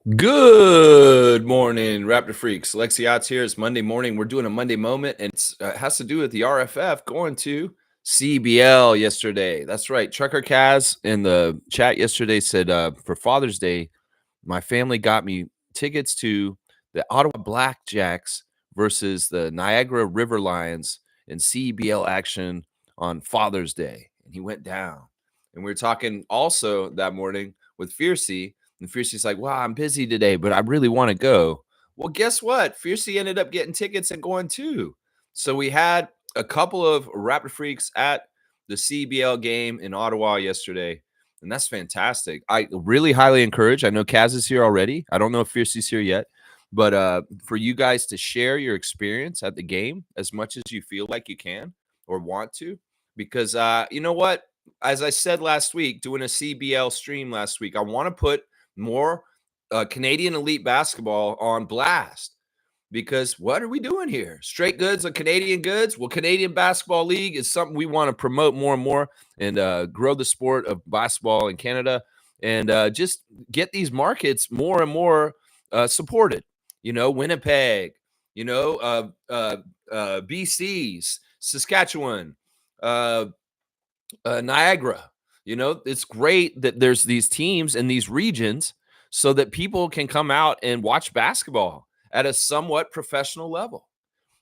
Good morning, Raptor Freaks. Lexi Otts here. It's Monday morning. We're doing a Monday moment, and it has to do with the RFF going to CEBL yesterday. That's right. Trucker Kaz in the chat yesterday said for Father's Day, my family got me tickets to the Ottawa Blackjacks versus the Niagara River Lions in CEBL action on Father's Day. And he went down. And we were talking also that morning with Fiercey. And Fiercey's like, wow, I'm busy today, but I really want to go. Well, guess what? Fiercey ended up getting tickets and going too. So we had a couple of Raptor Freaks at the CBL game in Ottawa yesterday. And that's fantastic. I really highly encourage. I know Kaz is here already. I don't know if Fiercey's here yet. But for you guys to share your experience at the game as much as you feel like you can or want to. Because you know what? As I said last week, doing a CBL stream last week, I want to put more Canadian elite basketball on blast, because what are we doing here? Straight goods or Canadian goods? Well, Canadian Basketball League is something we want to promote more and more and grow the sport of basketball in Canada and just get these markets more and more supported. You know, Winnipeg, you know, BC's, Saskatchewan, Niagara. You know, it's great that there's these teams in these regions so that people can come out and watch basketball at a somewhat professional level.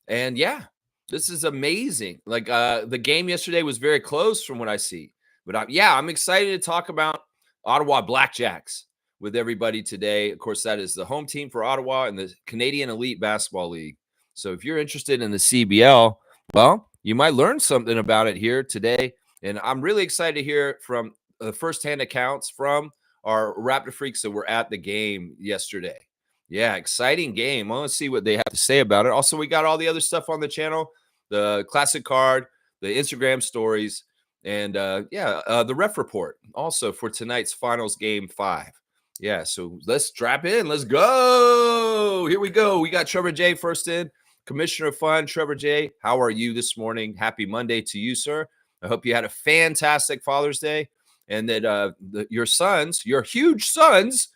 And yeah, this is amazing. Like the game yesterday was very close from what I see. But I'm excited to talk about Ottawa Blackjacks with everybody today. Of course, that is the home team for Ottawa in the Canadian Elite Basketball League. So if you're interested in the CBL, well, you might learn something about it here today. And I'm really excited to hear from the firsthand accounts from our Raptor Freaks that were at the game yesterday. Yeah, exciting game. I want to see what they have to say about it. Also, we got all the other stuff on the channel, the classic card, the Instagram stories, and the ref report also for tonight's finals game 5. Yeah, so let's drop in. Let's go. Here we go. We got Trevor J first in, Commissioner of Fun. Trevor J, how are you this morning? Happy Monday to you, sir. I hope you had a fantastic Father's Day and that your sons, your huge sons,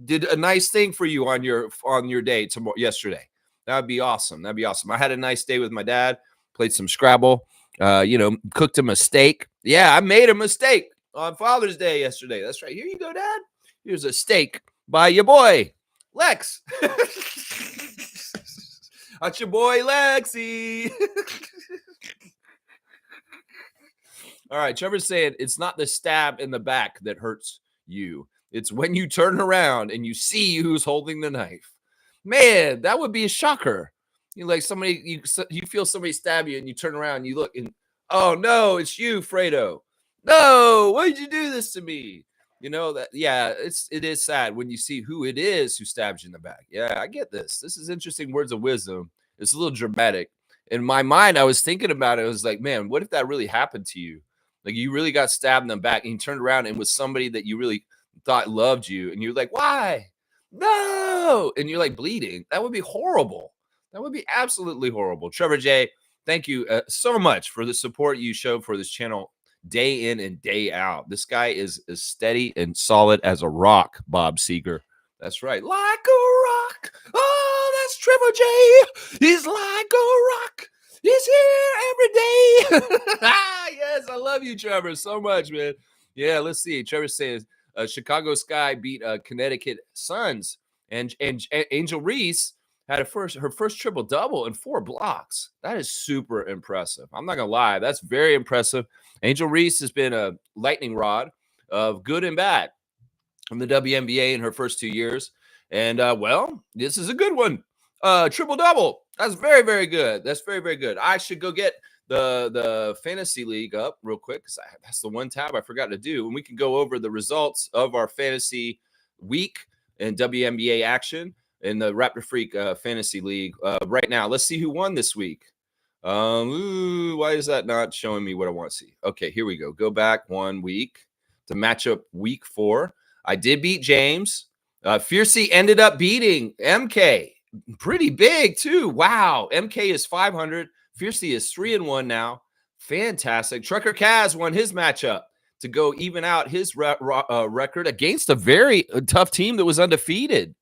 did a nice thing for you on your day yesterday. That would be awesome. That'd be awesome. I had a nice day with my dad, played some Scrabble, cooked him a steak. Yeah, I made a mistake on Father's Day yesterday. That's right. Here you go, Dad. Here's a steak by your boy, Lex. That's your boy, Lexi. All right, Trevor's saying it's not the stab in the back that hurts you. It's when you turn around and you see who's holding the knife. Man, that would be a shocker. You like somebody, you feel somebody stab you and you turn around and you look and, oh no, it's you, Fredo. No, why did you do this to me? You know that, yeah, it is sad when you see who it is who stabs you in the back. Yeah, I get this. This is interesting words of wisdom. It's a little dramatic. In my mind, I was thinking about it. I was like, man, what if that really happened to you? Like you really got stabbed in the back and you turned around and was somebody that you really thought loved you. And you're like, why? No. And you're like bleeding. That would be horrible. That would be absolutely horrible. Trevor J, thank you so much for the support you show for this channel day in and day out. This guy is as steady and solid as a rock, Bob Seeger. That's right. Like a rock. Oh, that's Trevor J. He's like a rock. He's here every day. Yes, I love you, Trevor, so much, man. Yeah, let's see. Trevor says Chicago Sky beat Connecticut Suns, and Angel Reese had her first triple double and 4 blocks. That is super impressive. I'm not gonna lie, that's very impressive. Angel Reese has been a lightning rod of good and bad from the WNBA in her first 2 years, and well, this is a good one. Triple double. That's very, very good. That's very, very good. I should go get the fantasy league up real quick because that's the one tab I forgot to do, and we can go over the results of our fantasy week and WNBA action in the Raptor Freak fantasy league right now. Let's see who won this week. Why is that not showing me what I want to see? Okay, here we go. Go back 1 week to match up week 4. I did beat James. Fiercey ended up beating MK. Pretty big too. Wow. MK is 500. Fiercey is 3-1 now. Fantastic. Trucker Kaz won his matchup to go even out his record against a very tough team that was undefeated.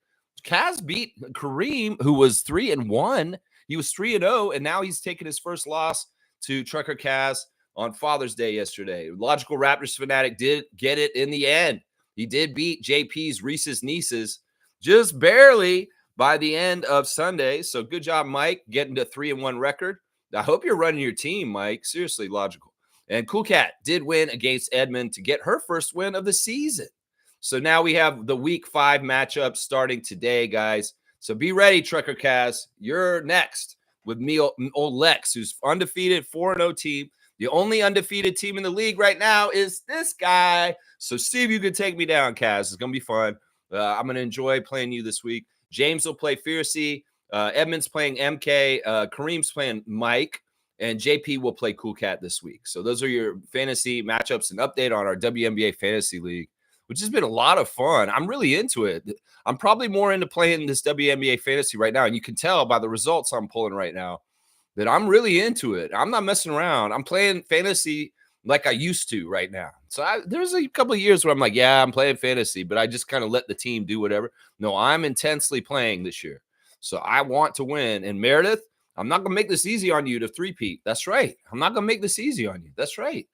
Kaz beat Kareem, who was 3-1. He was 3-0, and now he's taking his first loss to Trucker Kaz on Father's Day yesterday. Logical Raptors fanatic did get it in the end. He did beat JP's Reese's Nieces just barely by the end of Sunday. So good job, Mike, getting to 3-1 record. I hope you're running your team, Mike. Seriously, logical. And Cool Cat did win against Edmond to get her first win of the season. So now we have the week 5 matchup starting today, guys. So be ready, Trucker Kaz. You're next with me, old Lex, who's undefeated, 4-0 team. The only undefeated team in the league right now is this guy. So see if you can take me down, Kaz. It's going to be fun. I'm going to enjoy playing you this week. James will play Fiercey. Edmund's playing MK. Kareem's playing Mike. And JP will play Cool Cat this week. So those are your fantasy matchups and update on our WNBA Fantasy League, which has been a lot of fun. I'm really into it. I'm probably more into playing this WNBA Fantasy right now. And you can tell by the results I'm pulling right now that I'm really into it. I'm not messing around. I'm playing fantasy like I used to right now. So there's a couple of years where I'm like, yeah, I'm playing fantasy, but I just kind of let the team do whatever. No, I'm intensely playing this year. So I want to win. And Meredith, I'm not going to make this easy on you to three-peat. That's right. I'm not going to make this easy on you. That's right.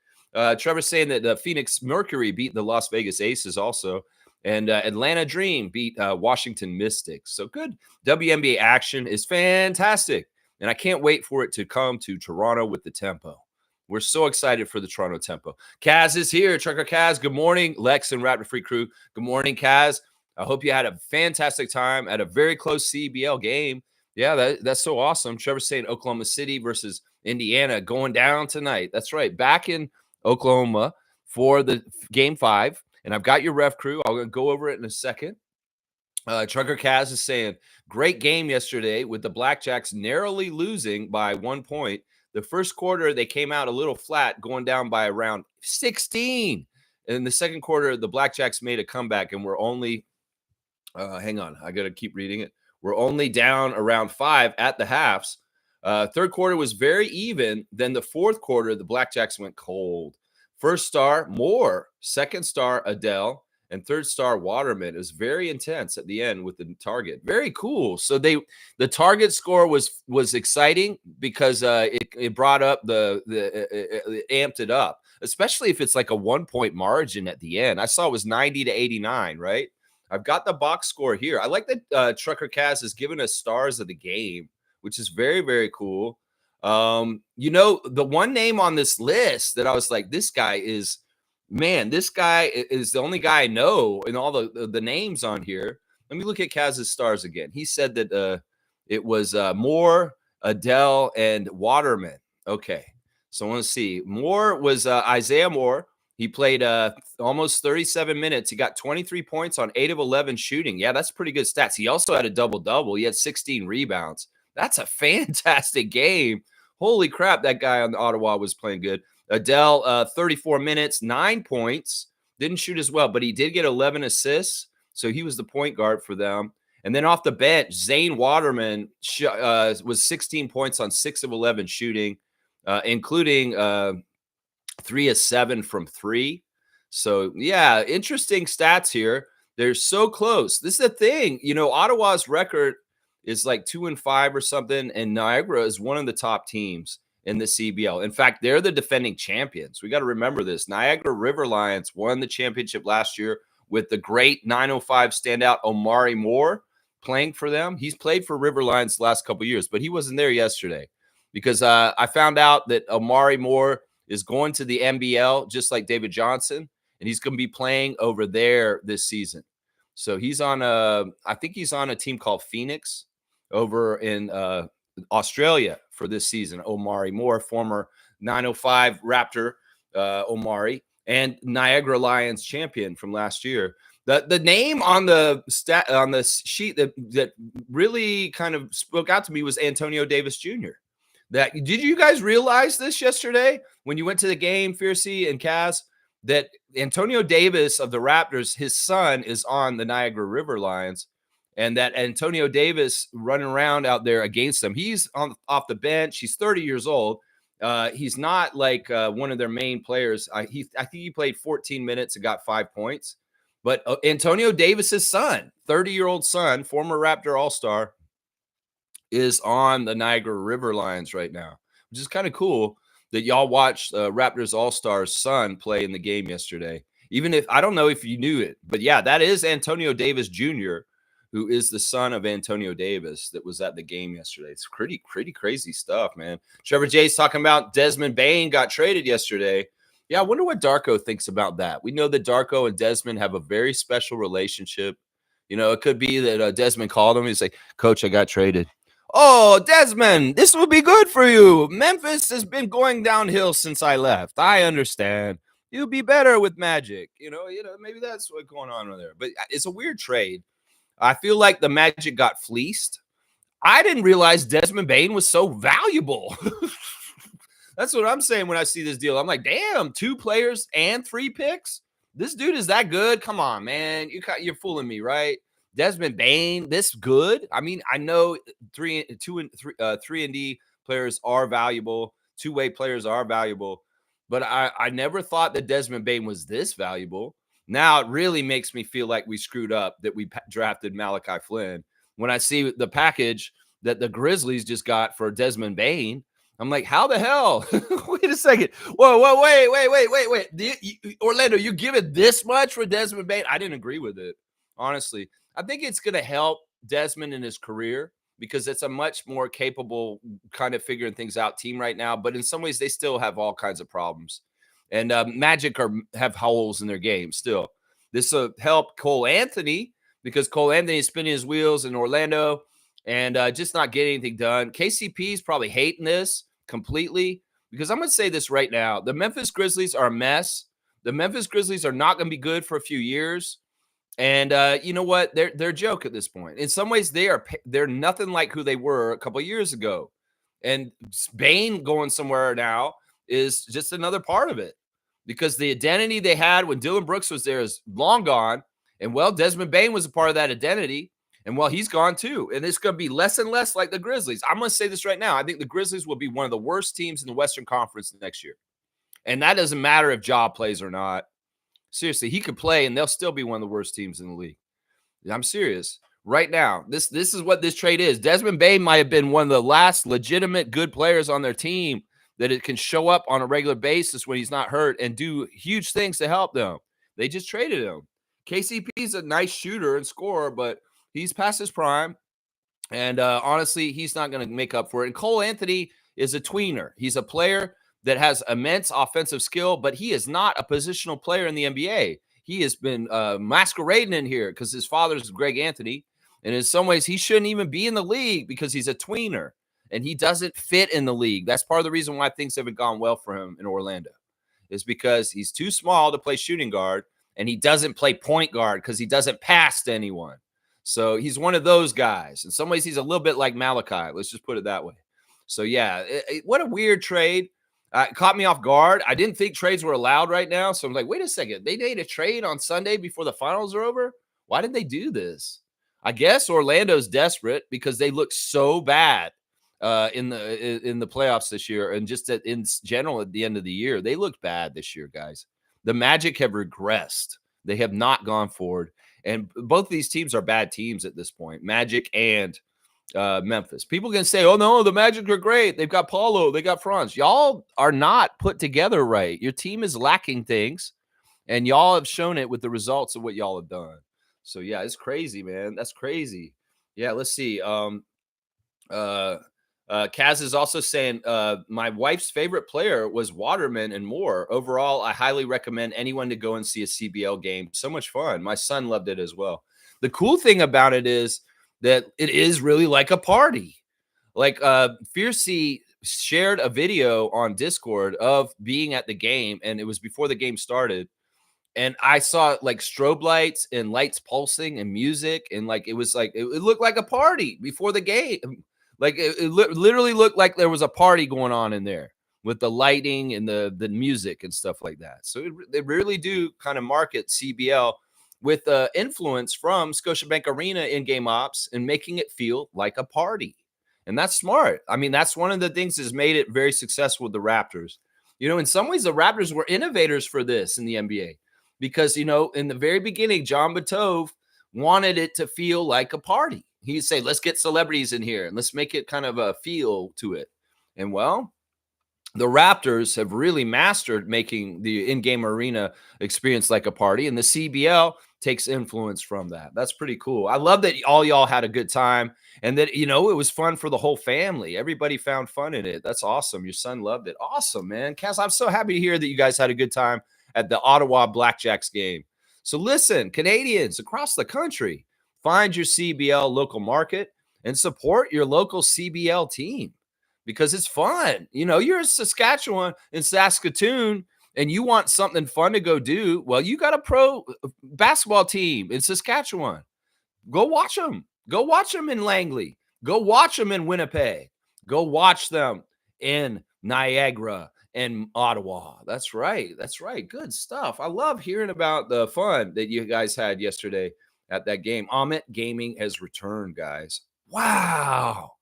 Trevor's saying that the Phoenix Mercury beat the Las Vegas Aces also. And Atlanta Dream beat Washington Mystics. So good. WNBA action is fantastic. And I can't wait for it to come to Toronto with the tempo. We're so excited for the Toronto tempo. Kaz is here. Trucker Kaz, good morning. Lex and Raptor Free Crew, good morning, Kaz. I hope you had a fantastic time at a very close CEBL game. Yeah, that's so awesome. Trevor's saying Oklahoma City versus Indiana going down tonight. That's right. Back in Oklahoma for the game 5. And I've got your ref crew. I'll go over it in a second. Trucker Kaz is saying, great game yesterday with the Blackjacks narrowly losing by 1 point. The first quarter, they came out a little flat, going down by around 16. And in the second quarter, the Blackjacks made a comeback, and we're only, hang on, I got to keep reading it. We're only down around 5 at the halves. Third quarter was very even. Then the fourth quarter, the Blackjacks went cold. First star, Moore. Second star, Adele. And third star, Waterman. It was very intense at the end with the target. Very cool. So the target score was exciting because it brought up it amped it up, especially if it's like a 1-point margin at the end. I saw it was 90-89, right? I've got the box score here. I like that Trucker Kaz has given us stars of the game, which is very, very cool. The one name on this list that I was like, this guy is the only guy I know in all the names on here. Let me look at Kaz's stars again. He said that it was Moore, Adele, and Waterman. Okay. So I want to see. Moore was Isaiah Moore. He played almost 37 minutes. He got 23 points on 8 of 11 shooting. Yeah, that's pretty good stats. He also had a double-double. He had 16 rebounds. That's a fantastic game. Holy crap, that guy on the Ottawa was playing good. Adele, 34 minutes, 9 points. Didn't shoot as well, but he did get 11 assists. So he was the point guard for them. And then off the bench, Zane Waterman was 16 points on 6 of 11 shooting, including 3 of 7 from 3. So, yeah, interesting stats here. They're so close. This is the thing. Ottawa's record is like 2-5 or something, and Niagara is one of the top teams in the CEBL. In fact, they're the defending champions. We got to remember this. Niagara River Lions won the championship last year with the great 905 standout Omari Moore playing for them. He's played for River Lions the last couple of years, but he wasn't there yesterday because I found out that Omari Moore is going to the NBL just like David Johnson, and he's going to be playing over there this season. So he's on I think he's on a team called Phoenix over in Australia for this season. Omari Moore, former 905 Raptor Omari, and Niagara Lions champion from last year. The name on the sheet that really kind of spoke out to me was Antonio Davis Jr. Did you guys realize this yesterday when you went to the game, Fiercey and Kaz, that Antonio Davis of the Raptors, his son is on the Niagara River Lions, and that Antonio Davis running around out there against them. He's off the bench. He's 30 years old. He's not like one of their main players. I think he played 14 minutes and got 5 points. But Antonio Davis's son, 30-year-old son, former Raptor All-Star, is on the Niagara River Lions right now, which is kind of cool that y'all watched Raptors All-Star's son play in the game yesterday. Even if I don't know if you knew it, but yeah, that is Antonio Davis Jr., who is the son of Antonio Davis that was at the game yesterday. It's pretty crazy stuff, man. Trevor J's talking about Desmond Bane got traded yesterday. Yeah, I wonder what Darko thinks about that. We know that Darko and Desmond have a very special relationship. You know, it could be that Desmond called him. He's like, Coach, I got traded. Oh, Desmond, this will be good for you. Memphis has been going downhill since I left. I understand. You'll be better with Magic. You know, maybe that's what's going on over there. But it's a weird trade. I feel like the Magic got fleeced. I didn't realize Desmond Bane was so valuable. That's what I'm saying when I see this deal. I'm like, damn, 2 players and 3 picks? This dude is that good? Come on, man. You're fooling me, right? Desmond Bane, this good? I mean, I know 3 and D players are valuable. 2-way players are valuable. But I never thought that Desmond Bane was this valuable. Now it really makes me feel like we screwed up that we drafted Malachi Flynn. When I see the package that the Grizzlies just got for Desmond Bane, I'm like, how the hell? Wait a second. Whoa, wait. Orlando, you give it this much for Desmond Bane? I didn't agree with it, honestly. I think it's going to help Desmond in his career because it's a much more capable kind of figuring things out team right now. But in some ways, they still have all kinds of problems. And Magic have holes in their game still. This will help Cole Anthony because Cole Anthony is spinning his wheels in Orlando and just not getting anything done. KCP is probably hating this completely because I'm going to say this right now. The Memphis Grizzlies are a mess. The Memphis Grizzlies are not going to be good for a few years. And you know what? They're a joke at this point. In some ways, they're nothing like who they were a couple of years ago. And Bane going somewhere now is just another part of it because the identity they had when Dylan Brooks was there is long gone. And, well, Desmond Bane was a part of that identity. And, well, he's gone too. And it's going to be less and less like the Grizzlies. I'm going to say this right now. I think the Grizzlies will be one of the worst teams in the Western Conference next year. And that doesn't matter if Ja plays or not. Seriously, he could play, and they'll still be one of the worst teams in the league. I'm serious. Right now, this is what this trade is. Desmond Bane might have been one of the last legitimate good players on their team that it can show up on a regular basis when he's not hurt and do huge things to help them. They just traded him. KCP is a nice shooter and scorer, but he's past his prime. And honestly, he's not going to make up for it. And Cole Anthony is a tweener. He's a player that has immense offensive skill, but he is not a positional player in the NBA. He has been masquerading in here because his father's Greg Anthony. And in some ways, he shouldn't even be in the league because he's a tweener. And he doesn't fit in the league. That's part of the reason why things haven't gone well for him in Orlando. Is because he's too small to play shooting guard. And he doesn't play point guard because he doesn't pass to anyone. So he's one of those guys. In some ways, he's a little bit like Malachi. Let's just put it that way. So, yeah, what a weird trade. It caught me off guard. I didn't think trades were allowed right now. So I'm like, wait a second. They made a trade on Sunday before the finals are over? Why did they do this? I guess Orlando's desperate because they look so bad in the playoffs this year. And just in general at the end of the year, they looked bad this year, guys. The Magic have regressed. They have not gone forward. And both of these teams are bad teams at this point, Magic and Memphis. People can say, oh, no, the Magic are great. They've got Paulo. They got Franz. Y'all are not put together right. Your team is lacking things, and y'all have shown it with the results of what y'all have done. So, yeah, it's crazy, man. That's crazy. Yeah, let's see. Kaz is also saying, my wife's favorite player was Waterman and Moore. Overall, I highly recommend anyone to go and see a CBL game. So much fun. My son loved it as well. The cool thing about it is that it is really like a party. Like Fiercey shared a video on Discord of being at the game, and it was before the game started. And I saw like strobe lights and lights pulsing and music. And like it was like it looked like a party before the game. Like it literally looked like there was a party going on in there with the lighting and the music and stuff like that. So they really do kind of market CBL with influence from Scotiabank Arena in game ops and making it feel like a party. And that's smart. I mean, that's one of the things that's made it very successful with the Raptors. You know, in some ways, the Raptors were innovators for this in the NBA because, in the very beginning, John Batove wanted it to feel like a party. He'd say, let's get celebrities in here and let's make it kind of a feel to it. And well, the Raptors have really mastered making the in-game arena experience like a party, and the CBL takes influence from that. That's pretty cool. I love that all y'all had a good time, and that it was fun for the whole family. Everybody found fun in it. That's awesome. Your son loved it. Awesome, man. Cass, I'm so happy to hear that you guys had a good time at the Ottawa Blackjacks game. So listen, Canadians across the country, find your CBL local market and support your local CBL team, because it's fun. You're in Saskatchewan, in Saskatoon, and you want something fun to go do. Well, you got a pro basketball team in Saskatchewan. Go watch them. Go watch them in Langley. Go watch them in Winnipeg. Go watch them in Niagara and Ottawa. That's right. That's right. Good stuff. I love hearing about the fun that you guys had yesterday at that game. Amit Gaming has returned, guys. Wow.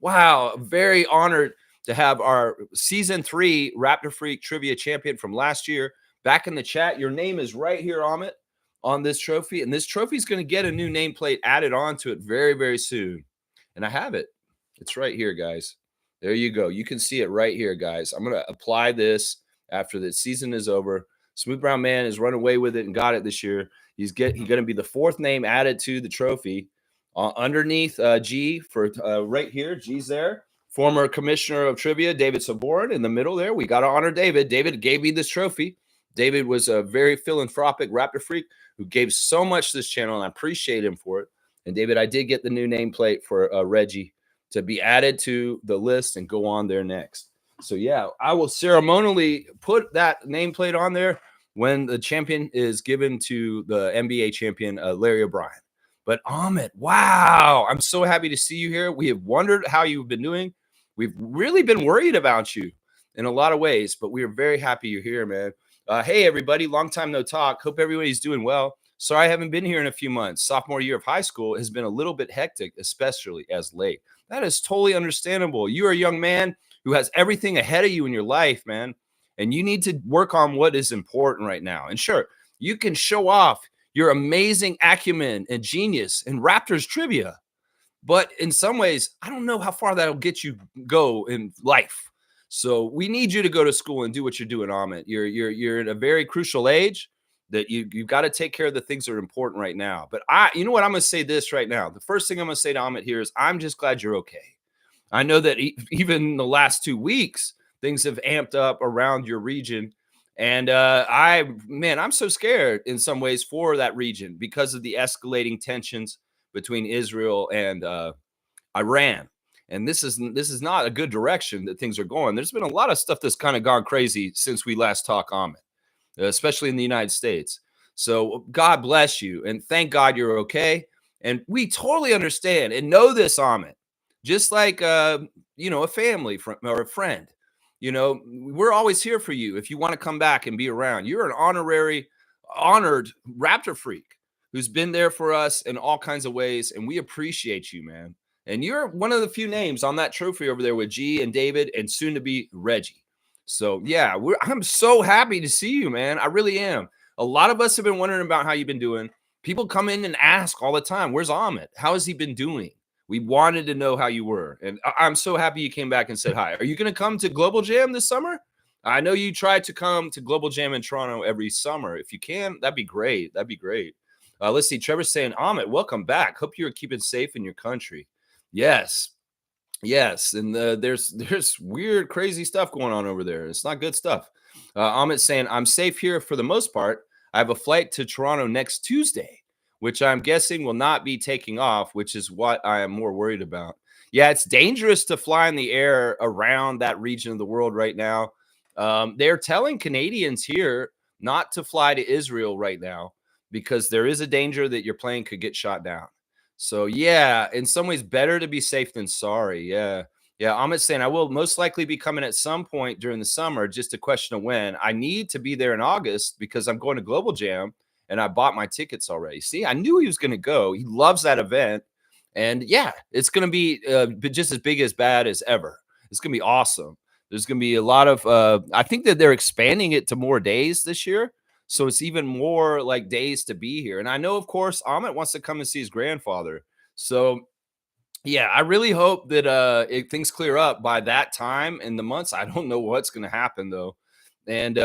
Wow, very honored to have our season 3 Raptor Freak trivia champion from last year back in the chat. Your name is right here, Amit, on this trophy. And this trophy is going to get a new nameplate added onto it very, very soon. And I have it. It's right here, guys. There you go. You can see it right here, guys. I'm going to apply this after the season is over. Smooth Brown Man has run away with it and got it this year. He's going to be the 4th name added to the trophy. Underneath G for right here, G's there. Former commissioner of trivia, David Saborn, in the middle there. We got to honor David. David gave me this trophy. David was a very philanthropic Raptor freak who gave so much to this channel, and I appreciate him for it. And David, I did get the new nameplate for Reggie to be added to the list and go on there next. So yeah, I will ceremonially put that nameplate on there when the champion is given to the NBA champion, Larry O'Brien. But Amit, wow, I'm so happy to see you here. We have wondered how you've been doing. We've really been worried about you in a lot of ways, but we are very happy you're here, man. Hey, everybody, long time no talk. Hope everybody's doing well. Sorry I haven't been here in a few months. Sophomore year of high school has been a little bit hectic, especially as late. That is totally understandable. You're a young man who has everything ahead of you in your life, man, and you need to work on what is important right now. And sure, you can show off your amazing acumen and genius in Raptors trivia, but in some ways, I don't know how far that'll get you go in life. So we need you to go to school and do what you're doing, Amit. You're in a very crucial age that you've got to take care of the things that are important right now. But you know what? I'm going to say this right now. The first thing I'm going to say to Amit here is I'm just glad you're okay. I know that even in the last 2 weeks, things have amped up around your region. And I'm so scared in some ways for that region because of the escalating tensions between Israel and Iran. And this is not a good direction that things are going. There's been a lot of stuff that's kind of gone crazy since we last talked, Amit, especially in the United States. So God bless you, and thank God you're okay. And we totally understand and know this, Amit, just like a family or a friend. We're always here for you if you want to come back and be around. You're an honored Raptor freak who's been there for us in all kinds of ways, and we appreciate you, man. And you're one of the few names on that trophy over there with G and David and soon to be Reggie. So yeah, I'm so happy to see you, man. I really am. A lot of us have been wondering about how you've been doing. People come in and ask all the time, where's Amit? How has he been doing? We wanted to know how you were. And I'm so happy you came back and said hi. Are you going to come to Global Jam this summer? I know you try to come to Global Jam in Toronto every summer. If you can, that'd be great. That'd be great. Let's see. Trevor's saying, Amit, welcome back. Hope you're keeping safe in your country. Yes. Yes. And there's weird, crazy stuff going on over there. It's not good stuff. Amit's saying, I'm safe here for the most part. I have a flight to Toronto next Tuesday, which I'm guessing will not be taking off, which is what I am more worried about. Yeah, it's dangerous to fly in the air around that region of the world right now. They're telling Canadians here not to fly to Israel right now because there is a danger that your plane could get shot down. So, yeah, in some ways, better to be safe than sorry. Yeah. Yeah, Amit's saying, I will most likely be coming at some point during the summer, just a question of when. I need to be there in August because I'm going to Global Jam. And I bought my tickets already. See, I knew he was going to go. He loves that event. And yeah, it's going to be just as big as bad as ever. It's going to be awesome. There's going to be a lot of, I think that they're expanding it to more days this year. So it's even more like days to be here. And I know, of course, Amit wants to come and see his grandfather. So yeah, I really hope that things clear up by that time in the months. I don't know what's going to happen though, and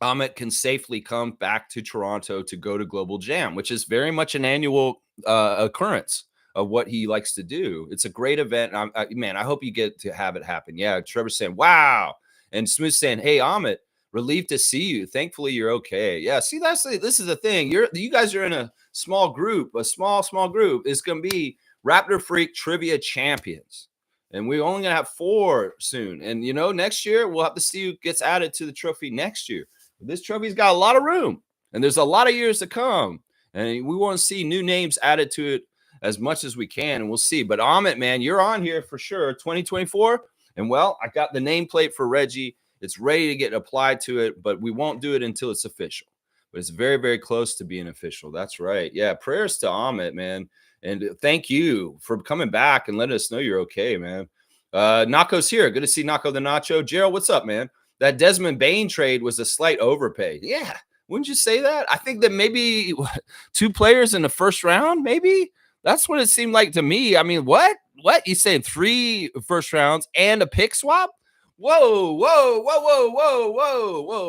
Amit can safely come back to Toronto to go to Global Jam, which is very much an annual occurrence of what he likes to do. It's a great event. Man, I hope you get to have it happen. Yeah, Trevor's saying, wow. And Smooth saying, hey, Amit, relieved to see you. Thankfully, you're okay. Yeah, see, this is the thing. You guys are in a small group, a small group. It's going to be Raptor Freak Trivia Champions. And we're only going to have 4 soon. And, next year, we'll have to see who gets added to the trophy next year. This trophy's got a lot of room, and there's a lot of years to come, and we want to see new names added to it as much as we can, and we'll see. But Amit, man, you're on here for sure, 2024, and well, I got the nameplate for Reggie. It's ready to get applied to it, but we won't do it until it's official. But it's very, very close to being official. That's right. Yeah, prayers to Amit, man, and thank you for coming back and letting us know you're okay, man. Nako's here. Good to see Nako the Nacho. Gerald, what's up, man? That Desmond Bain trade was a slight overpay. Yeah, wouldn't you say that? I think that maybe 2 players in the first round, maybe? That's what it seemed like to me. I mean, what? You saying 3 first rounds and a pick swap? Whoa,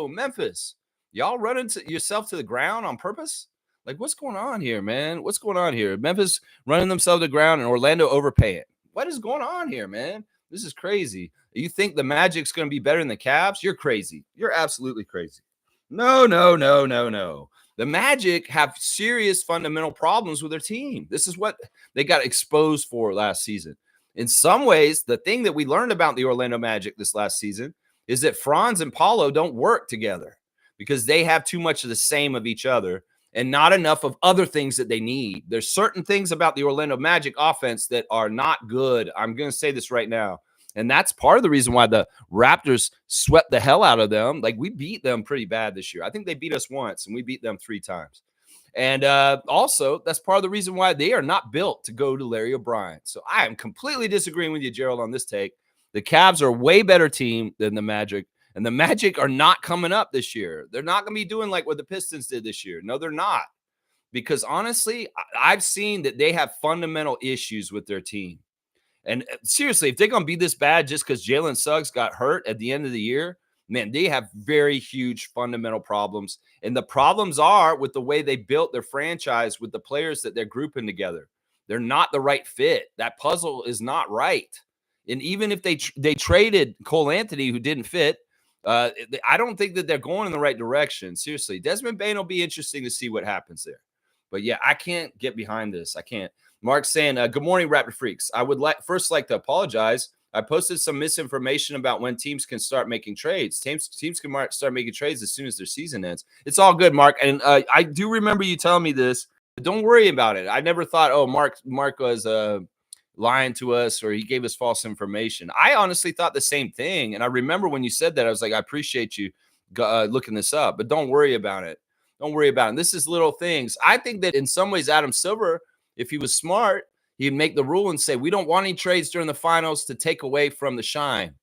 Memphis. Y'all running yourself to the ground on purpose? Like, what's going on here, man? What's going on here? Memphis running themselves to the ground and Orlando overpaying. What is going on here, man? This is crazy. You think the Magic's going to be better than the Cavs? You're crazy. You're absolutely crazy. No. The Magic have serious fundamental problems with their team. This is what they got exposed for last season. In some ways, the thing that we learned about the Orlando Magic this last season is that Franz and Paulo don't work together because they have too much of the same of each other and not enough of other things that they need. There's certain things about the Orlando Magic offense that are not good. I'm going to say this right now. And that's part of the reason why the Raptors swept the hell out of them. Like, we beat them pretty bad this year. I think they beat us once, and we beat them 3 times. And also, that's part of the reason why they are not built to go to Larry O'Brien. So I am completely disagreeing with you, Gerald, on this take. The Cavs are a way better team than the Magic. And the Magic are not coming up this year. They're not going to be doing like what the Pistons did this year. No, they're not. Because honestly, I've seen that they have fundamental issues with their team. And seriously, if they're going to be this bad just because Jalen Suggs got hurt at the end of the year, man, they have very huge fundamental problems. And the problems are with the way they built their franchise with the players that they're grouping together. They're not the right fit. That puzzle is not right. And even if they traded Cole Anthony, who didn't fit, I don't think that they're going in the right direction. Seriously, Desmond Bain will be interesting to see what happens there. But yeah, I can't get behind this. I can't. Mark's saying, good morning, Raptor Freaks. I would first like to apologize. I posted some misinformation about when teams can start making trades. Teams can start making trades as soon as their season ends. It's all good, Mark. And I do remember you telling me this. But don't worry about it. I never thought, oh, Mark was lying to us or he gave us false information. I honestly thought the same thing. And I remember when you said that, I was like, I appreciate you looking this up. But don't worry about it. Don't worry about it. This is little things. I think that in some ways, Adam Silver, if he was smart, he'd make the rule and say, we don't want any trades during the finals to take away from the shine.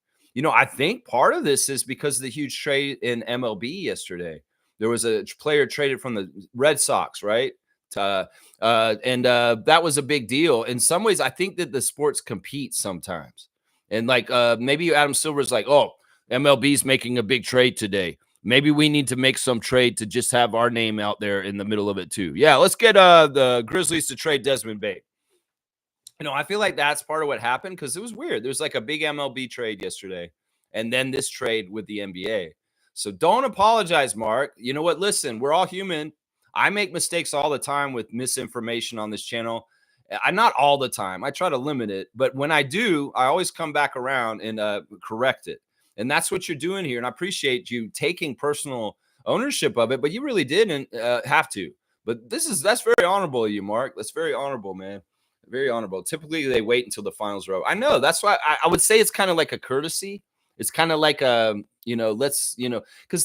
I think part of this is because of the huge trade in MLB yesterday. There was a player traded from the Red Sox, right? And that was a big deal. In some ways, I think that the sports compete sometimes. And like maybe Adam Silver's like, oh, MLB's making a big trade today. Maybe we need to make some trade to just have our name out there in the middle of it too. Yeah, let's get the Grizzlies to trade Desmond Bain. I feel like that's part of what happened because it was weird. There's like a big MLB trade yesterday and then this trade with the NBA. So don't apologize, Mark. You know what? Listen, we're all human. I make mistakes all the time with misinformation on this channel. I'm not all the time. I try to limit it. But when I do, I always come back around and correct it. And that's what you're doing here. And I appreciate you taking personal ownership of it, but you really didn't have to. But that's very honorable of you, Mark. That's very honorable, man. Very honorable. Typically, they wait until the finals are over. I know. That's why I would say it's kind of like a courtesy. It's kind of like because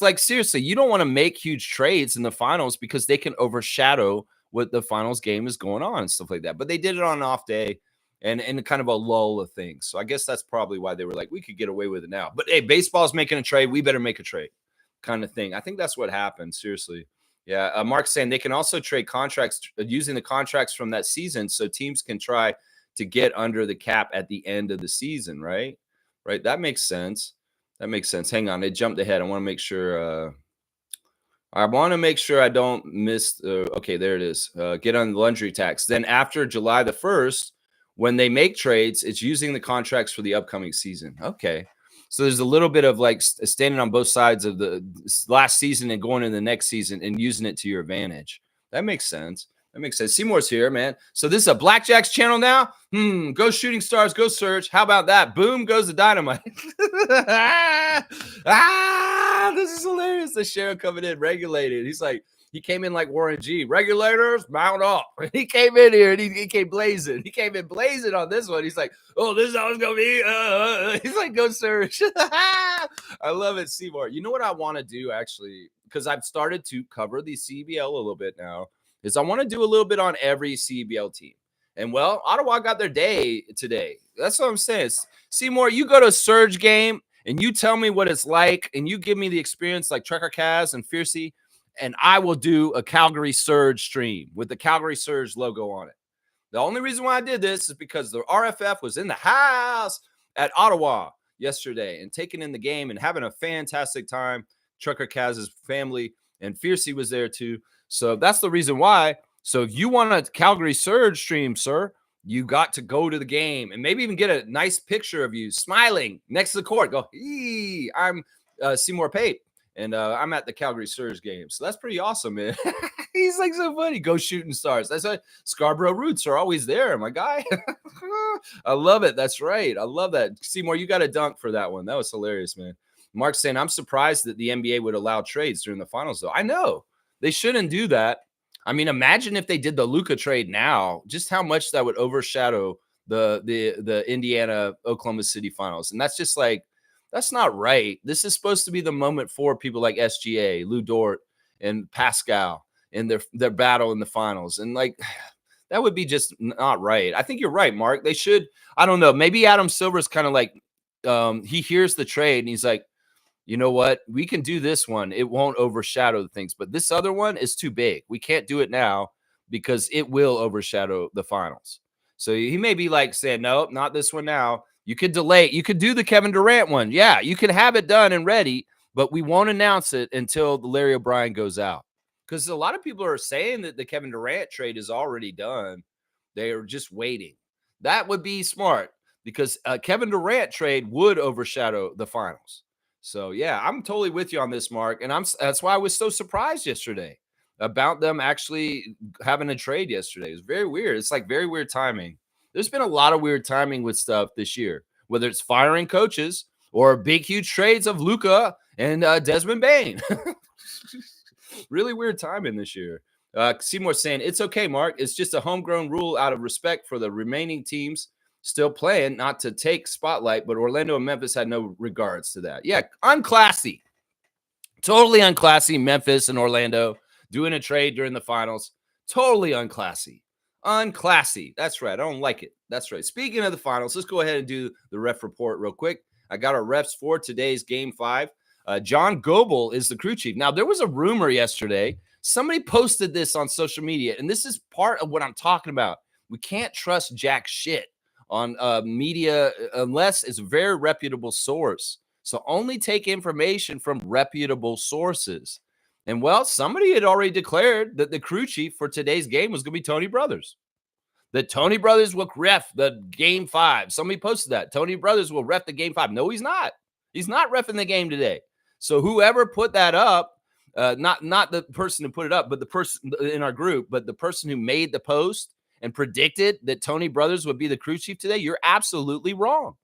like seriously, you don't want to make huge trades in the finals because they can overshadow what the finals game is going on and stuff like that. But they did it on an off day. And kind of a lull of things. So I guess that's probably why they were like, we could get away with it now. But hey, baseball's making a trade. We better make a trade. kind of thing. I think that's what happened. Seriously. Yeah. Mark's saying they can also trade contracts using the contracts from that season, so teams can try to get under the cap at the end of the season. Right. Right. That makes sense. That makes sense. Hang on. It jumped ahead. I want to make sure. I don't miss. Okay, there it is. Get on the luxury tax. Then after July the 1st, when they make trades, it's using the contracts for the upcoming season. Okay. So there's a little bit of like standing on both sides of the last season and going in the next season and using it to your advantage. That makes sense. That makes sense. Seymour's here, man. So this is a Blackjacks channel now. Go Shooting Stars, go Surge. How about that? Boom goes the dynamite. This is hilarious. The sheriff coming in regulated. He's like, he came in like Warren G. Regulators, mount up. He came in here and he came blazing. He came in blazing on this one. He's like, oh, this is how it's going to be. He's like, go Surge. I love it, Seymour. You know what I want to do, actually, because I've started to cover the CEBL a little bit now, is I want to do a little bit on every CEBL team. And, well, Ottawa got their day today. That's what I'm saying. Seymour, you go to a Surge game and you tell me what it's like and you give me the experience like Trucker Kaz and Fiercey, and I will do a Calgary Surge stream with the Calgary Surge logo on it. The only reason why I did this is because the RFF was in the house at Ottawa yesterday and taking in the game and having a fantastic time. Trucker Kaz's family and Fiercey was there too. So that's the reason why. So if you want a Calgary Surge stream, sir, you got to go to the game and maybe even get a nice picture of you smiling next to the court. Go, I'm Seymour Pape, and I'm at the Calgary Surge game. So that's pretty awesome, man. He's like so funny. Go Shooting Stars. That's why Scarborough roots are always there, my guy. I love it. That's right. I love that. Seymour, you got a dunk for that one. That was hilarious, man. Mark's saying, I'm surprised that the NBA would allow trades during the finals, though. I know. They shouldn't do that. I mean, imagine if they did the Luka trade now, just how much that would overshadow the Indiana Oklahoma City finals. And that's just like, that's not right. This is supposed to be the moment for people like SGA, Lou Dort, and Pascal in their battle in the finals. And like, that would be just not right. I think you're right, Mark. They should, I don't know, maybe Adam Silver's kind of like, he hears the trade and he's like, you know what? We can do this one. It won't overshadow the things, but this other one is too big. We can't do it now because it will overshadow the finals. So he may be like saying, no, not this one now. You could delay it. You could do the Kevin Durant one. Yeah, you can have it done and ready, but we won't announce it until the Larry O'Brien goes out. Because a lot of people are saying that the Kevin Durant trade is already done. They are just waiting. That would be smart because a Kevin Durant trade would overshadow the finals. So, yeah, I'm totally with you on this, Mark. And that's why I was so surprised yesterday about them actually having a trade yesterday. It was very weird. It's like very weird timing. There's been a lot of weird timing with stuff this year, whether it's firing coaches or big, huge trades of Luka and Desmond Bane. Really weird timing this year. Seymour saying, it's okay, Mark. It's just a homegrown rule out of respect for the remaining teams still playing, not to take spotlight, but Orlando and Memphis had no regards to that. Yeah, unclassy. Totally unclassy. Memphis and Orlando doing a trade during the finals. Totally unclassy. Unclassy. That's right. I don't like it. That's right. Speaking of the finals, let's go ahead and do the ref report real quick. I got our refs for today's Game 5. John Goebel is the crew chief. Now, there was a rumor yesterday. Somebody posted this on social media, and this is part of what I'm talking about. We can't trust jack shit on media unless it's a very reputable source. So only take information from reputable sources. And, well, somebody had already declared that the crew chief for today's game was going to be Tony Brothers. That Tony Brothers will ref the Game 5. Somebody posted that. Tony Brothers will ref the Game 5. No, he's not. He's not reffing the game today. So whoever put that up, not the person who put it up, but the person in our group, but the person who made the post and predicted that Tony Brothers would be the crew chief today, you're absolutely wrong.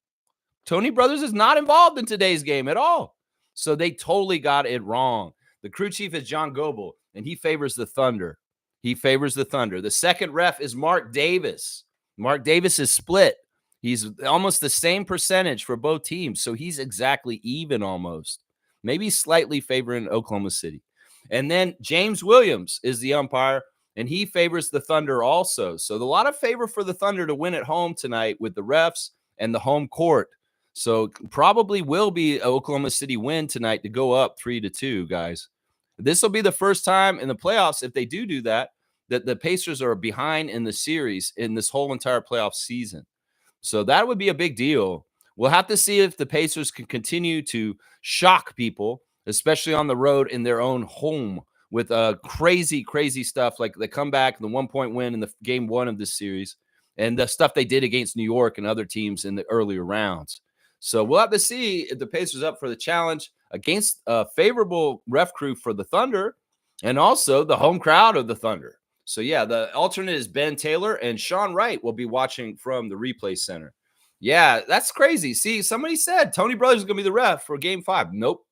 Tony Brothers is not involved in today's game at all. So they totally got it wrong. The crew chief is John Goebel, and he favors the Thunder. He favors the Thunder. The second ref is Mark Davis. Mark Davis is split. He's almost the same percentage for both teams, so he's exactly even almost. Maybe slightly favoring Oklahoma City. And then James Williams is the umpire, and he favors the Thunder also. So a lot of favor for the Thunder to win at home tonight with the refs and the home court. So probably will be a Oklahoma City win tonight to go up 3-2, guys. This will be the first time in the playoffs, if they do that, that the Pacers are behind in the series in this whole entire playoff season. So that would be a big deal. We'll have to see if the Pacers can continue to shock people, especially on the road in their own home with crazy, crazy stuff like the comeback, the 1-point win in the game 1 of this series, and the stuff they did against New York and other teams in the earlier rounds. So we'll have to see if the Pacers up for the challenge against a favorable ref crew for the Thunder and also the home crowd of the Thunder. So, yeah, the alternate is Ben Taylor, and Sean Wright will be watching from the replay center. Yeah, that's crazy. See, somebody said Tony Brothers is going to be the ref for game 5. Nope.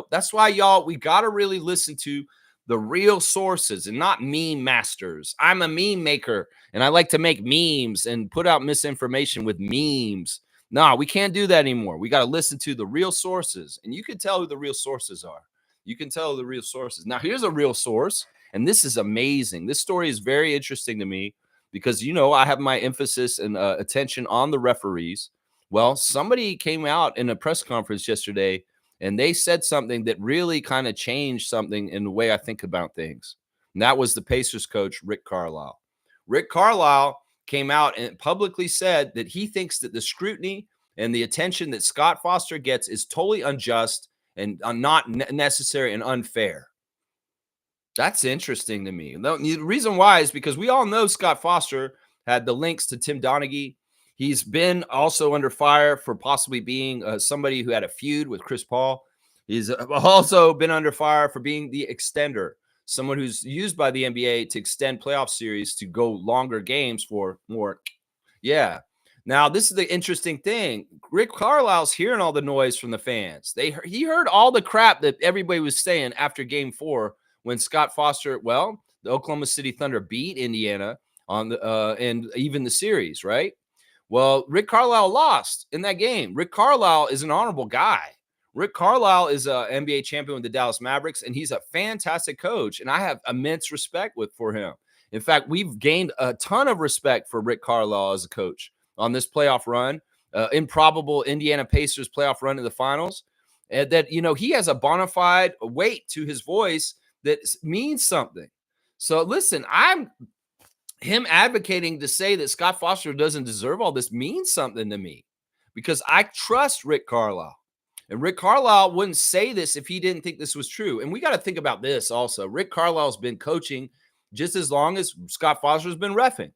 That's why, y'all, we got to really listen to the real sources and not meme masters. I'm a meme maker, and I like to make memes and put out misinformation with memes. No, we can't do that anymore. We got to listen to the real sources, and you can tell who the real sources are. You can tell the real sources. Now, here's a real source, and this is amazing. This story is very interesting to me because, I have my emphasis and attention on the referees. Well, somebody came out in a press conference yesterday, and they said something that really kind of changed something in the way I think about things. And that was the Pacers coach, Rick Carlisle. Rick Carlisle came out and publicly said that he thinks that the scrutiny and the attention that Scott Foster gets is totally unjust and not necessary and unfair. That's interesting to me. The reason why is because we all know Scott Foster had the links to Tim Donaghy. He's been also under fire for possibly being somebody who had a feud with Chris Paul. He's also been under fire for being the extender, someone who's used by the NBA to extend playoff series to go longer games for more. Yeah. Now, this is the interesting thing. Rick Carlisle's hearing all the noise from the fans. He heard all the crap that everybody was saying after game 4 when Scott Foster, the Oklahoma City Thunder beat Indiana on the and even the series, right? Well, Rick Carlisle lost in that game. Rick Carlisle is an honorable guy. Rick Carlisle is an NBA champion with the Dallas Mavericks, and he's a fantastic coach, and I have immense respect for him. In fact, we've gained a ton of respect for Rick Carlisle as a coach on this playoff run, improbable Indiana Pacers playoff run in the finals, and that, he has a bona fide weight to his voice that means something. So listen, him advocating to say that Scott Foster doesn't deserve all this means something to me because I trust Rick Carlisle. And Rick Carlisle wouldn't say this if he didn't think this was true. And we got to think about this also. Rick Carlisle's been coaching just as long as Scott Foster's been reffing.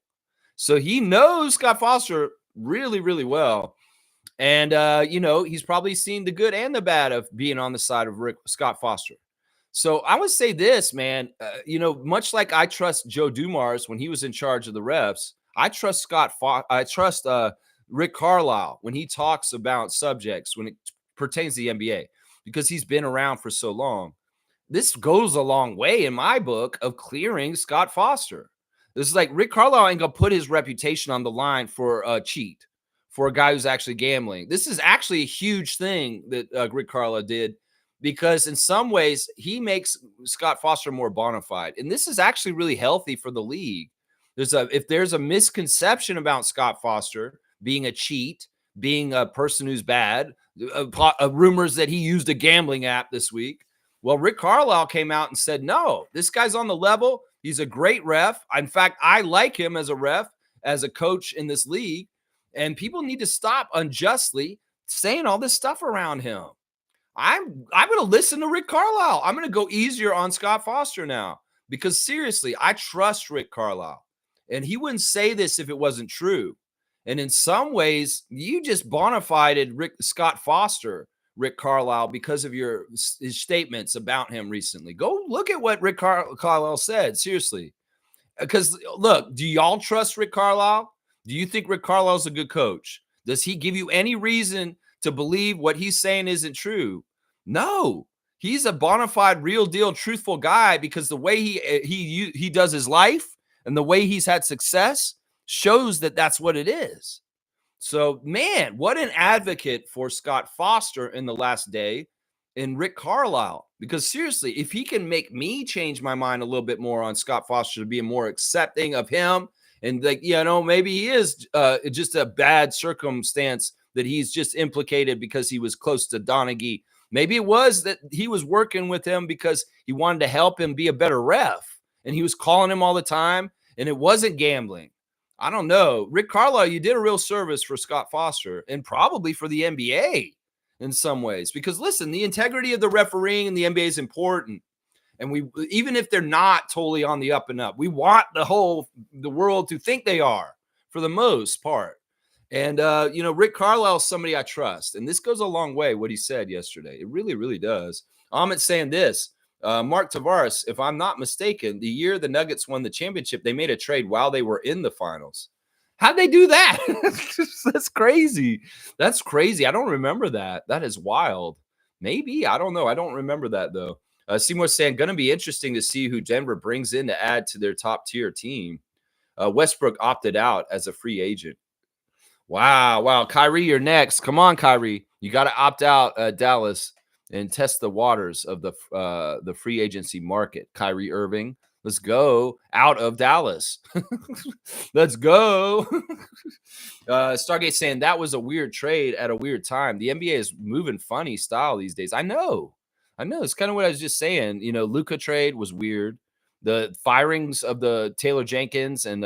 So he knows Scott Foster really, really well. And, he's probably seen the good and the bad of being on the side of Scott Foster. So I would say this, man, much like I trust Joe Dumars when he was in charge of the refs, I trust Rick Carlisle when he talks about subjects when it pertains to the NBA because he's been around for so long. This goes a long way in my book of clearing Scott Foster. This is like Rick Carlisle ain't going to put his reputation on the line for a cheat, for a guy who's actually gambling. This is actually a huge thing that Rick Carlisle did because in some ways he makes Scott Foster more bona fide. And this is actually really healthy for the league. If there's a misconception about Scott Foster being a cheat, being a person who's bad, rumors that he used a gambling app this week. Well, Rick Carlisle came out and said, no, this guy's on the level. He's a great ref. In fact, I like him as a ref, as a coach in this league. And people need to stop unjustly saying all this stuff around him. I'm going to listen to Rick Carlisle. I'm going to go easier on Scott Foster now because seriously, I trust Rick Carlisle. And he wouldn't say this if it wasn't true. And in some ways, you just bona fided Scott Foster, Rick Carlisle, because of his statements about him recently. Go look at what Rick Carlisle said, seriously. Because, look, do y'all trust Rick Carlisle? Do you think Rick Carlisle's a good coach? Does he give you any reason to believe what he's saying isn't true? No. He's a bona fide, real deal, truthful guy because the way he does his life and the way he's had success shows that that's what it is. So, man, what an advocate for Scott Foster in the last day in Rick Carlisle. Because seriously, if he can make me change my mind a little bit more on Scott Foster to be more accepting of him and maybe he is just a bad circumstance that he's just implicated because he was close to Donaghy. Maybe it was that he was working with him because he wanted to help him be a better ref, and he was calling him all the time, and it wasn't gambling. I don't know. Rick Carlisle, you did a real service for Scott Foster and probably for the NBA in some ways, because listen, the integrity of the refereeing in the NBA is important. And we, even if they're not totally on the up and up, we want the world to think they are for the most part. And, Rick Carlisle is somebody I trust. And this goes a long way, what he said yesterday. It really, really does. Amit's saying this. Mark Tavares, if I'm not mistaken, the year the Nuggets won the championship, they made a trade while they were in the finals. How'd they do that? That's crazy. That's crazy. I don't remember that. That is wild. Maybe. I don't know. I don't remember that, though. Seymour's saying, going to be interesting to see who Denver brings in to add to their top-tier team. Westbrook opted out as a free agent. Wow. Kyrie, you're next. Come on, Kyrie. You got to opt out, Dallas, and test the waters of the free agency market. Kyrie Irving, let's go out of Dallas. Let's go. Stargate saying that was a weird trade at a weird time. The NBA is moving funny style these days. I know. It's kind of what I was just saying. Luka trade was weird. The firings of the Taylor Jenkins and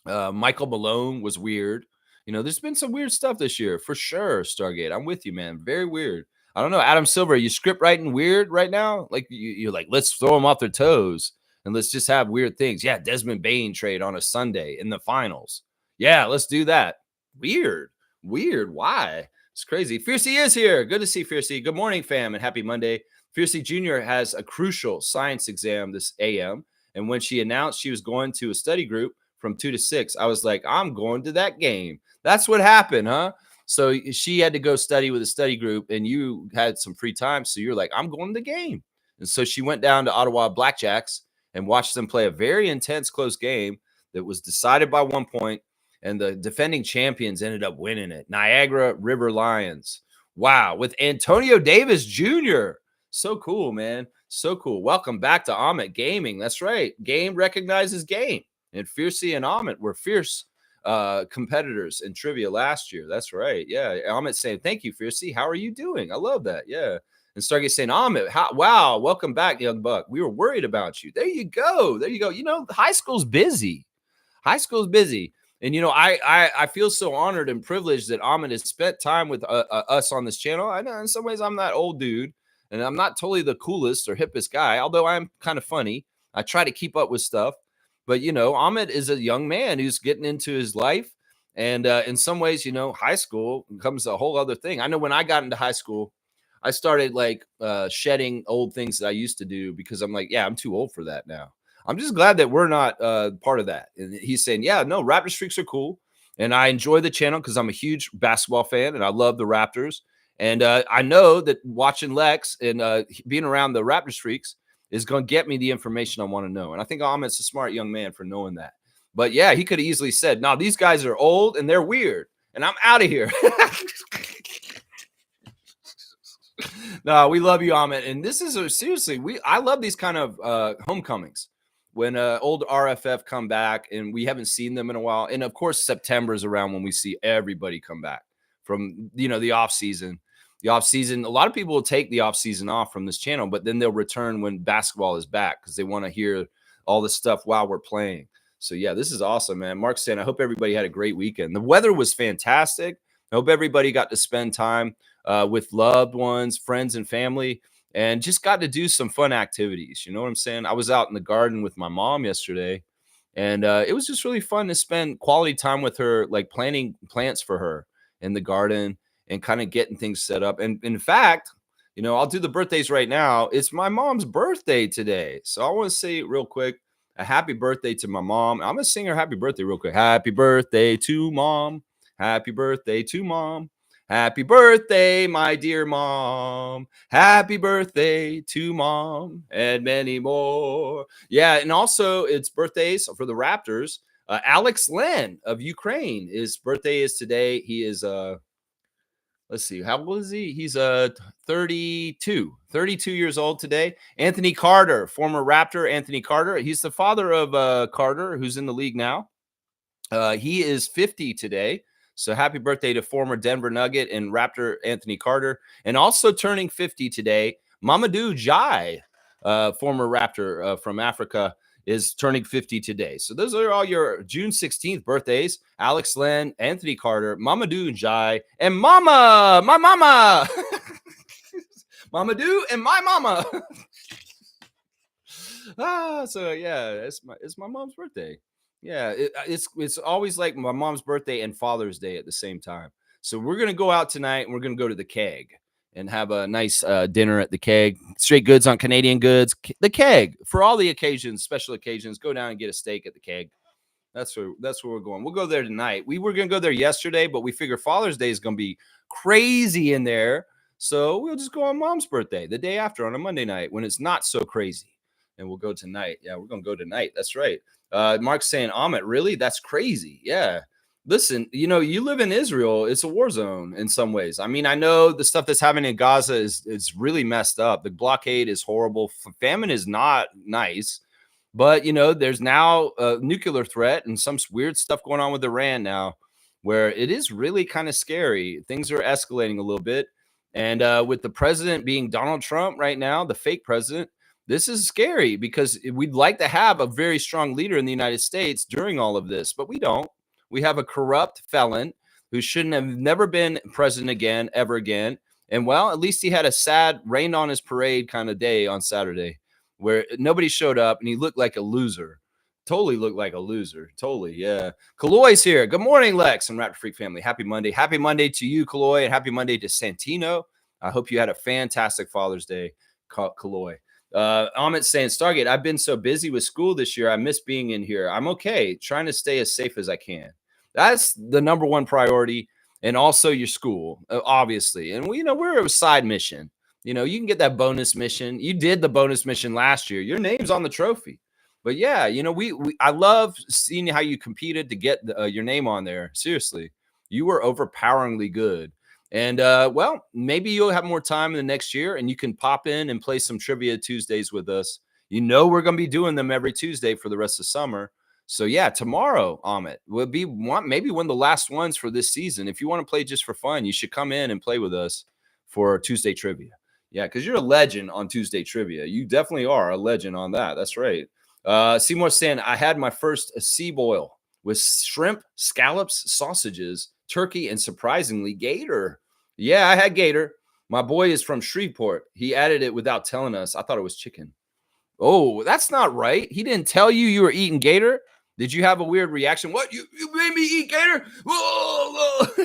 Michael Malone was weird. There's been some weird stuff this year for sure. Stargate, I'm with you, man. Very weird. I don't know. Adam Silver, are you script writing weird right now? Like you're like, let's throw them off their toes and let's just have weird things. Yeah, Desmond Bane trade on a Sunday in the finals. Yeah, let's do that. Weird. Why? It's crazy. Fiercey is here. Good to see Fiercey. Good morning, fam, and happy Monday. Fiercey Jr. has a crucial science exam this AM, and when she announced she was going to a study group from 2 to 6, I was like, I'm going to that game. That's what happened, huh? So she had to go study with a study group, and you had some free time, so you're like, I'm going to the game. And so she went down to Ottawa Blackjacks and watched them play a very intense, close game that was decided by 1 point. And the defending champions ended up winning it. Niagara River Lions. Wow. With Antonio Davis Jr. So cool, man. So cool. Welcome back to Amit Gaming. That's right. Game recognizes game. And Fiercey and Amit were fierce competitors in trivia last year. That's right. Yeah. Amit saying, thank you, Fiercey. How are you doing? I love that. Yeah. And Stargate saying, Amit, wow. Welcome back, young buck. We were worried about you. There you go. High school's busy. And, I feel so honored and privileged that Amit has spent time with us on this channel. I know in some ways I'm that old dude, and I'm not totally the coolest or hippest guy, although I'm kind of funny. I try to keep up with stuff. But, Amit is a young man who's getting into his life. And in some ways, high school becomes a whole other thing. I know when I got into high school, I started shedding old things that I used to do because I'm like, yeah, I'm too old for that now. I'm just glad that we're not part of that. And he's saying, yeah, no, Raptors Freaks are cool. And I enjoy the channel because I'm a huge basketball fan and I love the Raptors. And I know that watching Lex and being around the Raptors Freaks is going to get me the information I want to know. And I think Amit's a smart young man for knowing that. But yeah, he could have easily said, no, these guys are old and they're weird. And I'm out of here. No, we love you, Amit. And this is seriously, I love these kind of homecomings. When old RFF come back and we haven't seen them in a while. And of course, September is around when we see everybody come back from, the off season. A lot of people will take the off season off from this channel, but then they'll return when basketball is back because they want to hear all this stuff while we're playing. So yeah, this is awesome, man. Mark's saying, I hope everybody had a great weekend. The weather was fantastic. I hope everybody got to spend time with loved ones, friends, and family. And just got to do some fun activities. You know what I'm saying? I was out in the garden with my mom yesterday, and it was just really fun to spend quality time with her, like planting plants for her in the garden and kind of getting things set up. And in fact, I'll do the birthdays right now. It's my mom's birthday today. So I want to say real quick, a happy birthday to my mom. I'm going to sing her happy birthday real quick. Happy birthday to mom. Happy birthday to mom. Happy birthday, my dear mom. Happy birthday to mom and many more. Yeah, and also it's birthdays for the Raptors. Alex Len of Ukraine, his birthday is today. He is, let's see, how old is he? He's 32 years old today. Anthony Carter, former Raptor Anthony Carter. He's the father of Carter, who's in the league now. He is 50 today. So happy birthday to former Denver Nugget and Raptor Anthony Carter. And also turning 50 today, Mamadou Jai, former Raptor from Africa, is turning 50 today. So those are all your June 16th birthdays. Alex Len, Anthony Carter, Mamadou Jai, and my mama. Mamadou and my mama. So yeah, it's my mom's birthday. Yeah, it's always like my mom's birthday and Father's Day at the same time. So we're gonna go out tonight and we're gonna go to the Keg and have a nice dinner at the Keg. Straight goods on Canadian goods. The Keg for all the occasions, special occasions. Go down and get a steak at the Keg. That's where we're going. We'll go there tonight. We were gonna go there yesterday, but we figure Father's Day is gonna be crazy in there. So we'll just go on mom's birthday, the day after on a Monday night when it's not so crazy. And we'll go tonight. Yeah, we're gonna go tonight. That's right. Mark's saying, Amit, really? That's crazy. Yeah. Listen, you live in Israel. It's a war zone in some ways. I mean, I know the stuff that's happening in Gaza is really messed up. The blockade is horrible. Famine is not nice. But, there's now a nuclear threat and some weird stuff going on with Iran now where it is really kind of scary. Things are escalating a little bit. And with the president being Donald Trump right now, the fake president, this is scary because we'd like to have a very strong leader in the United States during all of this, but we don't. We have a corrupt felon who shouldn't have never been president again, ever again. And well, at least he had a sad rain on his parade kind of day on Saturday where nobody showed up and he looked like a loser. Totally looked like a loser. Totally. Yeah. Kaloy's here. Good morning, Lex and Raptor Freak family. Happy Monday. Happy Monday to you, Kaloy, and happy Monday to Santino. I hope you had a fantastic Father's Day, Kaloy. Amit's saying, Stargate, I've been so busy with school this year. I miss being in here. I'm okay. Trying to stay as safe as I can. That's the number one priority. And also your school, obviously. And we're a side mission. You can get that bonus mission. You did the bonus mission last year. Your name's on the trophy. But yeah, I love seeing how you competed to get your name on there. Seriously, you were overpoweringly good. And well, maybe you'll have more time in the next year and you can pop in and play some Trivia Tuesdays with us. We're going to be doing them every Tuesday for the rest of summer. So yeah, tomorrow, Amit, will be maybe one of the last ones for this season. If you want to play just for fun, you should come in and play with us for Tuesday Trivia. Yeah, because you're a legend on Tuesday Trivia. You definitely are a legend on that. That's right. Seymour saying, I had my first CEBL with shrimp, scallops, sausages, turkey, and surprisingly gator. Yeah, I had gator. My boy is from Shreveport. He added it without telling us. I thought it was chicken. Oh, that's not right. He didn't tell you were eating gator. Did you have a weird reaction? What? You made me eat gator? Whoa, whoa.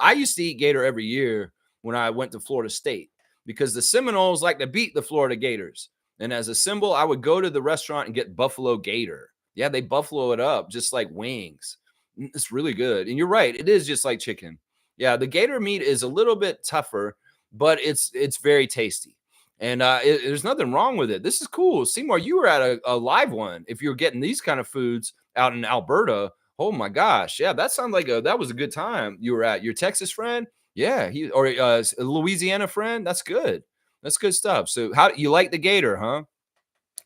I used to eat gator every year when I went to Florida State because the Seminoles like to beat the Florida Gators. And as a symbol, I would go to the restaurant and get buffalo gator. Yeah, they buffalo it up just like wings. It's really good. And you're right. It is just like chicken. Yeah, the gator meat is a little bit tougher, but it's very tasty. And there's nothing wrong with it. This is cool. Seymour, you were at a live one. If you're getting these kind of foods out in Alberta, oh my gosh. Yeah, that sounds like that was a good time you were at. Your Texas friend? Yeah, or a Louisiana friend? That's good. That's good stuff. So how you like the gator, huh?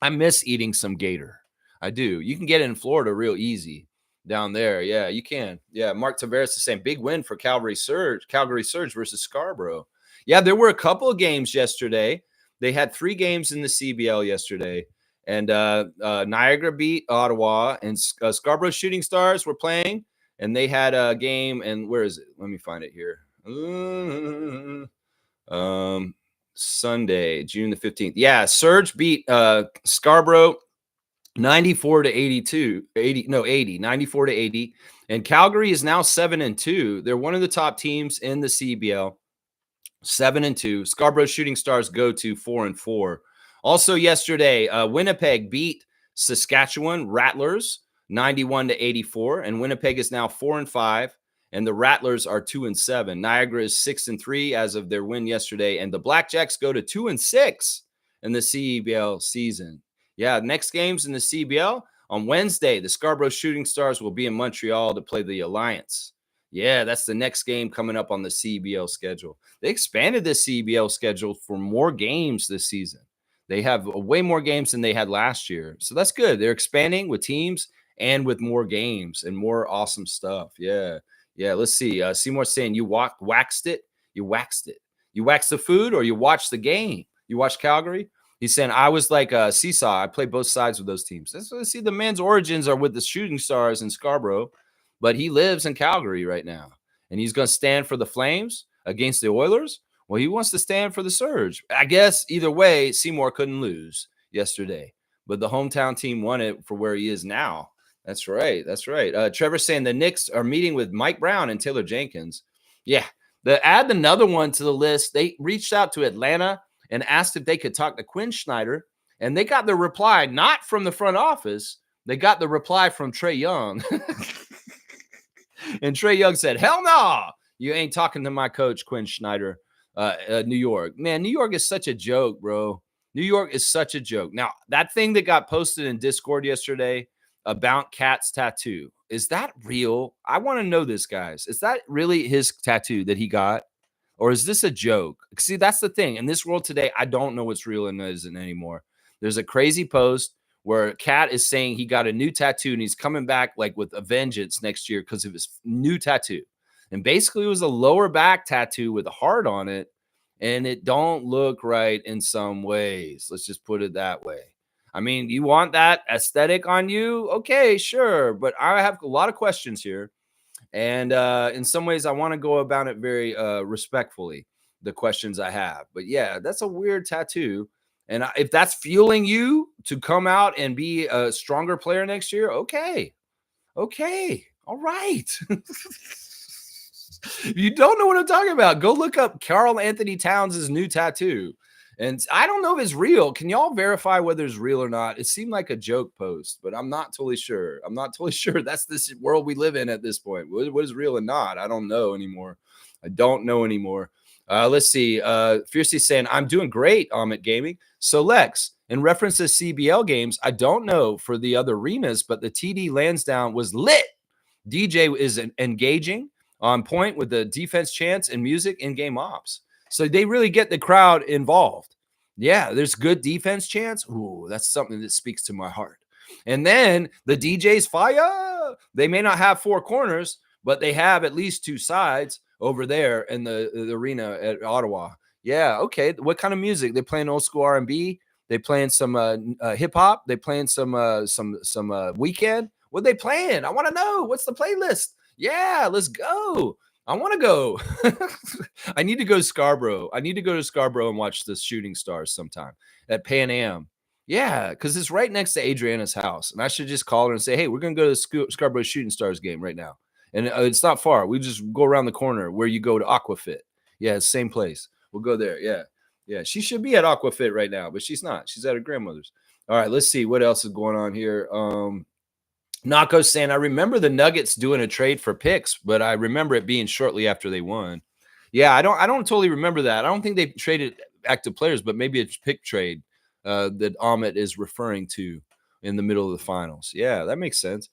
I miss eating some gator. I do. You can get it in Florida real easy down there. Yeah, you can. Yeah, Mark Tavares is saying big win for Calgary Surge versus Scarborough. Yeah, there were a couple of games yesterday. They had 3 games in the CEBL yesterday. And Niagara beat Ottawa, and Scarborough Shooting Stars were playing, and they had a game. And where is it? Let me find it here. Sunday, June the 15th. Yeah, Surge beat Scarborough 94 to 82. 94 to 80. And Calgary is now 7-2. They're one of the top teams in the CEBL. 7-2. Scarborough Shooting Stars go to 4-4. Also yesterday, Winnipeg beat Saskatchewan Rattlers 91 to 84, and Winnipeg is now 4-5, and the Rattlers are 2-7. Niagara is 6-3 as of their win yesterday, and the Blackjacks go to 2-6 in the CEBL season. Yeah, next games in the CEBL on Wednesday. The Scarborough Shooting Stars will be in Montreal to play the Alliance. Yeah, that's the next game coming up on the CEBL schedule. They expanded the CEBL schedule for more games this season. They have way more games than they had last year. So that's good. They're expanding with teams and with more games and more awesome stuff. Yeah. Yeah. Let's see. Seymour saying you waxed it. You waxed it. You waxed the food or you watched the game. You watched Calgary. He's saying I was like a seesaw. I played both sides with those teams. Let's see. The man's origins are with the Shooting Stars in Scarborough, but he lives in Calgary right now, and he's going to stand for the Flames against the Oilers. Well, he wants to stand for the Surge. I guess either way, Seymour couldn't lose yesterday, but the hometown team won it for where he is now. That's right. That's right. Trevor saying the Knicks are meeting with Mike Brown and Taylor Jenkins. Yeah. Add another one to the list. They reached out to Atlanta and asked if they could talk to Quinn Snyder, and they got the reply not from the front office. They got the reply from Trae Young. And Trae Young said, hell no, you ain't talking to my coach, Quinn Snyder. New York. Man, New York is such a joke, bro. New York is such a joke. Now, that thing that got posted in Discord yesterday about Cat's tattoo, is that real? I want to know this, guys. Is that really his tattoo that he got? Or is this a joke? See, that's the thing. In this world today, I don't know what's real and isn't anymore. There's a crazy post where Cat is saying he got a new tattoo and he's coming back like with a vengeance next year because of his new tattoo. And basically it was a lower back tattoo with a heart on it, and it don't look right in some ways. Let's just put it that way. I mean, you want that aesthetic on you? Okay, sure. But I have a lot of questions here. And in some ways, I want to go about it very respectfully, the questions I have. But yeah, that's a weird tattoo. And if that's fueling you to come out and be a stronger player next year, okay. Okay. All right. You don't know what I'm talking about, go look up Karl Anthony Towns' new tattoo. And I don't know if it's real. Can y'all verify whether it's real or not? It seemed like a joke post, but I'm not totally sure. I'm not totally sure. That's this world we live in at this point. What is real and not? I don't know anymore. I don't know anymore. Let's see. Fiercely saying, I'm doing great, Amit Gaming. So, Lex, in reference to CBL games, I don't know for the other arenas, but the TD Lansdowne was lit. DJ is engaging, on point with the defense chants and music in game ops. So they really get the crowd involved. Yeah, there's good defense chants. Ooh, that's something that speaks to my heart. And then the DJs fire. They may not have four corners, but they have at least two sides over there in the arena at Ottawa. Yeah, okay. What kind of music? They playing old school R&B. They playing some hip hop. They playing some Weekend. What they playing? I want to know. What's the playlist? Yeah, let's go. I want to go. I need to go to Scarborough. I need to go to Scarborough and watch the Shooting Stars sometime at Pan Am. Yeah, because it's right next to Adriana's house. And I should just call her and say, hey, we're going to go to the Scarborough Shooting Stars game right now. And it's not far. We just go around the corner where you go to Aquafit. Yeah, same place. We'll go there. Yeah. Yeah, she should be at Aquafit right now, but she's not. She's at her grandmother's. All right, let's see what else is going on here. Nako's saying, I remember the Nuggets doing a trade for picks, but I remember it being shortly after they won. Yeah, I don't totally remember that. I don't think they traded active players, but maybe it's pick trade that Amit is referring to in the middle of the finals. Yeah, that makes sense.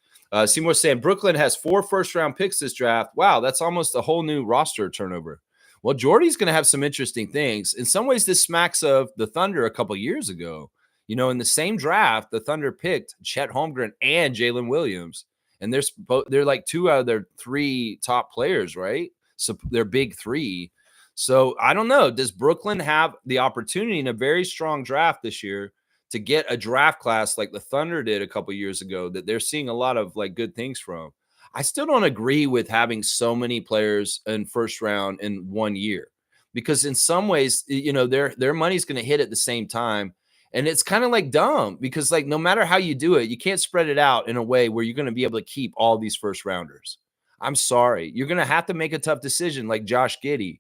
Seymour saying Brooklyn has 4 first-round picks this draft. Wow, that's almost a whole new roster turnover. Well, Jordy's going to have some interesting things. In some ways, this smacks of the Thunder a couple years ago. You know, in the same draft, the Thunder picked Chet Holmgren and Jalen Williams, and they're like 2 out of their 3 top players, right? So they're big 3. So I don't know. Does Brooklyn have the opportunity in a very strong draft this year to get a draft class like the Thunder did a couple years ago that they're seeing a lot of like good things from? I still don't agree with having so many players in first round in 1 year, because in some ways, you know, their money's going to hit at the same time. And it's kind of like dumb because like no matter how you do it, you can't spread it out in a way where you're going to be able to keep all these first rounders. I'm sorry. You're going to have to make a tough decision like Josh Giddey.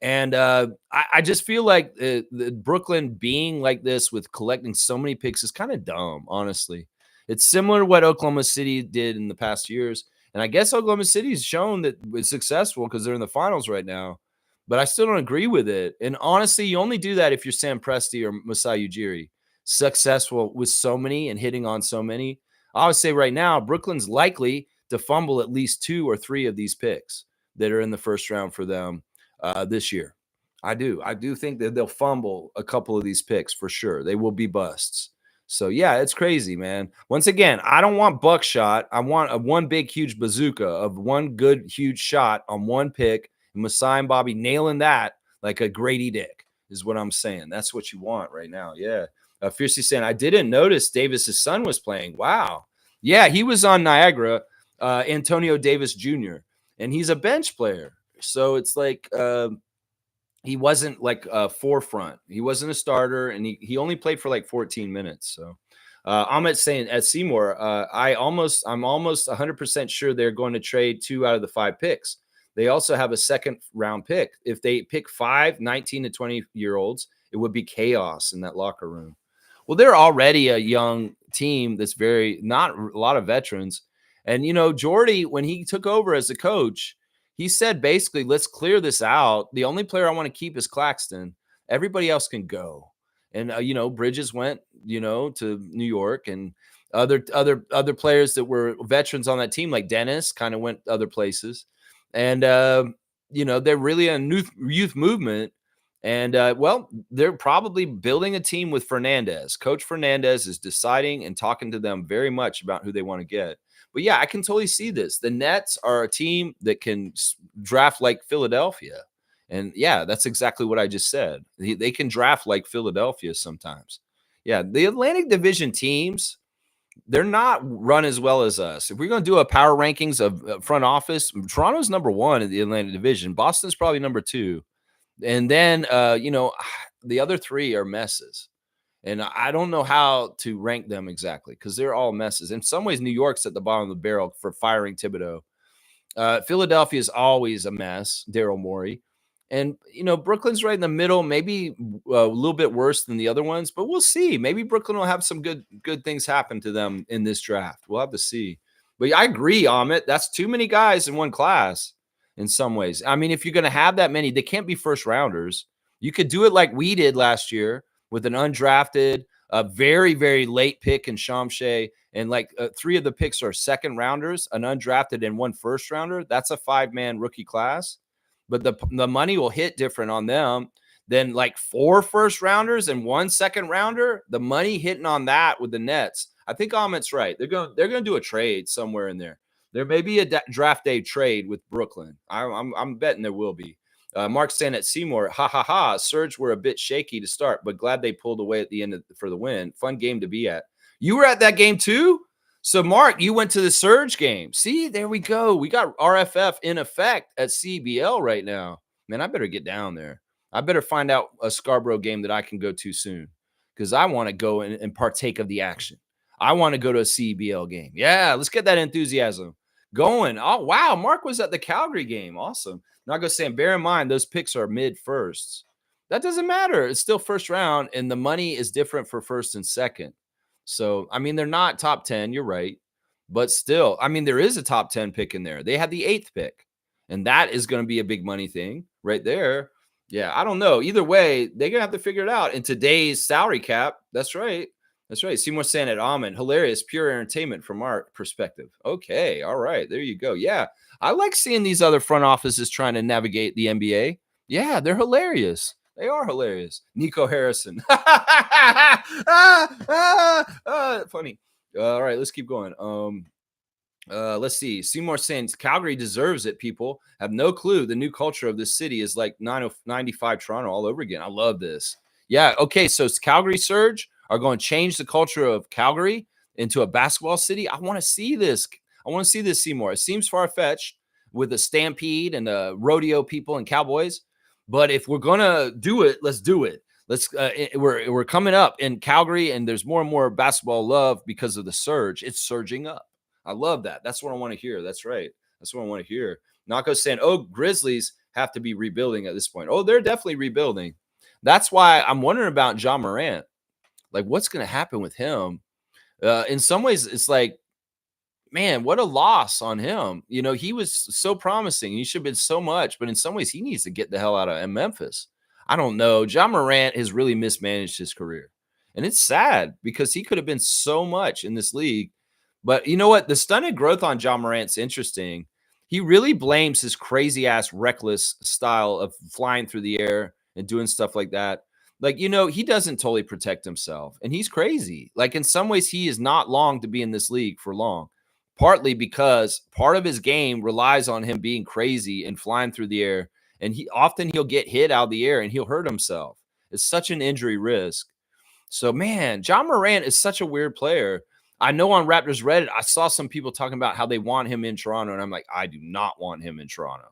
And I just feel like the Brooklyn being like this with collecting so many picks is kind of dumb, honestly. It's similar to what Oklahoma City did in the past years. And I guess Oklahoma City's shown that it's successful because they're in the finals right now. But I still don't agree with it. And honestly, you only do that if you're Sam Presti or Masai Ujiri, successful with so many and hitting on so many. I would say right now, Brooklyn's likely to fumble at least 2 or 3 of these picks that are in the first round for them this year. I do think that they'll fumble a couple of these picks for sure. They will be busts. So yeah, it's crazy, man. Once again, I don't want buckshot. I want a one big huge bazooka of one good huge shot on one pick, and Masai and Bobby nailing that like a Grady Dick is what I'm saying. That's what you want right now. Yeah. Fiercely saying, I didn't notice Davis's son was playing. Wow. Yeah, he was on Niagara, Antonio Davis Jr., and he's a bench player. So it's like he wasn't like a forefront. He wasn't a starter, and he only played for like 14 minutes. So Ahmet saying at Seymour, I'm almost 100% sure they're going to trade 2 out of the 5 picks. They also have a second round pick. If they pick 5 19 to 20-year-olds, it would be chaos in that locker room. Well, they're already a young team that's not a lot of veterans. And, Jordy, when he took over as a coach, he said basically, let's clear this out. The only player I want to keep is Claxton. Everybody else can go. And, Bridges went, to New York, and other players that were veterans on that team, like Dennis, kind of went other places. And, they're really a youth movement. And, they're probably building a team with Fernandez. Coach Fernandez is deciding and talking to them very much about who they want to get. But, yeah, I can totally see this. The Nets are a team that can draft like Philadelphia. And, yeah, that's exactly what I just said. They can draft like Philadelphia sometimes. Yeah, the Atlantic Division teams, they're not run as well as us. If we're going to do a power rankings of front office, Toronto's number 1 in the Atlantic Division. Boston's probably number 2. And then, the other 3 are messes. And I don't know how to rank them exactly because they're all messes. In some ways, New York's at the bottom of the barrel for firing Thibodeau. Philadelphia is always a mess, Daryl Morey. And, Brooklyn's right in the middle, maybe a little bit worse than the other ones, but we'll see. Maybe Brooklyn will have some good things happen to them in this draft. We'll have to see. But I agree, Amit. That's too many guys in one class in some ways. I mean, if you're going to have that many, they can't be first rounders. You could do it like we did last year with an undrafted, a very, very late pick in Shamshay, and like 3 of the picks are second rounders, an undrafted and 1 first rounder. That's a 5-man rookie class. But the money will hit different on them than like 4 first rounders and 1 second rounder. The money hitting on that with the Nets. I think Amit's right. They're going to do a trade somewhere in there. There may be a draft day trade with Brooklyn. I'm betting there will be. Mark saying at Seymour, Surge were a bit shaky to start, but glad they pulled away at the end for the win. Fun game to be at. You were at that game too? So, Mark, you went to the Surge game. See, there we go. We got RFF in effect at CEBL right now. Man, I better get down there. I better find out a Scarborough game that I can go to soon because I want to go and partake of the action. I want to go to a CEBL game. Yeah, let's get that enthusiasm going. Oh, wow. Mark was at the Calgary game. Awesome. Nago saying, bear in mind, those picks are mid-firsts. That doesn't matter. It's still first round, and the money is different for first and second. So, I mean, they're not top 10. You're right. But still, I mean, there is a top 10 pick in there. They have the 8th pick, and that is going to be a big money thing right there. Yeah, I don't know. Either way, they're going to have to figure it out in today's salary cap. That's right. That's right. Seymour saying it, Almond. Hilarious, pure entertainment from our perspective. Okay. All right. There you go. Yeah. I like seeing these other front offices trying to navigate the NBA. Yeah, they're hilarious. They are hilarious. Nico Harrison. Funny. All right, let's keep going. Let's see. Seymour saying Calgary deserves it, people. Have no clue. The new culture of this city is like 95 Toronto all over again. I love this. Yeah. Okay. So Calgary Surge are going to change the culture of Calgary into a basketball city. I want to see this. I want to see this, Seymour. It seems far-fetched with the Stampede and the rodeo people and Cowboys. But if we're going to do it, let's do it. We're coming up in Calgary, and there's more and more basketball love because of the surge. It's surging up. I love that. That's what I want to hear. That's right. That's what I want to hear. Nako's saying, oh, Grizzlies have to be rebuilding at this point. Oh, they're definitely rebuilding. That's why I'm wondering about Ja Morant. Like, what's going to happen with him? In some ways, it's like, man, what a loss on him. He was so promising. He should have been so much, but in some ways, he needs to get the hell out of Memphis. I don't know. Ja Morant has really mismanaged his career. And it's sad because he could have been so much in this league. But you know what? The stunted growth on Ja Morant's interesting. He really blames his crazy-ass reckless style of flying through the air and doing stuff like that. Like, he doesn't totally protect himself, and he's crazy. Like, in some ways, he is not long to be in this league for long, partly because part of his game relies on him being crazy and flying through the air, and he'll get hit out of the air and he'll hurt himself. It's such an injury risk. So, man, John Morant is such a weird player. I know on Raptors Reddit, I saw some people talking about how they want him in Toronto, and I'm like, I do not want him in Toronto.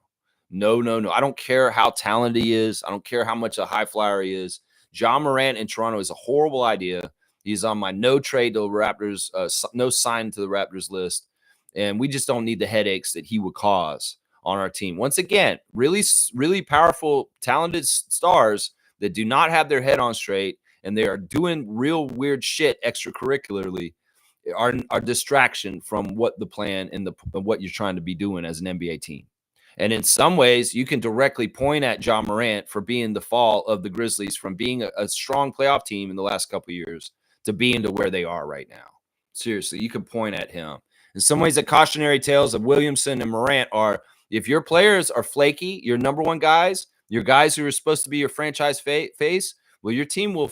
No, no, no. I don't care how talented he is. I don't care how much a high flyer he is. John Morant in Toronto is a horrible idea. He's on my no trade to the Raptors, no sign to the Raptors list. And we just don't need the headaches that he would cause on our team. Once again, really, really powerful, talented stars that do not have their head on straight, and they are doing real weird shit extracurricularly, are distraction from what the plan and what you're trying to be doing as an NBA team. And in some ways, you can directly point at John Morant for being the fall of the Grizzlies from being a strong playoff team in the last couple of years to being to where they are right now. Seriously, you can point at him. In some ways, the cautionary tales of Williamson and Morant are, if your players are flaky, your number one guys, your guys who are supposed to be your franchise face, well, your team will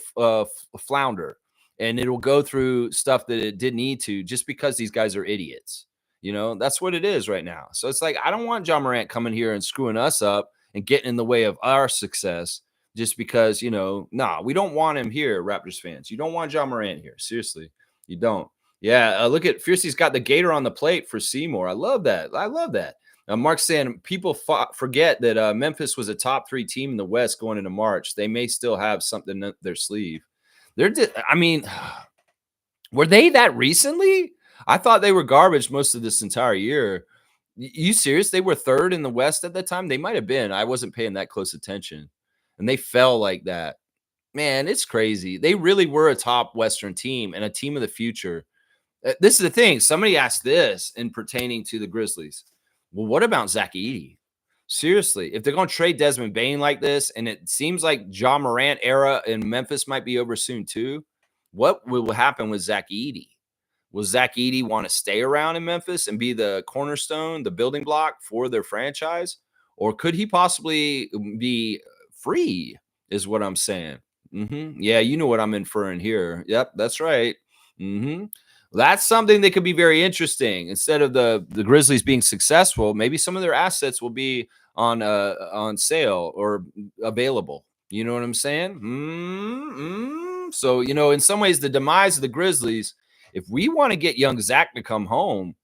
flounder, and it'll go through stuff that it didn't need to just because these guys are idiots. That's what it is right now. So it's like, I don't want John Morant coming here and screwing us up and getting in the way of our success just because, we don't want him here, Raptors fans. You don't want John Morant here. Seriously, you don't. Yeah, look at Fiercey's got the gator on the plate for Seymour. I love that. Mark's saying people forget that Memphis was a top 3 team in the West going into March. They may still have something up their sleeve. Were they that recently? I thought they were garbage most of this entire year. You serious? They were 3rd in the West at that time? They might have been. I wasn't paying that close attention. And they fell like that. Man, it's crazy. They really were a top Western team and a team of the future. This is the thing. Somebody asked this in pertaining to the Grizzlies. Well, what about Zach Edey? Seriously, if they're going to trade Desmond Bane like this, and it seems like John Morant era in Memphis might be over soon too, what will happen with Zach Edey? Will Zach Edey want to stay around in Memphis and be the cornerstone, the building block for their franchise? Or could he possibly be free, is what I'm saying. Yeah, you know what I'm inferring here. Yep, that's right. That's something that could be very interesting. Instead of the Grizzlies being successful, maybe some of their assets will be on sale or available. You know what I'm saying? So, in some ways, the demise of the Grizzlies, if we want to get young Zach to come home,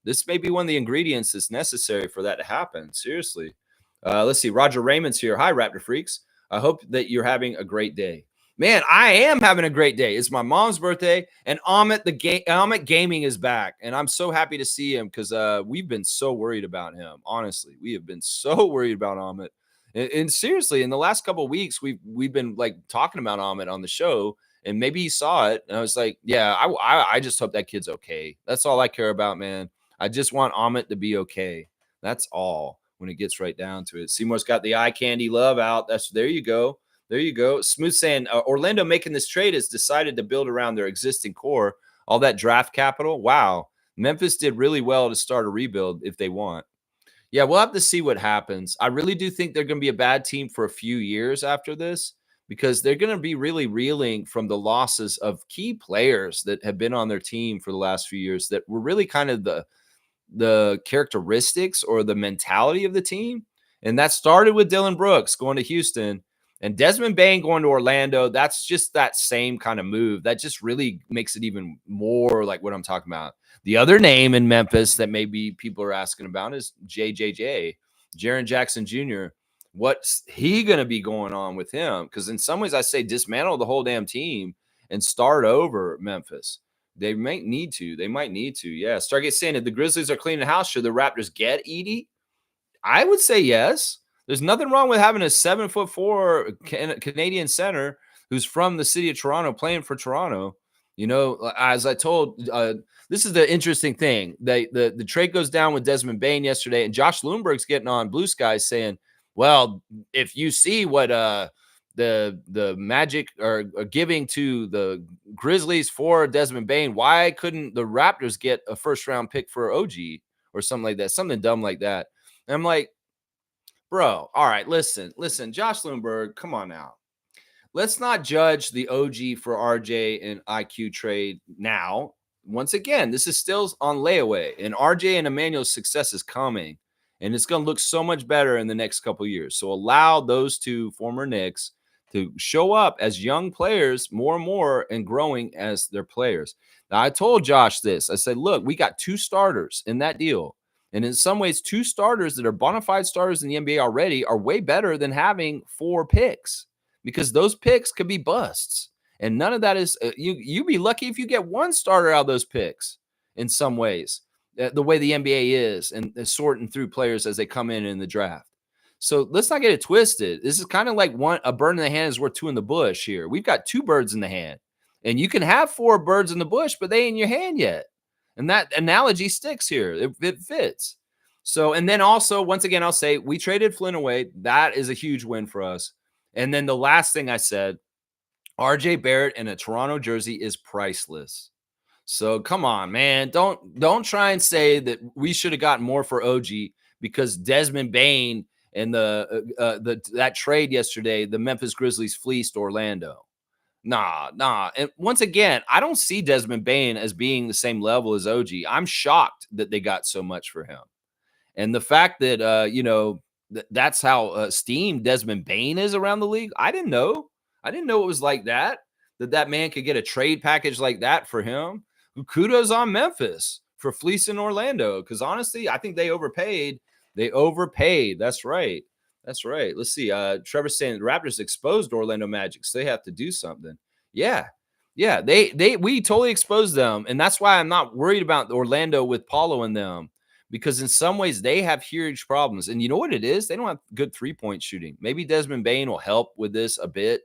this may be one of the ingredients that's necessary for that to happen. Seriously. Let's see. Roger Raymond's here. Hi, Raptor Freaks. I hope that you're having a great day. Man, I am having a great day. It's my mom's birthday, and Amit Gaming is back, and I'm so happy to see him because we've been so worried about him. Honestly, we have been so worried about Amit, and seriously, in the last couple of weeks, we've been like talking about Amit on the show, and maybe he saw it, and I was like, yeah, I just hope that kid's okay. That's all I care about, man. I just want Amit to be okay. That's all. When it gets right down to it, Seymour's got the eye candy love out. There you go. There you go. Smooth saying Orlando making this trade has decided to build around their existing core, all that draft capital. Wow. Memphis did really well to start a rebuild if they want. Yeah, we'll have to see what happens. I really do think they're going to be a bad team for a few years after this because they're going to be really reeling from the losses of key players that have been on their team for the last few years that were really kind of the characteristics or the mentality of the team. And that started with Dylan Brooks going to Houston. And Desmond Bane going to Orlando, that's just that same kind of move. That just really makes it even more like what I'm talking about. The other name in Memphis that maybe people are asking about is JJJ, Jaren Jackson Jr. What's he going to be going on with him? Because in some ways, I say dismantle the whole damn team and start over Memphis. They might need to. Yeah. Stargate saying if the Grizzlies are cleaning house, should the Raptors get Edey? I would say yes. There's nothing wrong with having a 7'4" Canadian center who's from the city of Toronto playing for Toronto. As I told, this is the interesting thing. The trade goes down with Desmond Bane yesterday, and Josh Lundberg's getting on Blue Skies saying, well, if you see what the Magic are giving to the Grizzlies for Desmond Bane, why couldn't the Raptors get a first-round pick for OG or something like that, something dumb like that? And I'm like, bro, all right, listen, Josh Lundberg, come on now. let's not judge the OG for RJ and IQ trade now. Once again, this is still on layaway, and RJ and Emmanuel's success is coming, and it's going to look so much better in the next couple years. So allow those two former Knicks to show up as young players more and more and growing as their players. Now, I told Josh this. I said, look, we got 2 starters in that deal. And in some ways, 2 starters that are bona fide starters in the NBA already are way better than having 4 picks, because those picks could be busts. And none of that is you be lucky if you get 1 starter out of those picks in some ways, the way the NBA is and sorting through players as they come in the draft. So let's not get it twisted. This is kind of like a bird in the hand is worth 2 in the bush here. We've got 2 birds in the hand, and you can have 4 birds in the bush, but they ain't in your hand yet. And that analogy sticks here. It fits. So, and then also, once again, I'll say we traded Flynn away. That is a huge win for us. And then the last thing I said, RJ Barrett in a Toronto jersey is priceless. So come on, man. Don't try and say that we should have gotten more for OG because Desmond Bane and that trade yesterday, the Memphis Grizzlies fleeced Orlando. Nah. And once again, I don't see Desmond Bane as being the same level as OG. I'm shocked that they got so much for him. And the fact that, that's how esteemed Desmond Bane is around the league. I didn't know. It was like that man could get a trade package like that for him. Kudos on Memphis for fleecing Orlando. Because honestly, I think they overpaid. That's right. Let's see. Trevor's saying the Raptors exposed Orlando Magic, so they have to do something. Yeah. We totally exposed them. And that's why I'm not worried about Orlando with Paulo and them. Because in some ways they have huge problems. And you know what it is? They don't have good 3-point shooting. Maybe Desmond Bane will help with this a bit.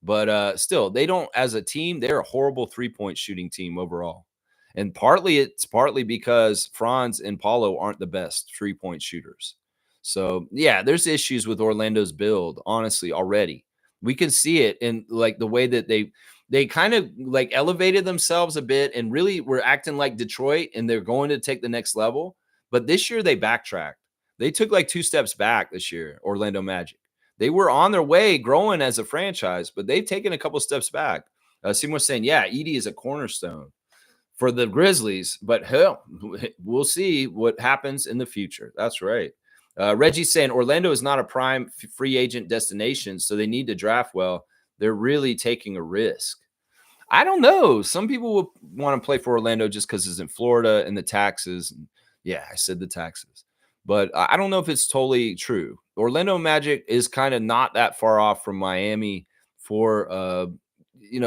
But still, they don't, as a team, they're a horrible 3-point shooting team overall. And it's partly because Franz and Paulo aren't the best 3-point shooters. So, yeah, there's issues with Orlando's build, honestly, already. We can see it in like the way that they kind of like elevated themselves a bit and really were acting like Detroit, and they're going to take the next level. But this year they backtracked. They took like 2 steps back this year, Orlando Magic. They were on their way growing as a franchise, but they've taken a couple steps back. Seymour's saying, yeah, Edie is a cornerstone for the Grizzlies, but hell, we'll see what happens in the future. That's right. Reggie's saying Orlando is not a prime free agent destination, so they need to draft well. They're really taking a risk. I don't know. Some people will want to play for Orlando just because it's in Florida and the taxes. Yeah, I said the taxes. But I don't know if it's totally true. Orlando Magic is kind of not that far off from Miami for,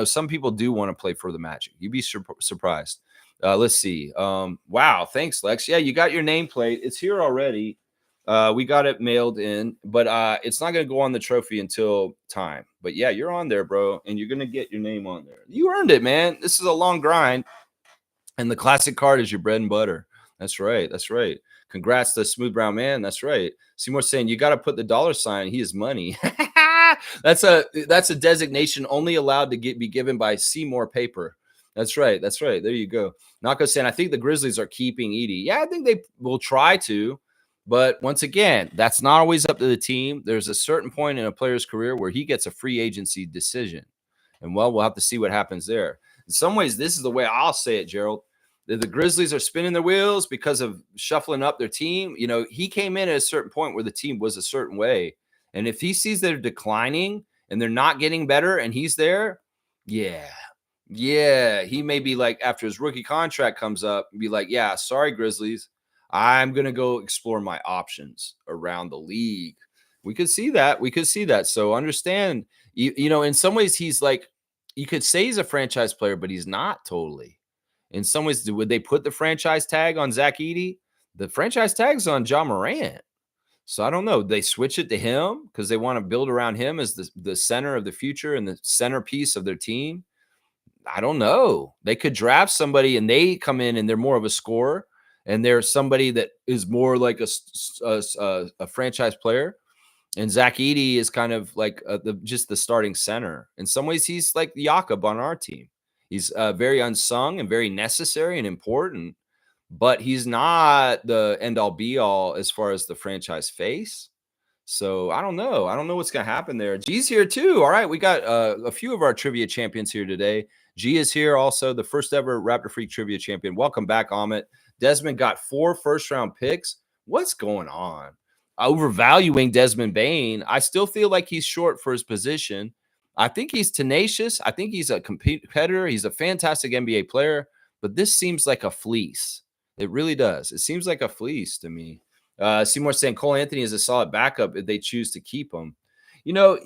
some people do want to play for the Magic. You'd be surprised. Let's see. Wow. Thanks, Lex. Yeah, you got your nameplate. It's here already. We got it mailed in, but it's not going to go on the trophy until time. But yeah, you're on there, bro, and you're going to get your name on there. You earned it, man. This is a long grind, and the classic card is your bread and butter. That's right. Congrats to Smooth Brown Man. That's right. Seymour saying you got to put the $. He is money. That's a designation only allowed to be given by Seymour Paper. That's right. There you go. Nako saying I think the Grizzlies are keeping Edie. Yeah, I think they will try to. But once again, that's not always up to the team. There's a certain point in a player's career where he gets a free agency decision. And, well, we'll have to see what happens there. In some ways, this is the way I'll say it, Gerald. The Grizzlies are spinning their wheels because of shuffling up their team. He came in at a certain point where the team was a certain way. And if he sees they're declining and they're not getting better and he's there, yeah, he may be like, after his rookie contract comes up, be like, yeah, sorry, Grizzlies. I'm going to go explore my options around the league. We could see that. So understand, in some ways he's like, you could say he's a franchise player, but he's not totally. In some ways, would they put the franchise tag on Zach Edey? The franchise tag's on John Morant. So I don't know. They switch it to him because they want to build around him as the center of the future and the centerpiece of their team. I don't know. They could draft somebody and they come in and they're more of a scorer and they're somebody that is more like a franchise player. And Zach Edey is kind of like just the starting center. In some ways, he's like Jakob on our team. He's very unsung and very necessary and important, but he's not the end-all be-all as far as the franchise face. So I don't know. I don't know what's going to happen there. G's here too. All right. We got a few of our trivia champions here today. G is here also, the first ever Raptor Freak trivia champion. Welcome back, Amit. Desmond got 4 first-round picks. What's going on? Overvaluing Desmond Bain. I still feel like he's short for his position. I think he's tenacious. I think he's a competitor. He's a fantastic NBA player, but this seems like a fleece. It really does. It seems like a fleece to me. Seymour saying Cole Anthony is a solid backup if they choose to keep him. You know,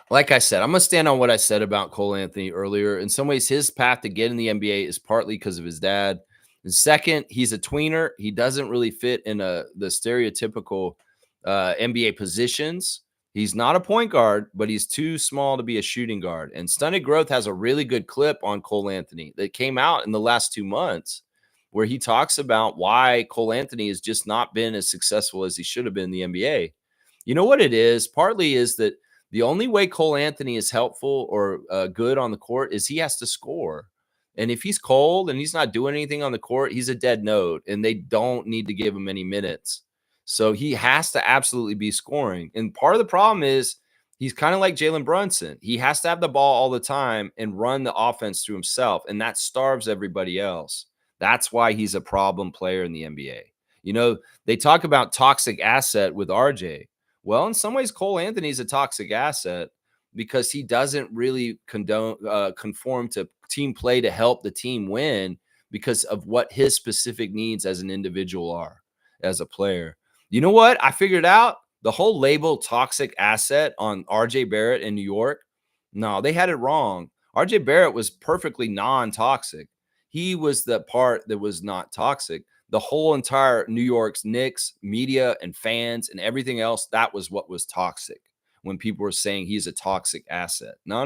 like I said, I'm going to stand on what I said about Cole Anthony earlier. In some ways, his path to get in the NBA is partly because of his dad. And second, he's a tweener. He doesn't really fit in the stereotypical NBA positions. He's not a point guard, but he's too small to be a shooting guard. And Stunted Growth has a really good clip on Cole Anthony that came out in the last 2 months where he talks about why Cole Anthony has just not been as successful as he should have been in the NBA. You know what it is? Partly is that the only way Cole Anthony is helpful or good on the court is he has to score. And if he's cold and he's not doing anything on the court, he's a dead note, and they don't need to give him any minutes. So he has to absolutely be scoring. And part of the problem is he's kind of like Jalen Brunson. He has to have the ball all the time and run the offense through himself, and that starves everybody else. That's why he's a problem player in the NBA. You know, they talk about toxic asset with RJ. Well, in some ways, Cole Anthony's a toxic asset because he doesn't really conform to team play to help the team win because of what his specific needs as an individual are as a player. You know what? I figured out the whole label toxic asset on RJ Barrett in New York. No, they had it wrong. RJ Barrett was perfectly non-toxic. He was the part that was not toxic. The whole entire New York's Knicks media and fans and everything else, that was what was toxic when people were saying he's a toxic asset. No.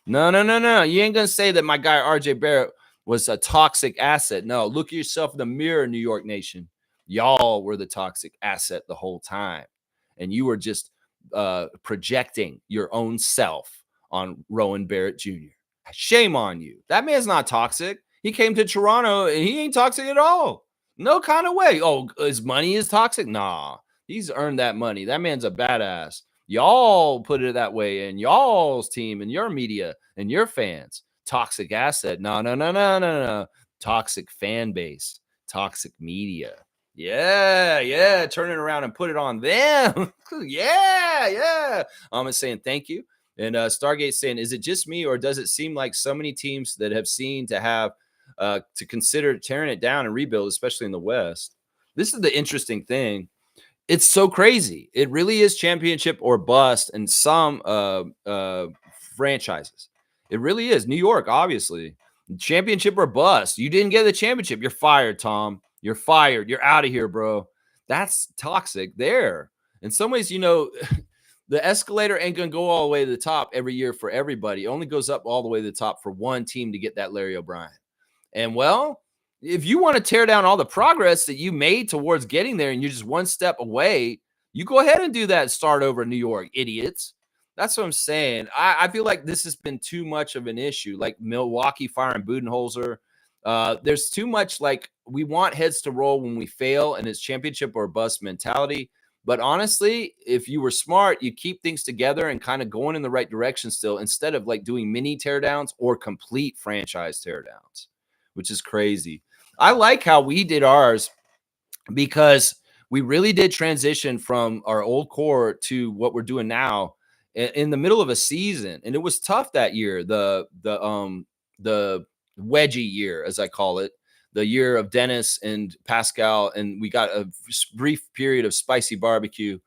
You ain't going to say that my guy RJ Barrett was a toxic asset. No, look at yourself in the mirror, New York Nation. Y'all were the toxic asset the whole time. And you were just projecting your own self on Rowan Barrett Jr. Shame on you. That man's not toxic. He came to Toronto and he ain't toxic at all. No kind of way. Oh, his money is toxic? Nah, he's earned that money. That man's a badass. Y'all put it that way in y'all's team and your media and your fans. Toxic asset. No. Toxic fan base. Toxic media. Yeah. Turn it around and put it on them. yeah. I'm saying thank you. And Stargate saying, is it just me or does it seem like so many teams that have seen to have to consider tearing it down and rebuild, especially in the West? This is the interesting thing. It's so crazy. It really is championship or bust in some franchises. It really is. New York, obviously. Championship or bust. You didn't get the championship. You're fired, Tom. You're fired. You're out of here, bro. That's toxic there. In some ways, you know, the escalator ain't going to go all the way to the top every year for everybody. It only goes up all the way to the top for one team to get that Larry O'Brien. And, well, if you want to tear down all the progress that you made towards getting there and you're just one step away, you go ahead and do that and start over in New York, idiots. That's what I'm saying. I feel like this has been too much of an issue, like Milwaukee firing Budenholzer. There's too much like we want heads to roll when we fail, and it's championship or bust mentality. But honestly, if you were smart, you keep things together and kind of going in the right direction still, instead of like doing mini teardowns or complete franchise teardowns, which is crazy. I like how we did ours because we really did transition from our old core to what we're doing now in the middle of a season. And it was tough that year, the wedgie year, as I call it, the year of Dennis and Pascal, and we got a brief period of spicy barbecue.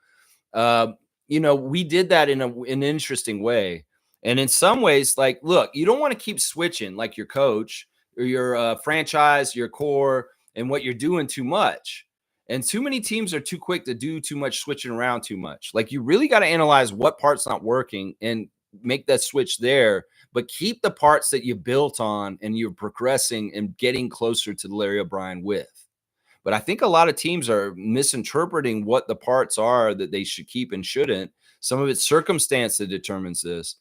You know, we did that in an interesting way. And in some ways, like, look, you don't want to keep switching like your coach or your franchise, your core, and what you're doing too much. And too many teams are too quick to do too much switching around too much. Like, you really got to analyze what part's not working and make that switch there, but keep the parts that you built on and you're progressing and getting closer to Larry O'Brien with. But I think a lot of teams are misinterpreting what the parts are that they should keep and shouldn't. Some of it's circumstance that determines this.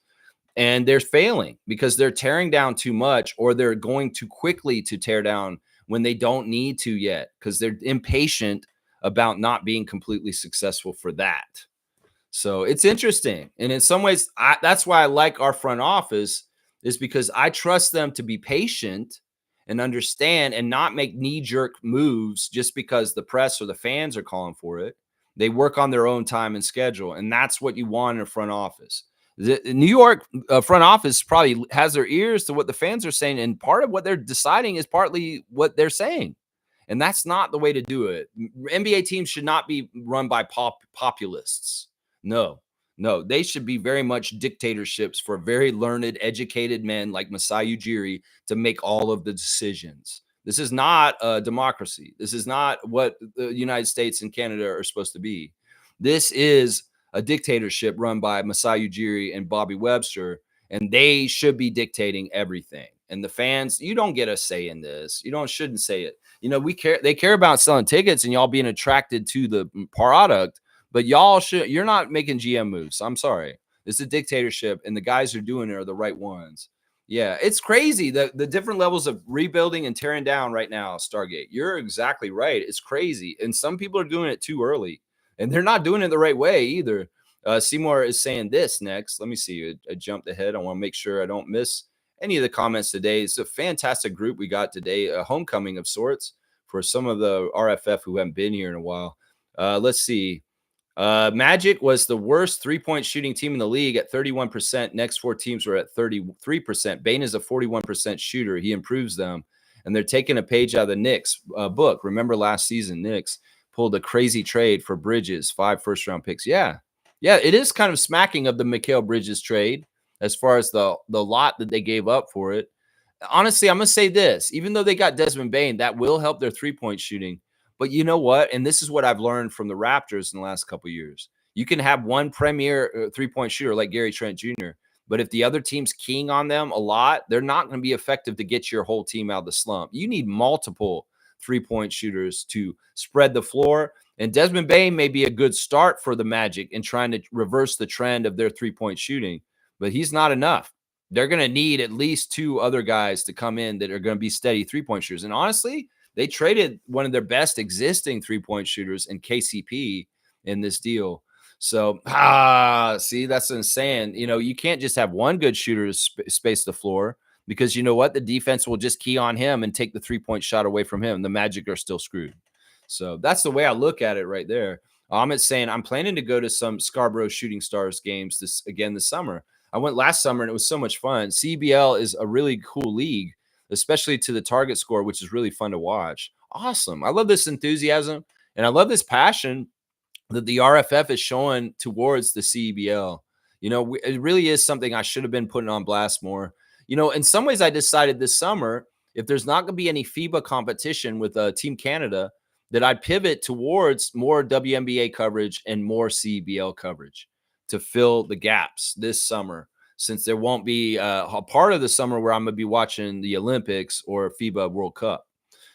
And they're failing because they're tearing down too much, or they're going too quickly to tear down when they don't need to yet because they're impatient about not being completely successful for that. So it's interesting. And in some ways, that's why I like our front office, is because I trust them to be patient and understand and not make knee-jerk moves just because the press or the fans are calling for it. They work on their own time and schedule, and that's what you want in a front office. The New York front office probably has their ears to what the fans are saying, and part of what they're deciding is partly what they're saying. And that's not the way to do it. NBA teams should not be run by populists. No, no, they should be very much dictatorships for very learned, educated men like Masai Ujiri to make all of the decisions. This is not a democracy. This is not what the United States and Canada are supposed to be. This is a dictatorship run by Masai Ujiri and Bobby Webster, and they should be dictating everything. And the fans, you don't get a say in this. You shouldn't say it. They care about selling tickets and y'all being attracted to the product, but you're not making GM moves. I'm sorry. It's a dictatorship, and the guys who are doing it are the right ones. Yeah, it's crazy. The different levels of rebuilding and tearing down right now, Stargate. You're exactly right. It's crazy. And some people are doing it too early, and they're not doing it the right way either. Seymour is saying this next. Let me see. I jumped ahead. I want to make sure I don't miss any of the comments today. It's a fantastic group we got today, a homecoming of sorts for some of the RFF who haven't been here in a while. Let's see. Magic was the worst three-point shooting team in the league at 31%. Next four teams were at 33%. Bane is a 41% shooter. He improves them. And they're taking a page out of the Knicks book. Remember last season, Knicks pulled a crazy trade for Bridges, 5 first-round picks. Yeah, it is kind of smacking of the Mikal Bridges trade as far as the lot that they gave up for it. Honestly, I'm going to say this. Even though they got Desmond Bane, that will help their three-point shooting. But you know what? And this is what I've learned from the Raptors in the last couple of years. You can have one premier three-point shooter like Gary Trent Jr., but if the other team's keying on them a lot, they're not going to be effective to get your whole team out of the slump. You need multiple three-point shooters to spread the floor. And Desmond Bane may be a good start for the Magic in trying to reverse the trend of their three-point shooting, but he's not enough. They're going to need at least 2 other guys to come in that are going to be steady three-point shooters. And honestly, they traded one of their best existing three-point shooters in KCP in this deal. So, see, that's insane. You can't just have one good shooter to space the floor, because you know what? The defense will just key on him and take the three-point shot away from him. The Magic are still screwed. So that's the way I look at it right there. Amit's saying, I'm planning to go to some Scarborough Shooting Stars games this summer. I went last summer and it was so much fun. CEBL is a really cool league, especially to the target score, which is really fun to watch. Awesome. I love this enthusiasm, and I love this passion that the RFF is showing towards the CEBL. It really is something I should have been putting on blast more. In some ways, I decided this summer, if there's not going to be any FIBA competition with Team Canada, that I'd pivot towards more WNBA coverage and more CEBL coverage to fill the gaps this summer, since there won't be a part of the summer where I'm going to be watching the Olympics or FIBA World Cup.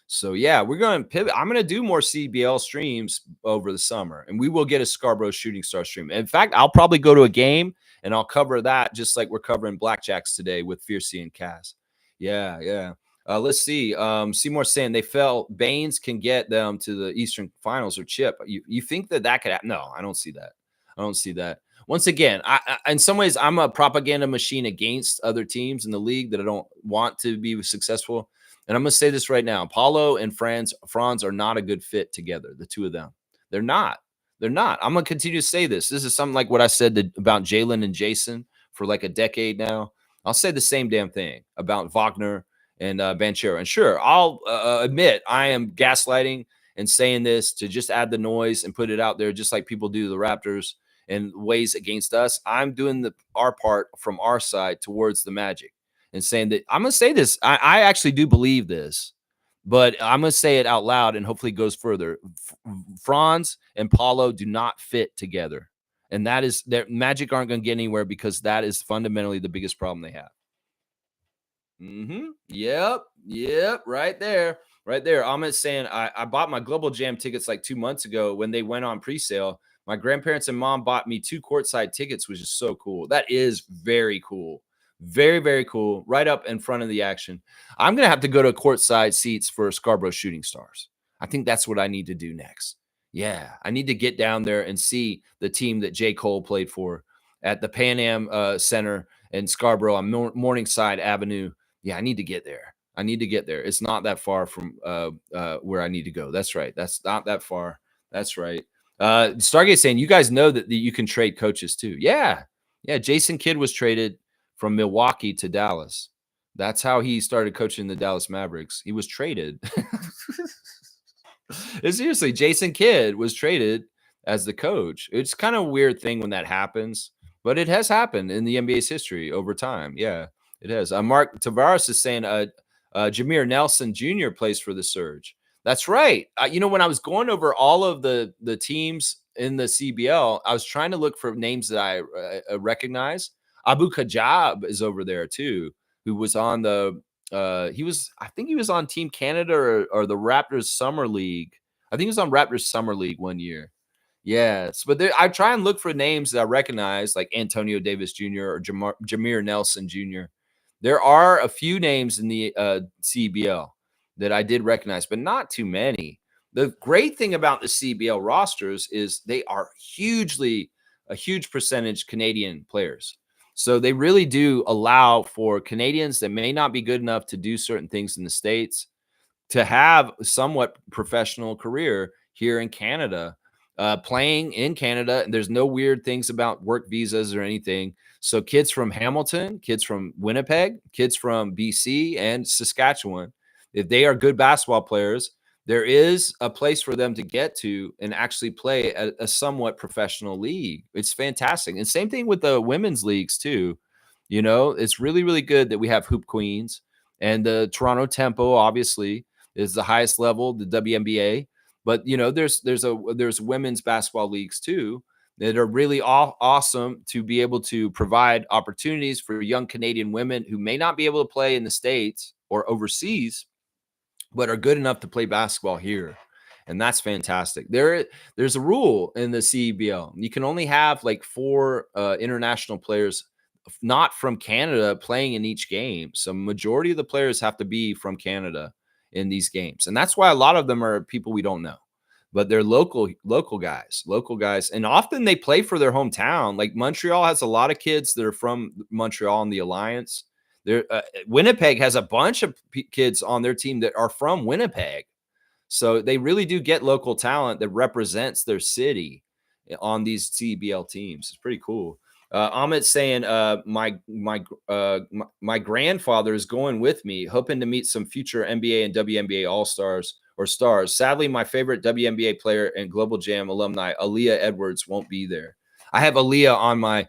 So, yeah, we're going to pivot. I'm going to do more CBL streams over the summer, and we will get a Scarborough Shooting Star stream. In fact, I'll probably go to a game, and I'll cover that just like we're covering Blackjacks today with Fiercey and Cass. Yeah. Let's see. Seymour saying they felt Baines can get them to the Eastern Finals or chip. You think that could happen? No, I don't see that. Once again, I in some ways, I'm a propaganda machine against other teams in the league that I don't want to be successful. And I'm going to say this right now. Paulo and Franz are not a good fit together, the two of them. They're not. I'm going to continue to say this. This is something like what I said about Jalen and Jason for like a decade now. I'll say the same damn thing about Wagner and Banchero. And sure, I'll admit I am gaslighting and saying this to just add the noise and put it out there, just like people do the Raptors and ways against us. I'm doing our part from our side towards the Magic and saying that I'm going to say this. I actually do believe this, but I'm going to say it out loud and hopefully it goes further. Franz and Paulo do not fit together. And that is their Magic aren't going to get anywhere because that is fundamentally the biggest problem they have. Yep. Right there. Ahmed saying, I bought my Global Jam tickets like 2 months ago when they went on pre-sale. My grandparents and mom bought me 2 courtside tickets, which is so cool. That is very cool. Very, very cool. Right up in front of the action. I'm going to have to go to courtside seats for Scarborough Shooting Stars. I think that's what I need to do next. Yeah, I need to get down there and see the team that J. Cole played for at the Pan Am Center in Scarborough on Morningside Avenue. Yeah, I need to get there. I need to get there. It's not that far from where I need to go. That's right. That's not that far. That's right. Stargate saying you guys know that you can trade coaches too. Yeah, yeah. Jason Kidd was traded from Milwaukee to Dallas. That's how he started coaching the Dallas Mavericks. He was traded. Seriously, Jason Kidd was traded as the coach. It's kind of a weird thing when that happens, but it has happened in the NBA's history over time. Yeah, it has. Mark Tavares is saying Jameer Nelson Jr. plays for the Surge. That's right. When I was going over all of the teams in the CBL, I was trying to look for names that I recognize. Abu Kajab is over there too, who was on the I think he was on Team Canada or the Raptors Summer League. I think he was on Raptors Summer League one year. Yes, but I try and look for names that I recognize, like Antonio Davis Jr. or Jameer Nelson Jr. There are a few names in the CBL that I did recognize, but not too many. The great thing about the CBL rosters is they are a huge percentage Canadian players. So they really do allow for Canadians that may not be good enough to do certain things in the States to have a somewhat professional career here in Canada, playing in Canada. And there's no weird things about work visas or anything. So kids from Hamilton, kids from Winnipeg, kids from BC and Saskatchewan, if they are good basketball players, there is a place for them to get to and actually play at a somewhat professional league. It's fantastic. And same thing with the women's leagues too. It's really, really good that we have Hoop Queens and the Toronto Tempo, obviously, is the highest level, the WNBA. But there's women's basketball leagues too that are really awesome to be able to provide opportunities for young Canadian women who may not be able to play in the States or overseas, but are good enough to play basketball here. And that's fantastic. There's a rule in the CEBL. You can only have like 4 international players not from Canada playing in each game. So majority of the players have to be from Canada in these games. And that's why a lot of them are people we don't know. But they're local guys. And often they play for their hometown. Like Montreal has a lot of kids that are from Montreal in the Alliance. Winnipeg has a bunch of kids on their team that are from Winnipeg. So they really do get local talent that represents their city on these CBL teams. It's pretty cool. Amit's saying, my grandfather is going with me, hoping to meet some future NBA and WNBA All-Stars or stars. Sadly, my favorite WNBA player and Global Jam alumni, Aaliyah Edwards, won't be there. I have Aaliyah on my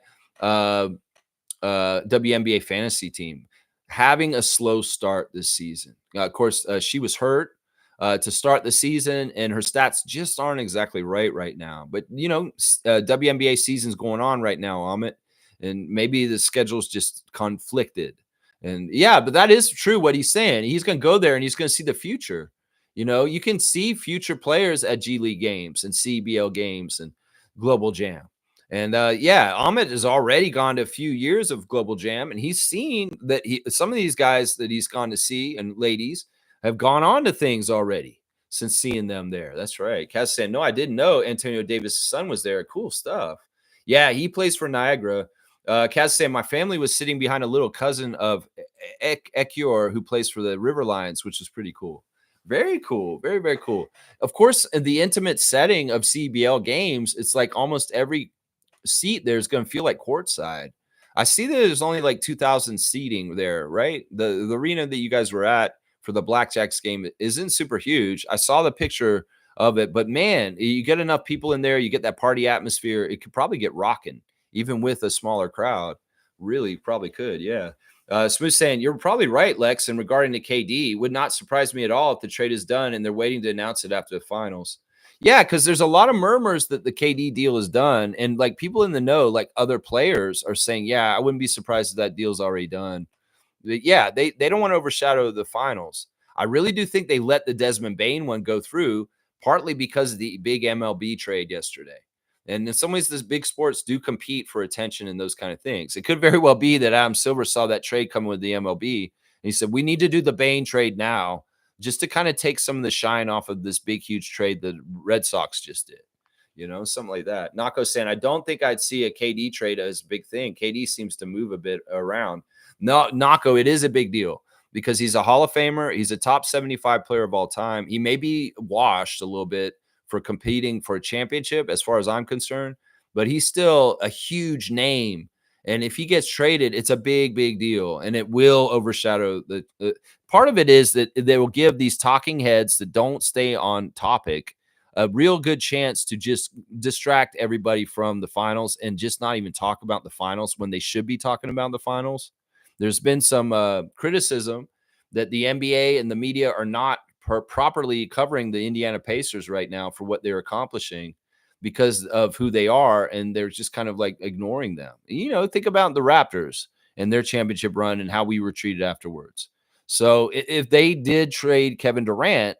WNBA fantasy team, having a slow start this season. Of course, she was hurt to start the season, and her stats just aren't exactly right now. But WNBA season's going on right now, Amit, and maybe the schedule's just conflicted. And yeah, but that is true what he's saying. He's going to go there and he's going to see the future. You can see future players at G League games and CBL games and Global Jam. And Ahmed has already gone to a few years of Global Jam, and he's seen that some of these guys that he's gone to see and ladies have gone on to things already since seeing them there. That's right. Kaz said, no, I didn't know Antonio Davis' son was there. Cool stuff. Yeah, he plays for Niagara. Kaz said, my family was sitting behind a little cousin of Ekior who plays for the River Lions, which is pretty cool. Very cool. Very, very cool. Of course, in the intimate setting of CBL games, it's like almost every seat there's going to feel like courtside. I see that there's only like 2,000 seating there, right? The arena that you guys were at for the Blackjacks game isn't super huge. I saw the picture of it, but man, you get enough people in there, you get that party atmosphere, it could probably get rocking, even with a smaller crowd. Really, probably could, yeah. Smooth saying, you're probably right, Lex, and regarding the KD, would not surprise me at all if the trade is done and they're waiting to announce it after the finals. Yeah, because there's a lot of murmurs that the KD deal is done, and like people in the know, like other players are saying, yeah, I wouldn't be surprised if that deal's already done. But yeah, they don't want to overshadow the finals. I really do think they let the Desmond Bane one go through, partly because of the big MLB trade yesterday. And in some ways, these big sports do compete for attention and those kind of things. It could very well be that Adam Silver saw that trade coming with the MLB, and he said, we need to do the Bane trade now just to kind of take some of the shine off of this big, huge trade the Red Sox just did. Something like that. Nako saying, I don't think I'd see a KD trade as a big thing. KD seems to move a bit around. No, Nako, it is a big deal because he's a Hall of Famer. He's a top 75 player of all time. He may be washed a little bit for competing for a championship, as far as I'm concerned, but he's still a huge name. And if he gets traded, it's a big, big deal. And it will overshadow the part of it is that they will give these talking heads that don't stay on topic a real good chance to just distract everybody from the finals and just not even talk about the finals when they should be talking about the finals. There's been some criticism that the NBA and the media are not properly covering the Indiana Pacers right now for what they're accomplishing because of who they are, and they're just kind of like ignoring them. Think about the Raptors and their championship run and how we were treated afterwards. So if they did trade Kevin Durant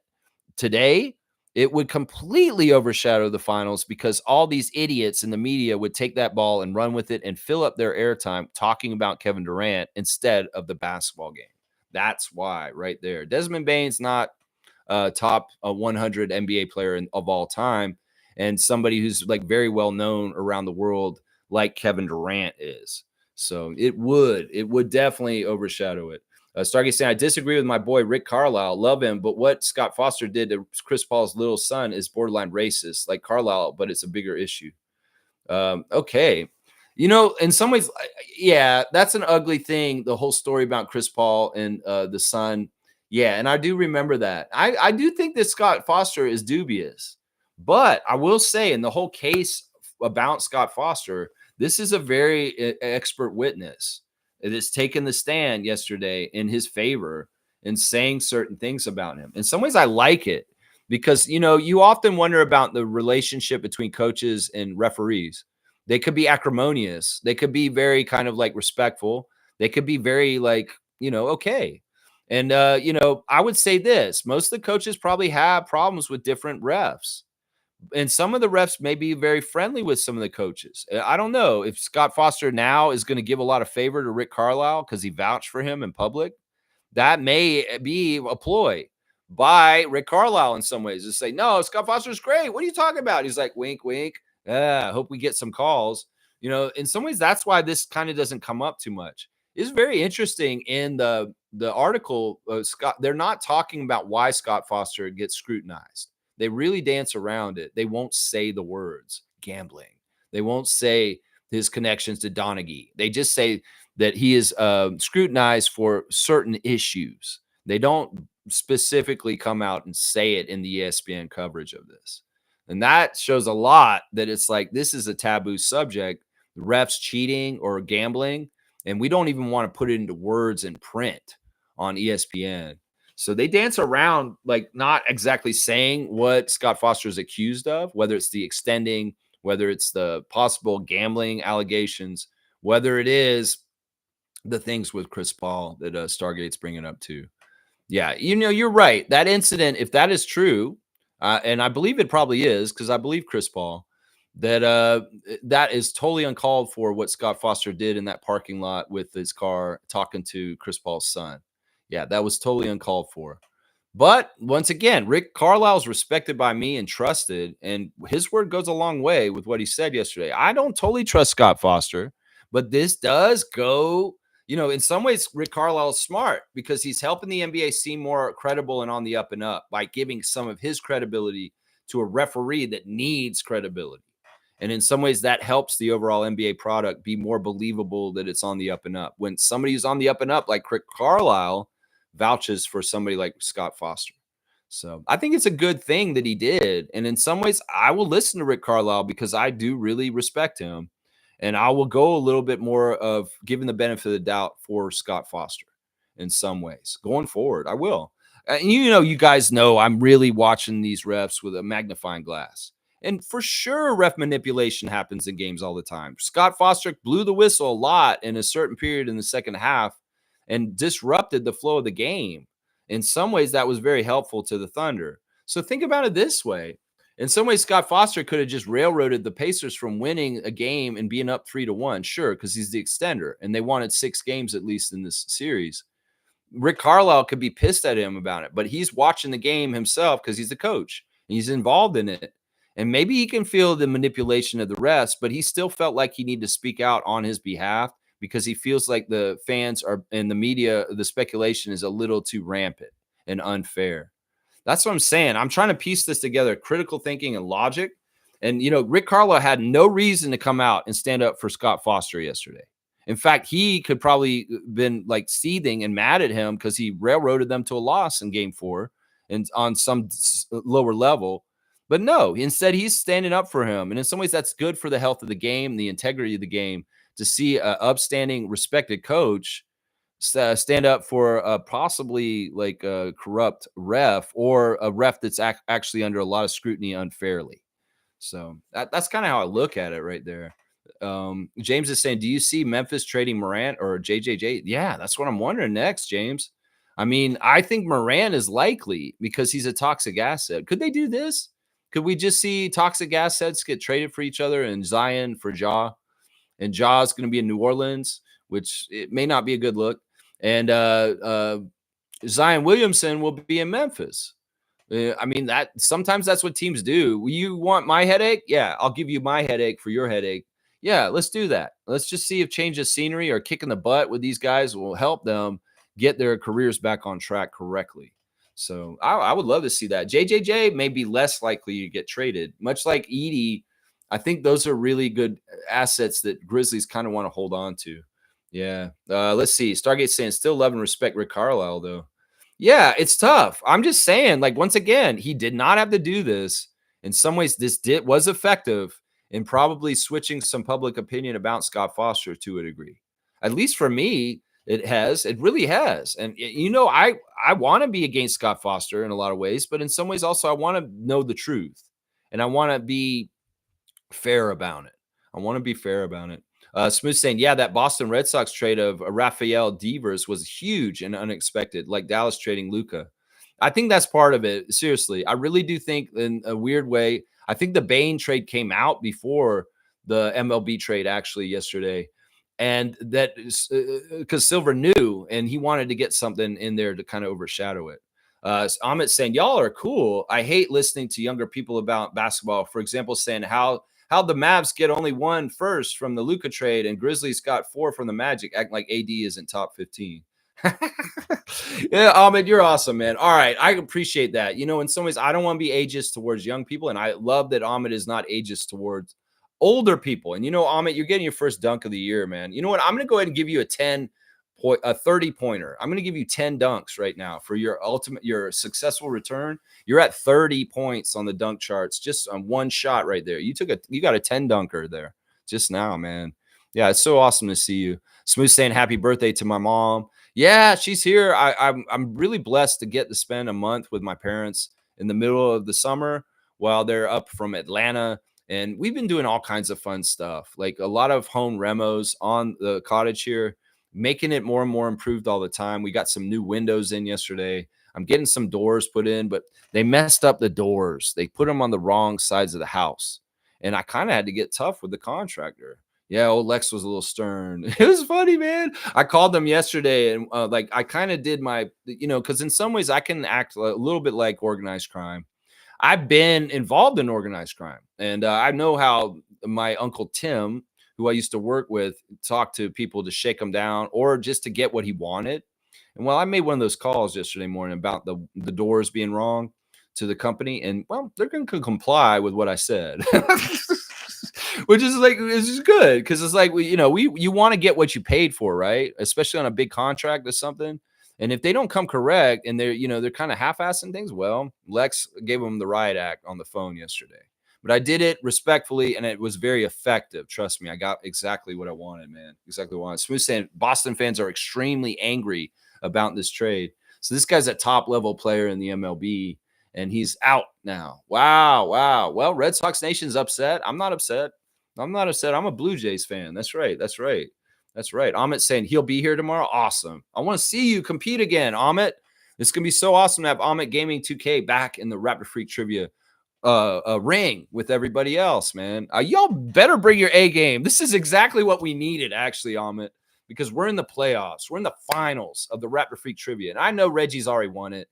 today, it would completely overshadow the finals because all these idiots in the media would take that ball and run with it and fill up their airtime talking about Kevin Durant instead of the basketball game. That's why right there. Desmond Bane's not a top 100 NBA player of all time and somebody who's like very well known around the world like Kevin Durant is. So it would definitely overshadow it. Stargate saying, I disagree with my boy Rick Carlisle. Love him, but what Scott Foster did to Chris Paul's little son is borderline racist, like Carlisle, but it's a bigger issue. Okay. In some ways, yeah, that's an ugly thing, the whole story about Chris Paul and the son. Yeah, and I do remember that. I do think that Scott Foster is dubious. But I will say, in the whole case about Scott Foster, this is a very expert witness. It has taken the stand yesterday in his favor and saying certain things about him. In some ways, I like it because, you often wonder about the relationship between coaches and referees. They could be acrimonious. They could be very kind of like respectful. They could be very like, okay. And, I would say this, most of the coaches probably have problems with different refs. And some of the refs may be very friendly with some of the coaches. I don't know if Scott Foster now is going to give a lot of favor to Rick Carlisle because he vouched for him in public. That may be a ploy by Rick Carlisle in some ways to say, no, Scott Foster's great. What are you talking about? He's like, wink, wink. I hope we get some calls. In some ways, that's why this kind of doesn't come up too much. It's very interesting in the article, Scott. They're not talking about why Scott Foster gets scrutinized. They really dance around it. They won't say the words gambling. They won't say his connections to Donaghy. They just say that he is scrutinized for certain issues. They don't specifically come out and say it in the ESPN coverage of this. And that shows a lot that it's like this is a taboo subject, the refs cheating or gambling, and we don't even want to put it into words in print on ESPN. So they dance around like not exactly saying what Scott Foster is accused of, whether it's the extending, whether it's the possible gambling allegations, whether it is the things with Chris Paul that Stargate's bringing up too. Yeah, you're right. That incident, if that is true, and I believe it probably is because I believe Chris Paul, that that is totally uncalled for what Scott Foster did in that parking lot with his car talking to Chris Paul's son. Yeah, that was totally uncalled for. But once again, Rick Carlisle is respected by me and trusted, and his word goes a long way with what he said yesterday. I don't totally trust Scott Foster, but this does go, in some ways, Rick Carlisle is smart because he's helping the NBA seem more credible and on the up and up by giving some of his credibility to a referee that needs credibility. And in some ways, that helps the overall NBA product be more believable that it's on the up and up. When somebody who's on the up and up, like Rick Carlisle, vouches for somebody like Scott Foster. So I think it's a good thing that he did. And in some ways, I will listen to Rick Carlisle because I do really respect him. And I will go a little bit more of giving the benefit of the doubt for Scott Foster in some ways. Going forward, I will. And you guys know I'm really watching these refs with a magnifying glass. And for sure, ref manipulation happens in games all the time. Scott Foster blew the whistle a lot in a certain period in the second half and disrupted the flow of the game. In some ways, that was very helpful to the Thunder. So think about it this way. In some ways, Scott Foster could have just railroaded the Pacers from winning a game and being up 3-1. Sure, because he's the extender, and they wanted 6 games at least in this series. Rick Carlisle could be pissed at him about it, but he's watching the game himself because he's the coach. He's involved in it. And maybe he can feel the manipulation of the refs, but he still felt like he needed to speak out on his behalf because he feels like the fans are and the media, the speculation is a little too rampant and unfair. That's what I'm saying. I'm trying to piece this together, critical thinking and logic. And, Rick Carlisle had no reason to come out and stand up for Scott Foster yesterday. In fact, he could probably been like seething and mad at him because he railroaded them to a loss in game 4 and on some lower level. But no, instead he's standing up for him. And in some ways that's good for the health of the game, the integrity of the game, to see an upstanding, respected coach stand up for possibly like a corrupt ref or a ref that's actually under a lot of scrutiny unfairly. So that's kind of how I look at it right there. James is saying, do you see Memphis trading Morant or JJJ? Yeah, that's what I'm wondering next, James. I mean, I think Morant is likely because he's a toxic asset. Could they do this? Could we just see toxic assets get traded for each other and Zion for Ja? And Ja's going to be in New Orleans, which it may not be a good look. And Zion Williamson will be in Memphis. I mean, that sometimes that's what teams do. You want my headache? Yeah, I'll give you my headache for your headache. Yeah, let's do that. Let's just see if change of scenery or kicking the butt with these guys will help them get their careers back on track correctly. So I would love to see that. JJJ may be less likely to get traded, much like Edie. I think those are really good assets that Grizzlies kind of want to hold on to. Yeah. Let's see. Stargate saying still love and respect Rick Carlisle, though. Yeah, it's tough. I'm just saying, like, once again, he did not have to do this. In some ways, this was effective in probably switching some public opinion about Scott Foster to a degree. At least for me, it has. It really has. And, I want to be against Scott Foster in a lot of ways, but in some ways also I want to know the truth. And I want to be fair about it. I want to be fair about it. Smooth saying, yeah, that Boston Red Sox trade of Rafael Devers was huge and unexpected, like Dallas trading Luka. I think that's part of it. Seriously, I really do think in a weird way, I think the Bain trade came out before the MLB trade actually yesterday. And that is because Silver knew and he wanted to get something in there to kind of overshadow it. Amit saying, y'all are cool. I hate listening to younger people about basketball. For example, saying how the Mavs get only 1 first from the Luka trade and Grizzlies got 4 from the Magic, acting like AD isn't top 15. Yeah, Ahmed, you're awesome, man. All right, I appreciate that. In some ways, I don't want to be ageist towards young people, and I love that Ahmed is not ageist towards older people. And Ahmed, you're getting your first dunk of the year, man. You know what? I'm going to go ahead and give you a 30-pointer. I'm going to give you 10 dunks right now for your successful return. You're at 30 points on the dunk charts, just on one shot right there. You got a 10 dunker there just now, man. Yeah, it's so awesome to see you. Smooth saying happy birthday to my mom. Yeah, she's here. I'm really blessed to get to spend a month with my parents in the middle of the summer while they're up from Atlanta. And we've been doing all kinds of fun stuff, like a lot of home remos on the cottage here, making it more and more improved all the time. We got some new windows in yesterday. I'm getting some doors put in, but they messed up the doors. They put them on the wrong sides of the house. And I kind of had to get tough with the contractor. Yeah, old Lex was a little stern. It was funny, man. I called them yesterday and I kind of did my, because in some ways I can act a little bit like organized crime. I've been involved in organized crime. And I know how my Uncle Tim, who I used to work with, talk to people to shake them down or just to get what he wanted. And I made one of those calls yesterday morning about the doors being wrong to the company, and they're going to comply with what I said, which is like, this is good. Cause it's like, you want to get what you paid for, right? Especially on a big contract or something. And if they don't come correct and they're kind of half-assing things, Lex gave them the riot act on the phone yesterday. But I did it respectfully, and it was very effective. Trust me, I got exactly what I wanted, man. Exactly what I wanted. Smooth saying Boston fans are extremely angry about this trade. So this guy's a top-level player in the MLB, and he's out now. Wow. Well, Red Sox Nation's upset. I'm not upset. I'm a Blue Jays fan. That's right. Amit saying he'll be here tomorrow. Awesome. I want to see you compete again, Amit. It's going to be so awesome to have Amit Gaming 2K back in the Raptor Freak Trivia a ring with everybody else, man. Y'all better bring your A game. This is exactly what we needed, actually, Amit. because we're in the playoffs. We're in the finals of the Raptor Freak Trivia. And I know Reggie's already won it,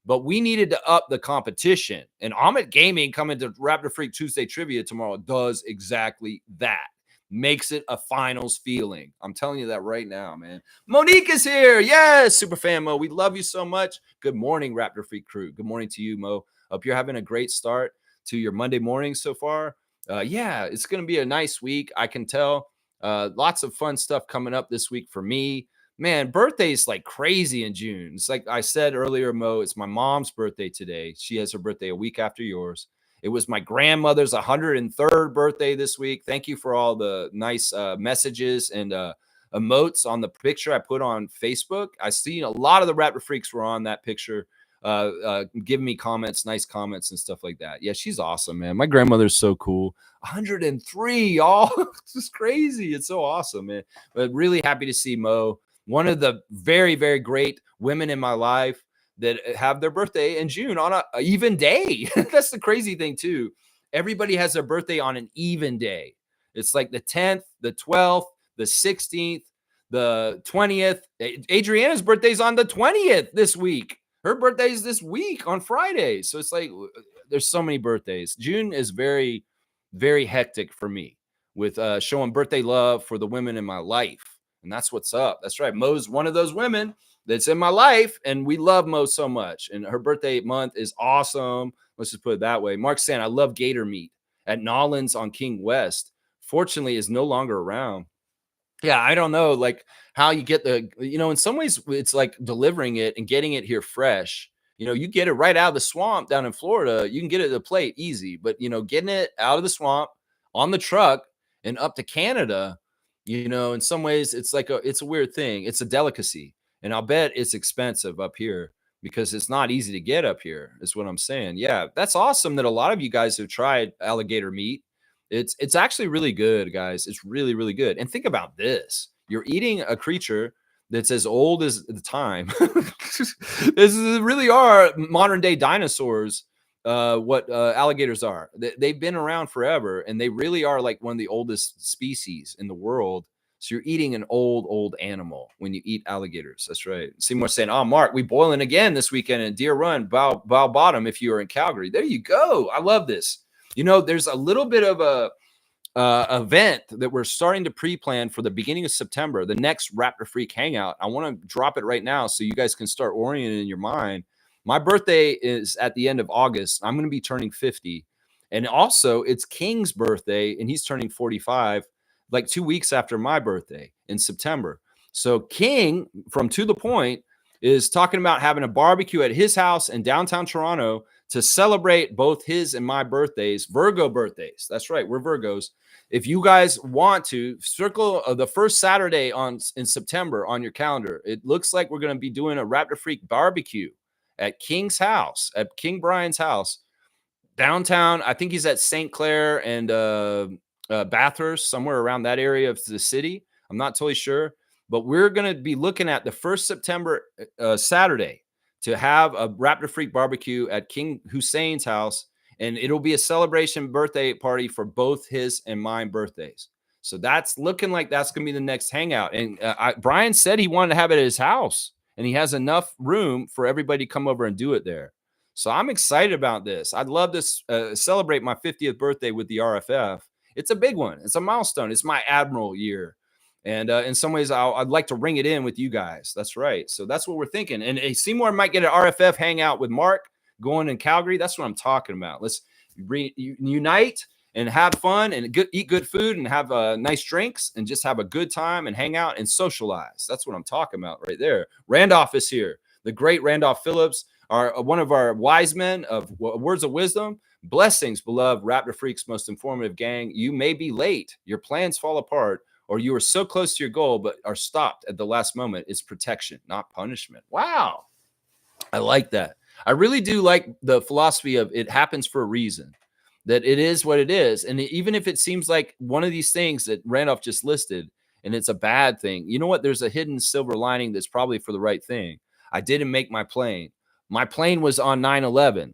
but we needed to up the competition. And Amit Gaming coming to Raptor Freak Tuesday Trivia tomorrow does exactly that. Makes it a finals feeling. I'm telling you that right now, man. Monique is here. Yes, super fan Mo. We love you so much. Good morning, Raptor Freak crew. Good morning to you, Mo. Hope you're having a great start to your Monday morning so far. Yeah, it's going to be a nice week. I can tell. Lots of fun stuff coming up this week for me. Man, birthdays like crazy in June. It's like I said earlier, Mo, it's my mom's birthday today. She has her birthday a week after yours. It was my grandmother's 103rd birthday this week. Thank you for all the nice messages and emotes on the picture I put on Facebook. I seen a lot of the Raptor Freaks were on that picture, giving me comments, nice comments and stuff like that. Yeah, she's awesome, man. My grandmother's so cool. 103, y'all. It's just crazy. It's so awesome, man. But really happy to see Mo, one of the very, very great women in my life that have their birthday in June on a even day. That's the crazy thing too. Everybody has their birthday on an even day. It's like the 10th, the 12th, the 16th, the 20th. Adriana's birthday's on the 20th this week. Her birthday's this week on Friday. So it's like there's so many birthdays. June is very, very hectic for me with showing birthday love for the women in my life. And that's what's up. That's right. Mo's one of those women that's in my life, and we love Mo so much. And her birthday month is awesome. Let's just put it that way. Mark's saying, I love gator meat at Nollins on King West. Fortunately, is no longer around. Yeah, I don't know, like how you get in some ways it's like delivering it and getting it here fresh. You get it right out of the swamp down in Florida. You can get it at the plate easy, but getting it out of the swamp on the truck and up to Canada, in some ways it's a weird thing. It's a delicacy. And I'll bet it's expensive up here because it's not easy to get up here, is what I'm saying. Yeah, that's awesome that a lot of you guys have tried alligator meat. It's actually really good, guys. It's really, really good. And think about this. You're eating a creature that's as old as the time. This really are modern day dinosaurs, what alligators are. They've been around forever, and they really are like one of the oldest species in the world. So you're eating an old animal when you eat alligators. That's right. Seymour's saying, oh, Mark, we boiling again this weekend in Deer Run, Bow Bottom, if you are in Calgary. There you go. I love this. There's a little bit of a event that we're starting to pre-plan for the beginning of September, the next Raptor Freak Hangout. I want to drop it right now so you guys can start orienting in your mind. My birthday is at the end of August. I'm going to be turning 50. And also, it's King's birthday, and he's turning 45. Like 2 weeks after my birthday in September. So King from To The Point is talking about having a barbecue at his house in downtown Toronto to celebrate both his and my birthdays, Virgo birthdays. That's right. We're Virgos. If you guys want to circle the first Saturday in September on your calendar, it looks like we're going to be doing a Raptor Freak barbecue at King's house, at King Brian's house, downtown. I think he's at St. Clair and Bathurst, somewhere around that area of the city. I'm not totally sure, but we're going to be looking at the first September Saturday to have a Raptor Freak barbecue at King Hussein's house, and it'll be a celebration birthday party for both his and mine birthdays. So that's looking like that's going to be the next hangout. And Brian said he wanted to have it at his house, and he has enough room for everybody to come over and do it there. So I'm excited about this. I'd love to celebrate my 50th birthday with the RFF. It's a big one. It's a milestone. It's my Admiral year. And in some ways, I'd like to ring it in with you guys. That's right. So that's what we're thinking. And Seymour might get an RFF hangout with Mark going in Calgary. That's what I'm talking about. Let's unite and have fun and eat good food and have nice drinks and just have a good time and hang out and socialize. That's what I'm talking about right there. Randolph is here. The great Randolph Phillips, one of our wise men of words of wisdom. Blessings, beloved Raptor Freaks, most informative gang. You may be late. Your plans fall apart, or you are so close to your goal but are stopped at the last moment. It's protection, not punishment. Wow. I like that. I really do like the philosophy of it happens for a reason, that it is what it is. And even if it seems like one of these things that Randolph just listed and it's a bad thing, you know what? There's a hidden silver lining that's probably for the right thing. I didn't make my plane. My plane was on 9/11.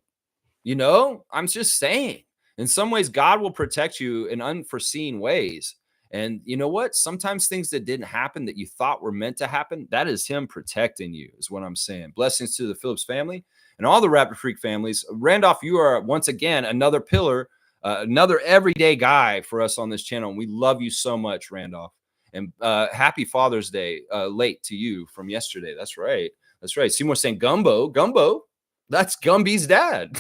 I'm just saying, in some ways, God will protect you in unforeseen ways. And you know what? Sometimes things that didn't happen that you thought were meant to happen, that is him protecting you, is what I'm saying. Blessings to the Phillips family and all the Raptor Freak families. Randolph, you are once again another pillar, another everyday guy for us on this channel. And we love you so much, Randolph. And happy Father's Day late to you from yesterday. That's right. That's right. Seymour saying Gumbo. Gumbo. That's Gumby's dad.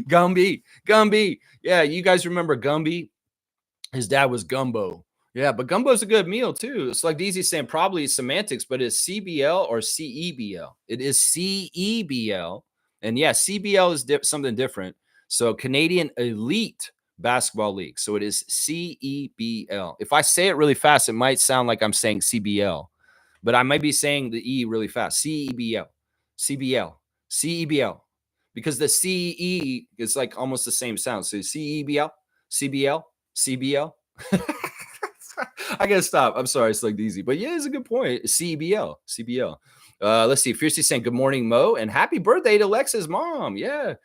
Gumby. Yeah, you guys remember Gumby? His dad was Gumbo. Yeah, but Gumbo's a good meal too. It's like DZ saying probably semantics, but it's CBL or CEBL. It is CEBL. And yeah, CBL is something different. So Canadian Elite Basketball League. So it is CEBL. If I say it really fast, it might sound like I'm saying CBL, but I might be saying the E really fast. CEBL, CBL, CEBL, because the CE is like almost the same sound. So CEBL, CBL, CBL. I gotta stop. I'm sorry, it's like easy, but yeah, it's a good point. CBL, CBL. Let's see. Fiercely saying good morning, Mo, and happy birthday to Lex's mom. Yeah,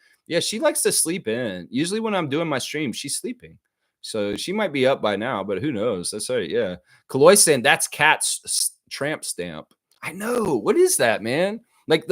she likes to sleep in. Usually when I'm doing my stream, she's sleeping, so she might be up by now, but who knows? That's right. Yeah. Kaloy saying that's Cat's tramp stamp. I know. What is that, man? Like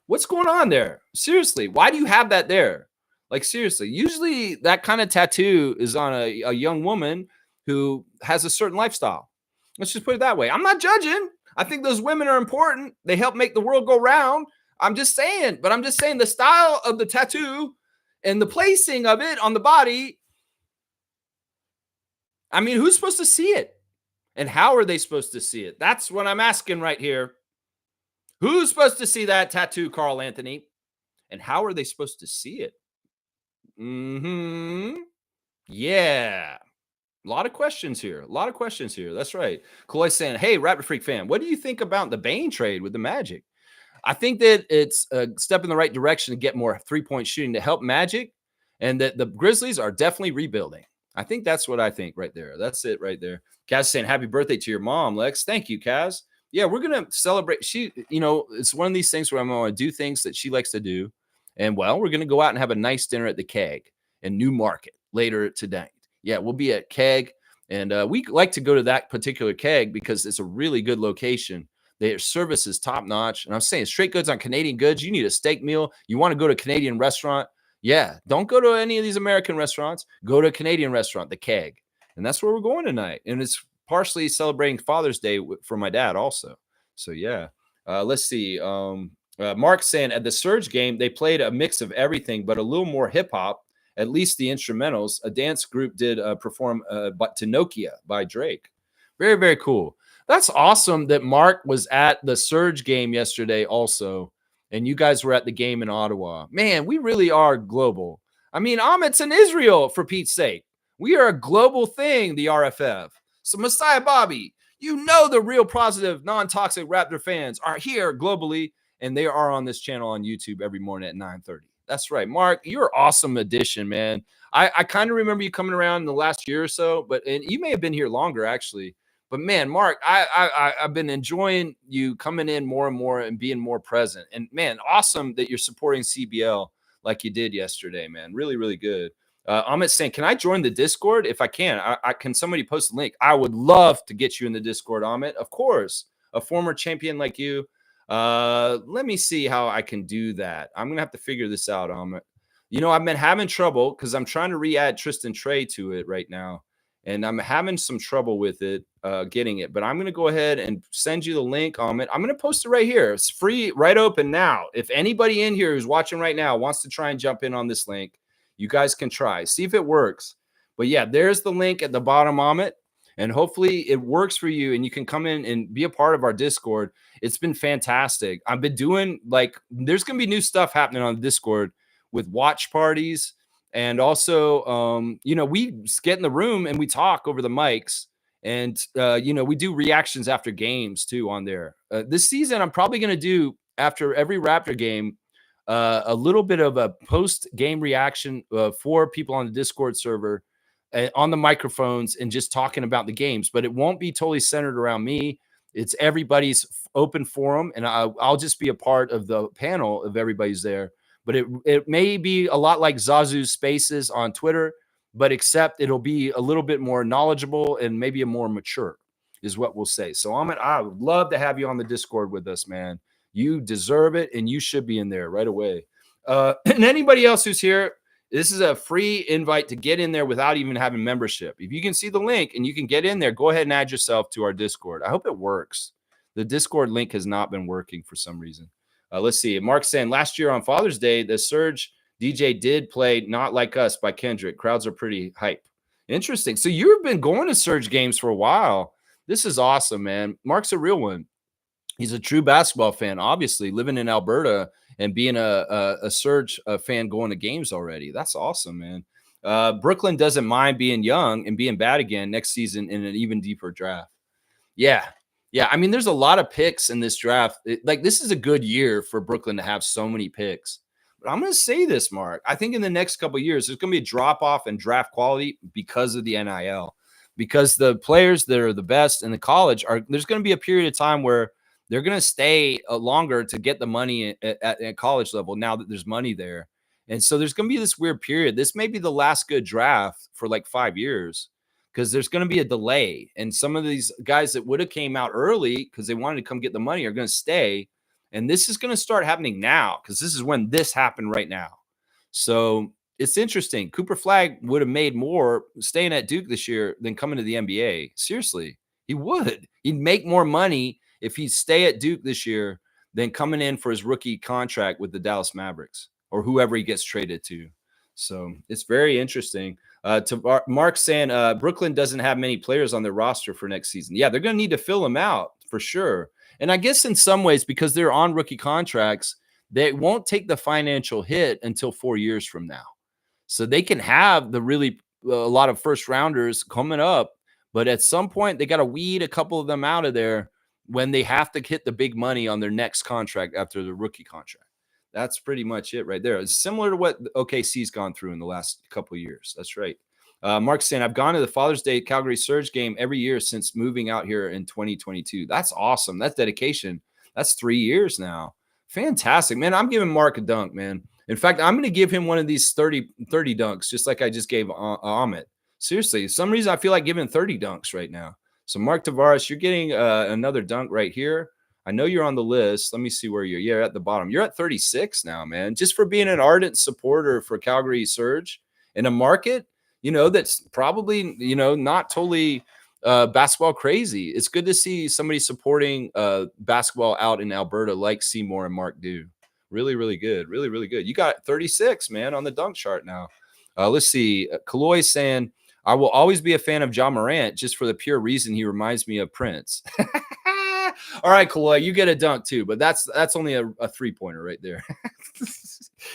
what's going on there? Seriously, why do you have that there? Like, seriously, usually that kind of tattoo is on a young woman who has a certain lifestyle. Let's just put it that way. I'm not judging. I think those women are important. They help make the world go round. I'm just saying the style of the tattoo and the placing of it on the body. I mean, who's supposed to see it? And how are they supposed to see it? That's what I'm asking right here. Who's supposed to see that tattoo, Carl Anthony? And how are they supposed to see it? Yeah. A lot of questions here. That's right. Kaloy saying, hey, Raptor Freak fan, what do you think about the Bane trade with the Magic? I think that it's a step in the right direction to get more three-point shooting to help Magic, and that the Grizzlies are definitely rebuilding. I think that's what I think right there. That's it right there. Kaz saying, happy birthday to your mom, Lex. Thank you, Kaz. Yeah, we're going to celebrate. She, it's one of these things where I'm going to do things that she likes to do. And, well, we're going to go out and have a nice dinner at the Keg in Newmarket later today. Yeah, we'll be at Keg. And we like to go to that particular Keg because it's a really good location. Their service is top notch. And I'm saying straight goods on Canadian goods. You need a steak meal. You want to go to a Canadian restaurant. Yeah, don't go to any of these American restaurants. Go to a Canadian restaurant, the Keg. And that's where we're going tonight. And it's partially celebrating Father's Day for my dad also. So, yeah. Let's see. Mark saying at the Surge game, they played a mix of everything, but a little more hip hop, at least the instrumentals. A dance group did perform but to Nokia by Drake. Very, very cool. That's awesome that Mark was at the Surge game yesterday also. And you guys were at the game in Ottawa. Man, we really are global. I mean, Amit's in Israel, for Pete's sake. We are a global thing, the RFF. So, Messiah Bobby, you know the real positive, non-toxic Raptor fans are here globally, and they are on this channel on YouTube every morning at 9:30. That's right. Mark, you're an awesome addition, man. I kind of remember you coming around in the last year or so, and you may have been here longer, actually. But, man, Mark, I've been enjoying you coming in more and more and being more present. And, man, awesome that you're supporting CBL like you did yesterday, man. Really, really good. Amit's saying, can I join the Discord? If I can, can somebody post a link? I would love to get you in the Discord, Amit. Of course, a former champion like you. Let me see how I can do that. I'm going to have to figure this out, Amit. I've been having trouble because I'm trying to re-add Tristan Trey to it right now. And I'm having some trouble with it, getting it. But I'm going to go ahead and send you the link on it. I'm going to post it right here. It's free, right open now. If anybody in here who's watching right now wants to try and jump in on this link, you guys can try. See if it works. But, yeah, there's the link at the bottom on it. And hopefully it works for you and you can come in and be a part of our Discord. It's been fantastic. I've been doing, there's going to be new stuff happening on the Discord with watch parties. And also, we get in the room and we talk over the mics. And, we do reactions after games, too, on there. This season, I'm probably going to do, after every Raptor game, a little bit of a post-game reaction for people on the Discord server on the microphones and just talking about the games. But it won't be totally centered around me. It's everybody's open forum, and I'll just be a part of the panel of everybody's there. But it may be a lot like Zazu's Spaces on Twitter, but except it'll be a little bit more knowledgeable and maybe a more mature is what we'll say. So I would love to have you on the Discord with us, man. You deserve it, and you should be in there right away. And anybody else who's here, this is a free invite to get in there without even having membership. If you can see the link and you can get in there, go ahead and add yourself to our Discord. I hope it works. The Discord link has not been working for some reason. Let's see. Mark's saying last year on Father's Day, the Surge DJ did play Not Like Us by Kendrick. Crowds are pretty hype. Interesting. So you've been going to Surge games for a while. This is awesome, man. Mark's a real one. He's a true basketball fan, obviously, living in Alberta and being a Surge fan going to games already. That's awesome, man. Brooklyn doesn't mind being young and being bad again next season in an even deeper draft. Yeah. Yeah. I mean, there's a lot of picks in this draft. This is a good year for Brooklyn to have so many picks. But I'm going to say this, Mark. I think in the next couple of years, there's going to be a drop off in draft quality because of the NIL, because the players that are the best in the college there's going to be a period of time where they're going to stay longer to get the money at college level now that there's money there. And so there's going to be this weird period. This may be the last good draft for like 5 years because there's going to be a delay. And some of these guys that would have came out early because they wanted to come get the money are going to stay. And this is going to start happening now because this is when this happened right now. So it's interesting. Cooper Flagg would have made more staying at Duke this year than coming to the NBA. Seriously, he would. He'd make more money if he'd stay at Duke this year than coming in for his rookie contract with the Dallas Mavericks or whoever he gets traded to. So it's very interesting. To Mark saying Brooklyn doesn't have many players on their roster for next season. Yeah, they're going to need to fill them out for sure. And I guess in some ways, because they're on rookie contracts, they won't take the financial hit until 4 years from now. So they can have a lot of first rounders coming up, but at some point they got to weed a couple of them out of there when they have to hit the big money on their next contract after the rookie contract. That's pretty much it right there. It's similar to what OKC's gone through in the last couple of years. That's right. Mark's saying, I've gone to the Father's Day Calgary Surge game every year since moving out here in 2022. That's awesome. That's dedication. That's 3 years now. Fantastic, man. I'm giving Mark a dunk, man. In fact, I'm going to give him one of these 30 dunks, just like I just gave Amit. Seriously, for some reason I feel like giving 30 dunks right now. So Mark Tavares, you're getting another dunk right here. I know you're on the list. Let me see where you're at the bottom. You're at 36 now, man, just for being an ardent supporter for Calgary Surge in a market, that's probably, not totally basketball crazy. It's good to see somebody supporting basketball out in Alberta like Seymour and Mark do. Really, really good. Really, really good. You got 36, man, on the dunk chart now. Let's see. Kaloy saying, I will always be a fan of Ja Morant just for the pure reason he reminds me of Prince. All right, Kaloy, you get a dunk too, but that's only a 3-pointer right there.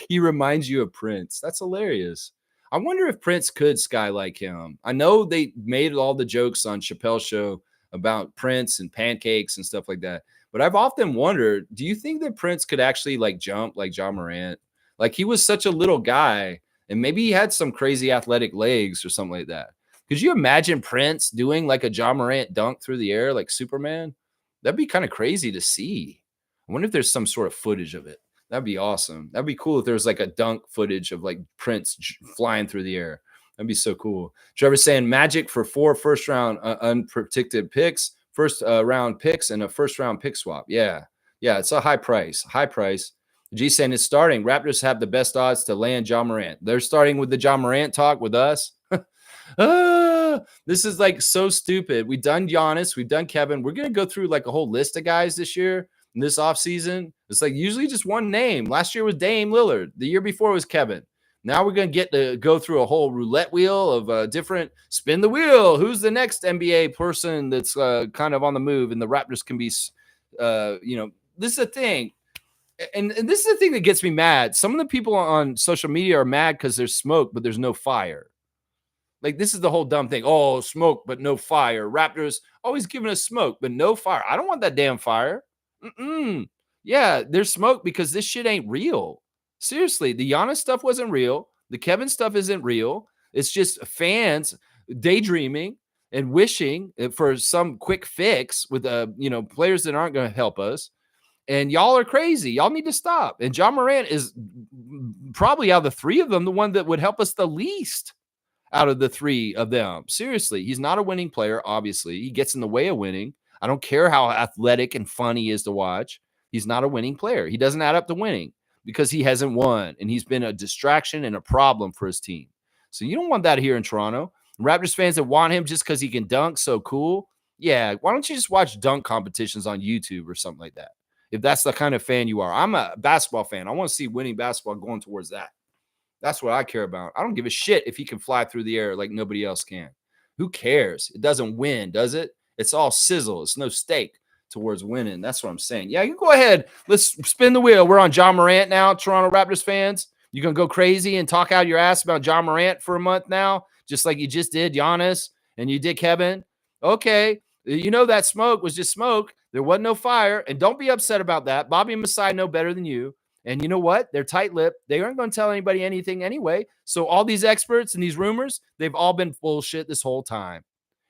He reminds you of Prince. That's hilarious. I wonder if Prince could sky like him. I know they made all the jokes on Chappelle's show about Prince and pancakes and stuff like that. But I've often wondered, do you think that Prince could actually like jump like Ja Morant? Like he was such a little guy and maybe he had some crazy athletic legs or something like that. Could you imagine Prince doing like a Ja Morant dunk through the air like Superman? That'd be kind of crazy to see. I wonder if there's some sort of footage of it. That'd be awesome. That'd be cool if there was like a dunk footage of like Prince flying through the air. That'd be so cool. Trevor's saying Magic for 4 first-round unprotected picks, first-round picks, and a first-round pick swap. Yeah, it's a high price. G saying it's starting. Raptors have the best odds to land Ja Morant. They're starting with the Ja Morant talk with us. This is like so stupid. We've done Giannis. We've done Kevin. We're going to go through like a whole list of guys this year in this offseason. It's like usually just one name. Last year was Dame Lillard. The year before was Kevin. Now we're going to get to go through a whole roulette wheel of different spin the wheel. Who's the next NBA person that's kind of on the move? And the Raptors can be, this is a thing. And this is the thing that gets me mad. Some of the people on social media are mad because there's smoke, but there's no fire. Like, this is the whole dumb thing. Oh, smoke, but no fire. Raptors always giving us smoke, but no fire. I don't want that damn fire. Yeah, there's smoke because this shit ain't real. Seriously, the Giannis stuff wasn't real. The Kevin stuff isn't real. It's just fans daydreaming and wishing for some quick fix with, players that aren't going to help us. And y'all are crazy. Y'all need to stop. And Ja Morant is probably out of the three of them, the one that would help us the least out of the three of them. Seriously, he's not a winning player, obviously. He gets in the way of winning. I don't care how athletic and fun he is to watch. He's not a winning player. He doesn't add up to winning because he hasn't won, and he's been a distraction and a problem for his team. So you don't want that here in Toronto. Raptors fans that want him just because he can dunk so cool, yeah, why don't you just watch dunk competitions on YouTube or something like that? If that's the kind of fan you are. I'm a basketball fan. I want to see winning basketball going towards that. That's what I care about. I don't give a shit if he can fly through the air like nobody else can. Who cares? It doesn't win, does it? It's all sizzle. It's no stake towards winning. That's what I'm saying. Yeah, you go ahead. Let's spin the wheel. We're on John Morant now, Toronto Raptors fans. You going to go crazy and talk out your ass about John Morant for a month now, just like you just did Giannis and you did Kevin? Okay. You know that smoke was just smoke. There wasn't no fire. And don't be upset about that. Bobby and Masai know better than you. And you know what? They're tight-lipped. They aren't going to tell anybody anything anyway. So all these experts and these rumors, they've all been bullshit this whole time.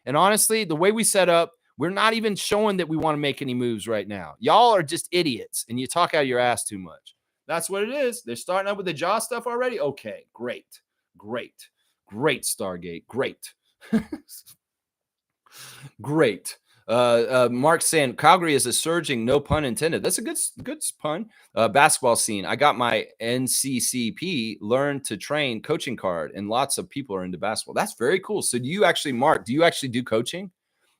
And honestly, the way we set up, we're not even showing that we want to make any moves right now. Y'all are just idiots, and you talk out of your ass too much. That's what it is. They're starting up with the jaw stuff already? Okay, great. Great. Great, Stargate. Great. Great. Mark saying Calgary is a surging, no pun intended. That's a good pun. Basketball scene. I got my NCCP learn to train coaching card, and lots of people are into basketball. That's very cool. So do you actually, Mark, do you actually do coaching?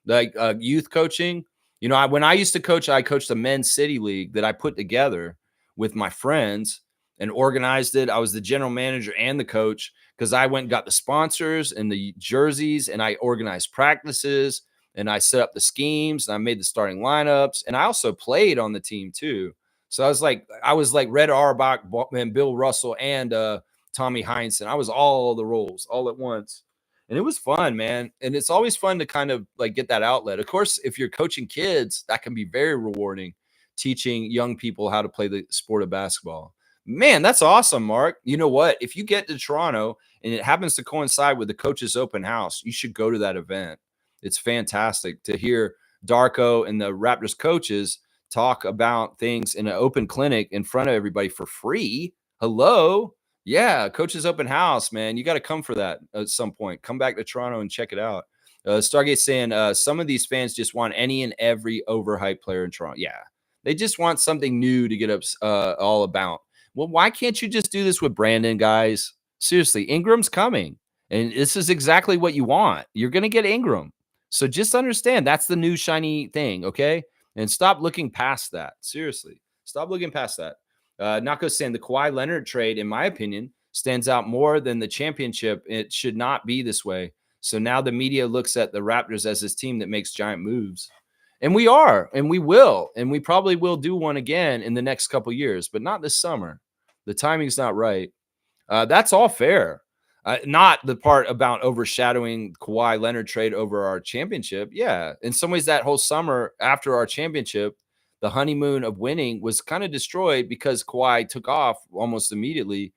Like youth coaching? You know, when I used to coach, I coached a men's city league that I put together with my friends and organized it. I was the general manager and the coach because I went and got the sponsors and the jerseys, and I organized practices. And I set up the schemes, and I made the starting lineups, and I also played on the team too. So I was like Red Auerbach and Bill Russell and Tommy Heinsohn. I was all the roles all at once, and it was fun, man. And it's always fun to kind of like get that outlet. Of course, if you're coaching kids, that can be very rewarding, teaching young people how to play the sport of basketball. Man, that's awesome, Mark. You know what? If you get to Toronto and it happens to coincide with the coach's open house, you should go to that event. It's fantastic to hear Darko and the Raptors coaches talk about things in an open clinic in front of everybody for free. Hello. Yeah, coach's open house, man. You got to come for that at some point. Come back to Toronto and check it out. Stargate saying some of these fans just want any and every overhyped player in Toronto. Yeah, they just want something new to get up all about. Well, why can't you just do this with Brandon, guys? Seriously, Ingram's coming, and this is exactly what you want. You're going to get Ingram. So just understand that's the new shiny thing, okay? And stop looking past that. Seriously, stop looking past that. Nako saying the Kawhi Leonard trade, in my opinion, stands out more than the championship. It should not be this way. So now the media looks at the Raptors as this team that makes giant moves. And we are, and we will, and we probably will do one again in the next couple years, but not this summer. The timing's not right. That's all fair. Not the part about overshadowing Kawhi Leonard trade over our championship. Yeah, in some ways, that whole summer after our championship, the honeymoon of winning was kind of destroyed because Kawhi took off almost immediately.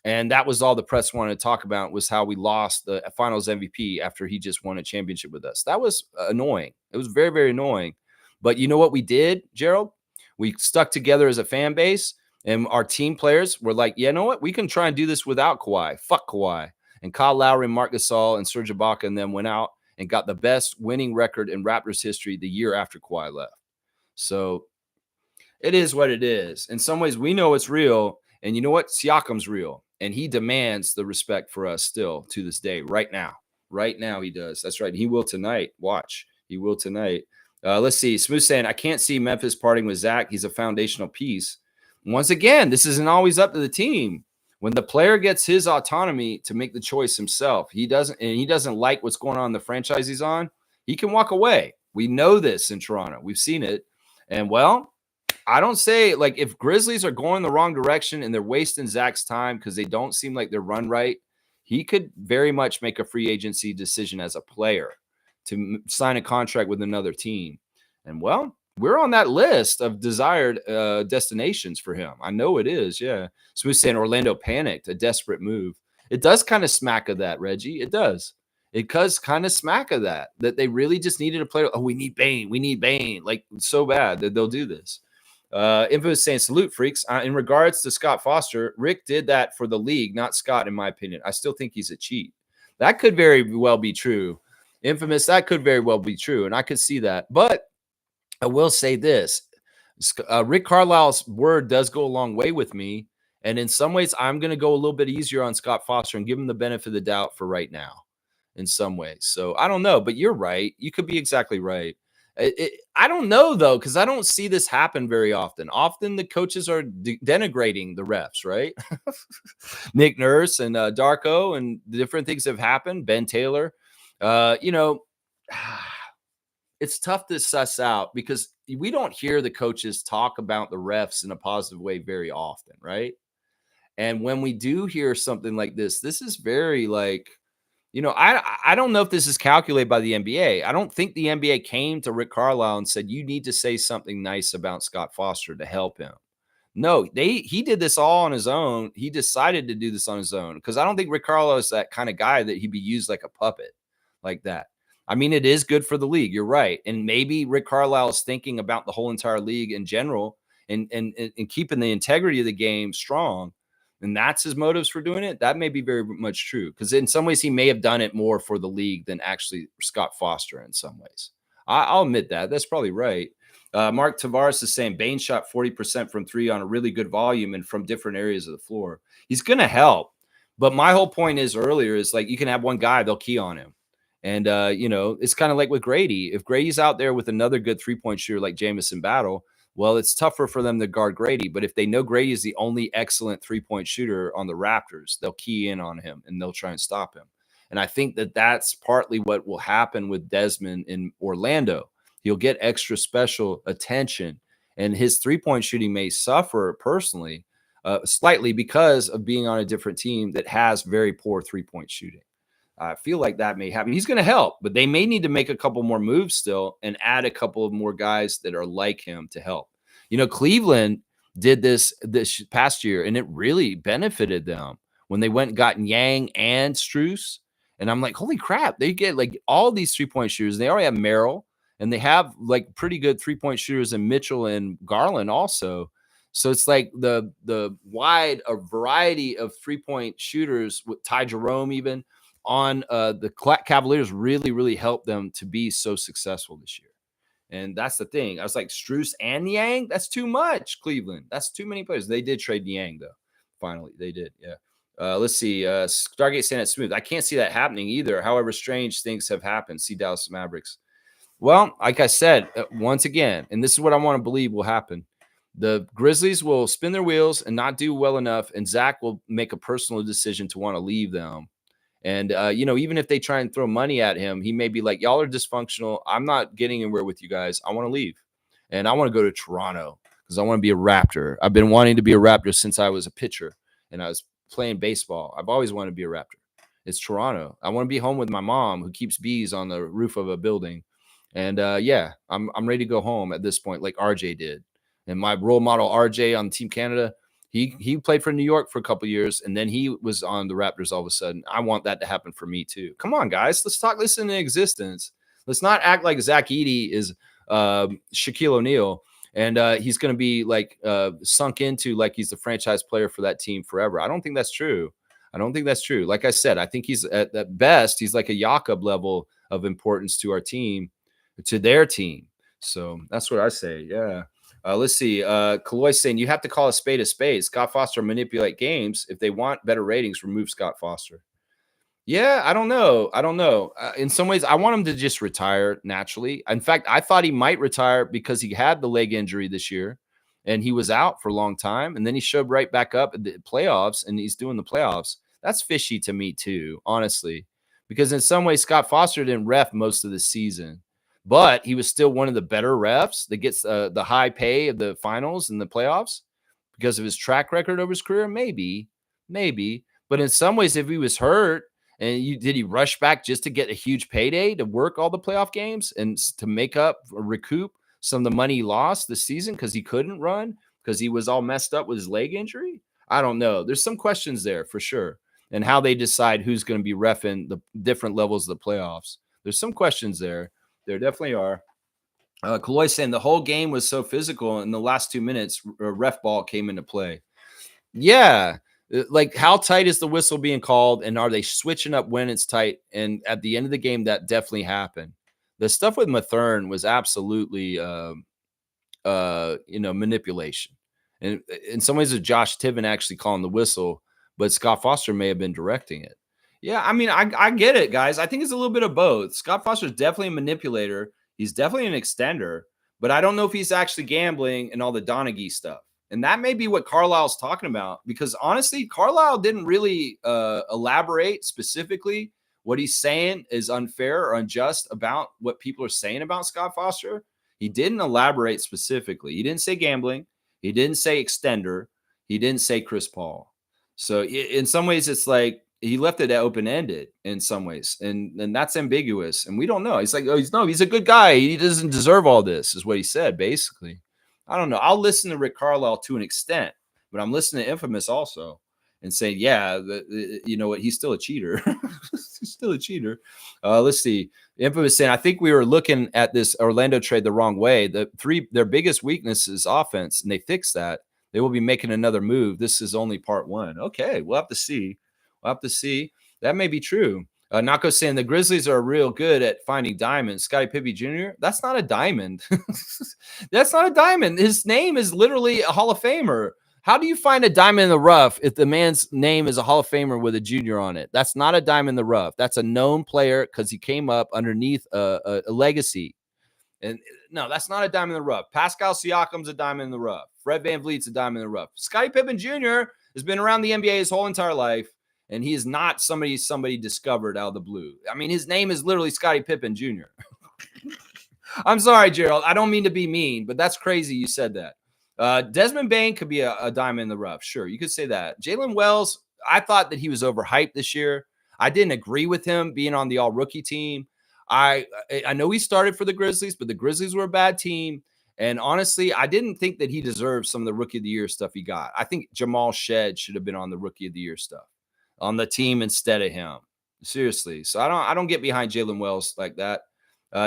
And that was all the press wanted to talk about, was how we lost the finals MVP after he just won a championship with us. That was annoying. It was very, very annoying. But you know what we did, Gerald? We stuck together as a fan base. And our team players were like, you know what? We can try and do this without Kawhi. Fuck Kawhi. And Kyle Lowry, Marc Gasol, and Serge Ibaka and them went out and got the best winning record in Raptors history the year after Kawhi left. So it is what it is. In some ways, we know it's real. And you know what? Siakam's real. And he demands the respect for us still to this day, right now. Right now he does. That's right. He will tonight. Watch. He will tonight. Let's see. Smooth saying, I can't see Memphis parting with Zach. He's a foundational piece. Once again, this isn't always up to the team. When the player gets his autonomy to make the choice himself, he doesn't like what's going on in the franchise he's on, he can walk away. We know this in Toronto. We've seen it. And well, I don't say, like, if Grizzlies are going the wrong direction and they're wasting Zach's time because they don't seem like they're run right, he could very much make a free agency decision as a player to sign a contract with another team. And well, we're on that list of desired destinations for him. I know it is. Yeah. Smooth saying Orlando panicked, a desperate move. It does kind of smack of that, Reggie. It does. It does kind of smack of that they really just needed a player. Oh, we need Bane. We need Bane. Like, so bad that they'll do this. Info is saying, salute, freaks. In regards to Scott Foster, Rick did that for the league, not Scott, in my opinion. I still think he's a cheat. That could very well be true. Infamous, that could very well be true. And I could see that. But I will say this. Rick Carlisle's word does go a long way with me. And in some ways, I'm going to go a little bit easier on Scott Foster and give him the benefit of the doubt for right now in some ways. So I don't know, but you're right. You could be exactly right. I don't know, though, because I don't see this happen very often. Often the coaches are denigrating the refs, right? Nick Nurse and Darko and the different things have happened. Ben Taylor, you know, it's tough to suss out because we don't hear the coaches talk about the refs in a positive way very often, right? And when we do hear something like this is very like, I don't know if this is calculated by the NBA. I don't think the NBA came to Rick Carlisle and said, you need to say something nice about Scott Foster to help him. No, he did this all on his own. He decided to do this on his own because I don't think Rick Carlisle is that kind of guy that he'd be used like a puppet like that. I mean, it is good for the league. You're right. And maybe Rick Carlisle is thinking about the whole entire league in general and keeping the integrity of the game strong. And that's his motives for doing it. That may be very much true because in some ways he may have done it more for the league than actually Scott Foster in some ways. I'll admit that. That's probably right. Mark Tavares is saying Bain shot 40% from three on a really good volume and from different areas of the floor. He's going to help. But my whole point is earlier is like you can have one guy, they'll key on him. And, it's kind of like with Grady. If Grady's out there with another good three-point shooter like Jamison Battle, well, it's tougher for them to guard Grady. But if they know Grady is the only excellent three-point shooter on the Raptors, they'll key in on him and they'll try and stop him. And I think that that's partly what will happen with Desmond in Orlando. He'll get extra special attention, and his three-point shooting may suffer personally slightly because of being on a different team that has very poor three-point shooting. I feel like that may happen. He's going to help, but they may need to make a couple more moves still and add a couple of more guys that are like him to help. Cleveland did this past year, and it really benefited them when they went and got Yang and Strus. And I'm like, holy crap, they get like all these three-point shooters. They already have Merrill, and they have like pretty good three-point shooters in Mitchell and Garland also. So it's like the wide variety of three-point shooters with Ty Jerome even on the Cavaliers really, really helped them to be so successful this year. And that's the thing. I was like, Strus and Yang? That's too much, Cleveland. That's too many players. They did trade Yang, though. Finally, they did. Yeah. Let's see. Stargate saying it's smooth. I can't see that happening either. However, strange things have happened. See Dallas Mavericks. Well, like I said, once again, and this is what I want to believe will happen. The Grizzlies will spin their wheels and not do well enough, and Zach will make a personal decision to want to leave them. And, even if they try and throw money at him, he may be like, y'all are dysfunctional. I'm not getting anywhere with you guys. I want to leave. And I want to go to Toronto because I want to be a Raptor. I've been wanting to be a Raptor since I was a pitcher and I was playing baseball. I've always wanted to be a Raptor. It's Toronto. I want to be home with my mom who keeps bees on the roof of a building. And, I'm ready to go home at this point like RJ did. And my role model, RJ on Team Canada, he played for New York for a couple of years, and then he was on the Raptors all of a sudden. I want that to happen for me too. Come on, guys. Let's talk this into existence. Let's not act like Zach Edey is Shaquille O'Neal, and he's going to be like sunk into like he's the franchise player for that team forever. I don't think that's true. Like I said, I think he's at best, he's like a Jakob level of importance to our team, to their team. So that's what I say. Yeah. Let's see. Kaloy saying you have to call a spade a spade. Scott Foster manipulate games. If they want better ratings, remove Scott Foster. Yeah, I don't know. In some ways, I want him to just retire naturally. In fact, I thought he might retire because he had the leg injury this year, and he was out for a long time. And then he showed right back up at the playoffs, and he's doing the playoffs. That's fishy to me too, honestly, because in some ways, Scott Foster didn't ref most of the season. But he was still one of the better refs that gets the high pay of the finals and the playoffs because of his track record over his career. Maybe. But in some ways, if he was hurt and did he rush back just to get a huge payday to work all the playoff games and to make up or recoup some of the money he lost this season because he couldn't run because he was all messed up with his leg injury? I don't know. There's some questions there for sure. And how they decide who's going to be reffing the different levels of the playoffs. There's some questions there. There definitely are. Kaloy saying the whole game was so physical in the last 2 minutes, ref ball came into play. Yeah, Like, how tight is the whistle being called, and are they switching up when it's tight? And at the end of the game, that definitely happened. The stuff with Mathern was absolutely, manipulation. And in some ways, it's Josh Tiven actually calling the whistle, but Scott Foster may have been directing it. Yeah, I mean, I get it, guys. I think it's a little bit of both. Scott Foster is definitely a manipulator. He's definitely an extender, but I don't know if he's actually gambling and all the Donaghy stuff. And that may be what Carlisle's talking about, because honestly, Carlisle didn't really elaborate specifically what he's saying is unfair or unjust about what people are saying about Scott Foster. He didn't elaborate specifically. He didn't say gambling. He didn't say extender. He didn't say Chris Paul. So in some ways, it's like he left it open ended in some ways, and that's ambiguous. And we don't know. He's like, oh, he's a good guy. He doesn't deserve all this, is what he said basically. I don't know. I'll listen to Rick Carlisle to an extent, but I'm listening to Infamous also and saying, yeah, you know what? He's still a cheater. He's still a cheater. Let's see. Infamous saying, I think we were looking at this Orlando trade the wrong way. Their biggest weakness is offense, and they fixed that. They will be making another move. This is only part one. Okay, we'll have to see. We'll have to see. That may be true. Nako saying the Grizzlies are real good at finding diamonds. Scottie Pippen Jr., that's not a diamond. That's not a diamond. His name is literally a Hall of Famer. How do you find a diamond in the rough if the man's name is a Hall of Famer with a junior on it? That's not a diamond in the rough. That's a known player because he came up underneath a legacy. And no, that's not a diamond in the rough. Pascal Siakam's a diamond in the rough. Fred VanVleet's a diamond in the rough. Scottie Pippen Jr. has been around the NBA his whole entire life, and he is not somebody discovered out of the blue. I mean, his name is literally Scottie Pippen Jr. I'm sorry, Gerald. I don't mean to be mean, but that's crazy you said that. Desmond Bain could be a diamond in the rough. Sure, you could say that. Jalen Wells, I thought that he was overhyped this year. I didn't agree with him being on the all-rookie team. I know he started for the Grizzlies, but the Grizzlies were a bad team. And honestly, I didn't think that he deserved some of the Rookie of the Year stuff he got. I think Jamal Shed should have been on the Rookie of the Year stuff on the team instead of him. Seriously. So I don't get behind Jalen Wells like that.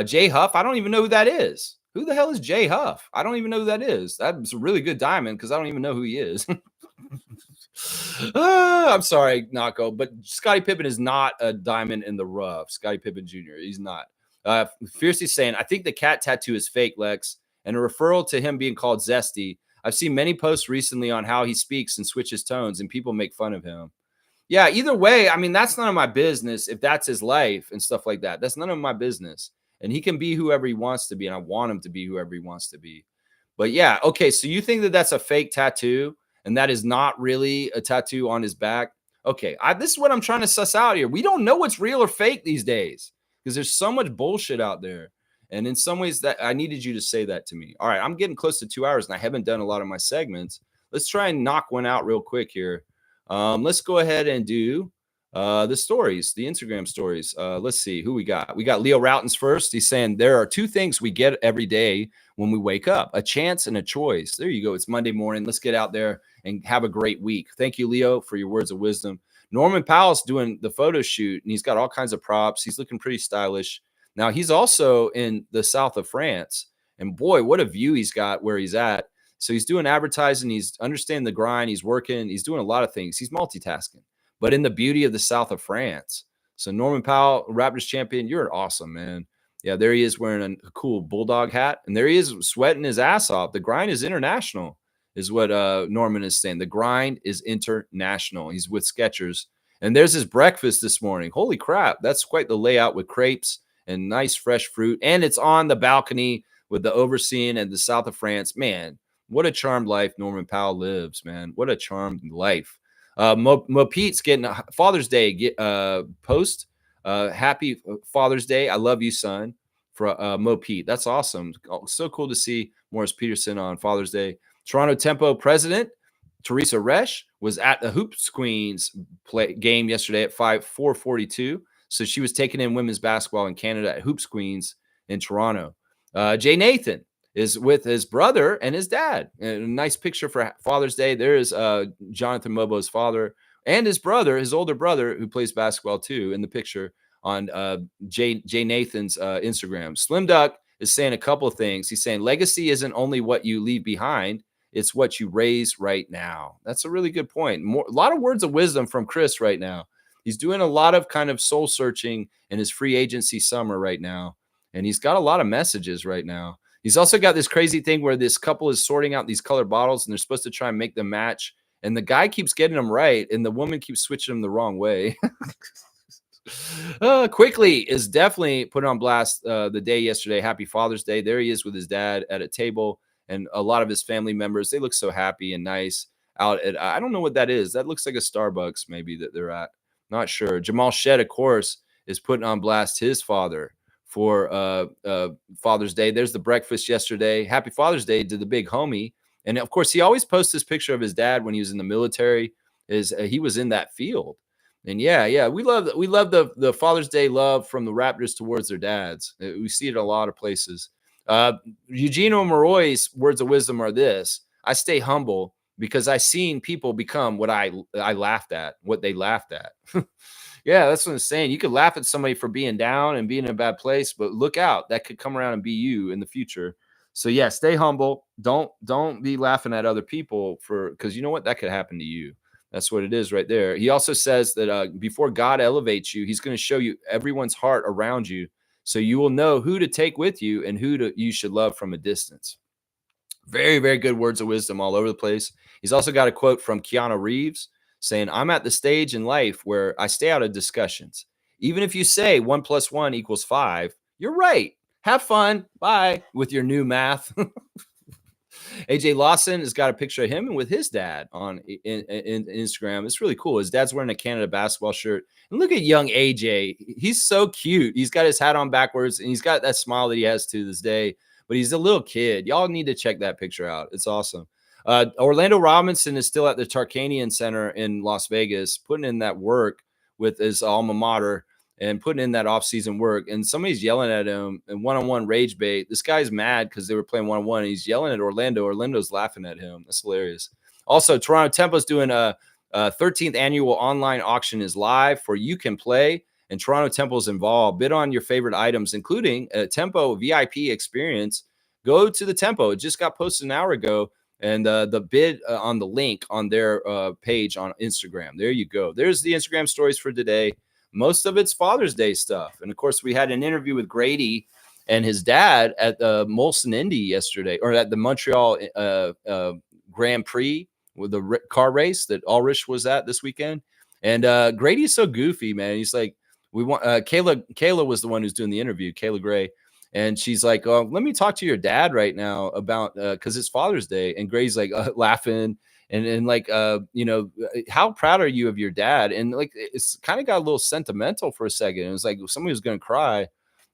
Jay Huff, I don't even know who that is. Who the hell is Jay Huff? I don't even know who that is. That's a really good diamond because I don't even know who he is. I'm sorry, Nako, but Scottie Pippen is not a diamond in the rough. Scottie Pippen Jr., he's not. Fiercely saying, I think the cat tattoo is fake, Lex, and a referral to him being called Zesty. I've seen many posts recently on how he speaks and switches tones, and people make fun of him. Yeah, either way, I mean, that's none of my business if that's his life and stuff like that. That's none of my business. And he can be whoever he wants to be, and I want him to be whoever he wants to be. But yeah, okay, so you think that that's a fake tattoo, and that is not really a tattoo on his back? Okay, this is what I'm trying to suss out here. We don't know what's real or fake these days because there's so much bullshit out there. And in some ways, that I needed you to say that to me. All right, I'm getting close to 2 hours, and I haven't done a lot of my segments. Let's try and knock one out real quick here. Let's go ahead and do the stories, the Instagram stories. Let's see who we got. We got Leo Routens first. He's saying there are two things we get every day when we wake up, a chance and a choice. There you go. It's Monday morning. Let's get out there and have a great week. Thank you, Leo, for your words of wisdom. Norman Powell's doing the photo shoot, and he's got all kinds of props. He's looking pretty stylish. Now, he's also in the south of France, and boy, what a view he's got where he's at. So he's doing advertising. He's understanding the grind. He's working. He's doing a lot of things. He's multitasking, but in the beauty of the south of France. So Norman Powell, Raptors champion, you're awesome, man. Yeah, there he is wearing a cool Bulldog hat, and there he is sweating his ass off. The grind is international, is what Norman is saying. The grind is international. He's with Skechers, and there's his breakfast this morning. Holy crap, that's quite the layout with crepes and nice fresh fruit, and it's on the balcony with the overseeing and the south of France. Man, what a charmed life Norman Powell lives, man. What a charmed life. Mo Pete's getting a Father's Day post. Happy Father's Day. I love you, son, for Mo Pete. That's awesome. So cool to see Morris Peterson on Father's Day. Toronto Tempo president Teresa Resch was at the Hoops Queens game yesterday at 4:42. So she was taking in women's basketball in Canada at Hoops Queens in Toronto. Jay Nathan is with his brother and his dad. A nice picture for Father's Day. There is Jonathan Mobo's father and his brother, his older brother, who plays basketball too, in the picture on Jay Nathan's Instagram. Slim Duck is saying a couple of things. He's saying legacy isn't only what you leave behind, It's what you raise right now. That's a really good point. A lot of words of wisdom from Chris right now. He's doing a lot of kind of soul searching in his free agency summer right now. And he's got a lot of messages right now. He's also got this crazy thing where this couple is sorting out these colored bottles and they're supposed to try and make them match. And the guy keeps getting them right. And the woman keeps switching them the wrong way. Quickly is definitely put on blast the day yesterday. Happy Father's Day. There he is with his dad at a table. And a lot of his family members, they look so happy and nice out at, I don't know what that is. That looks like a Starbucks maybe that they're at. Not sure. Jamal Shed, of course, is putting on blast his father for Father's Day. There's the breakfast yesterday. Happy Father's Day to the big homie. And of course, he always posts this picture of his dad when he was in the military. He was in that field. And yeah, we love the Father's Day love from the Raptors towards their dads. We see it in a lot of places. Eugenio Moroy's words of wisdom are this: I stay humble because I seen people become what I laughed at, what they laughed at. Yeah, that's what I'm saying. You could laugh at somebody for being down and being in a bad place, but look out, that could come around and be you in the future. So yeah, stay humble. Don't be laughing at other people because you know what, that could happen to you. That's what it is right there. He also says that before God elevates you, he's going to show you everyone's heart around you, so you will know who to take with you and you should love from a distance. Very, very good words of wisdom all over the place. He's also got a quote from Keanu Reeves saying, I'm at the stage in life where I stay out of discussions. Even if you say 1 + 1 = 5, you're right. Have fun. Bye with your new math. AJ Lawson has got a picture of him and with his dad on in Instagram. It's really cool. His dad's wearing a Canada basketball shirt. And look at young AJ. He's so cute. He's got his hat on backwards, and he's got that smile that he has to this day. But he's a little kid. Y'all need to check that picture out. It's awesome. Orlando Robinson is still at the Tarkanian Center in Las Vegas, putting in that work with his alma mater and putting in that offseason work. And somebody's yelling at him and one-on-one rage bait. This guy's mad because they were playing one-on-one, and he's yelling at Orlando. Orlando's laughing at him. That's hilarious. Also, Toronto Tempo's doing a 13th annual online auction is live for You Can Play, and Toronto Tempo's involved. Bid on your favorite items, including a Tempo VIP experience. Go to the Tempo. It just got posted an hour ago. And the bid on the link on their page on Instagram. There you go. There's the Instagram stories for today. Most of it's Father's Day stuff. And of course, we had an interview with Grady and his dad at the Molson Indy yesterday, or at the Montreal Grand Prix with the car race that Ulrich was at this weekend. And Grady's so goofy, man. He's like, we want Kayla was the one who's doing the interview, Kayla Gray. And she's like, oh, let me talk to your dad right now about because it's Father's Day. And Grady's like laughing and like, you know, how proud are you of your dad? And like, it's kind of got a little sentimental for a second. It was like somebody was going to cry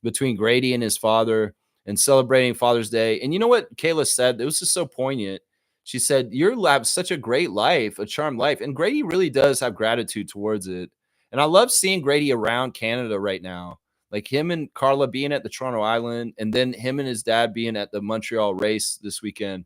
between Grady and his father and celebrating Father's Day. And you know what Kayla said? It was just so poignant. She said, you have such a great life, a charmed life. And Grady really does have gratitude towards it. And I love seeing Grady around Canada right now. Like him and Carla being at the Toronto Island, and then him and his dad being at the Montreal race this weekend.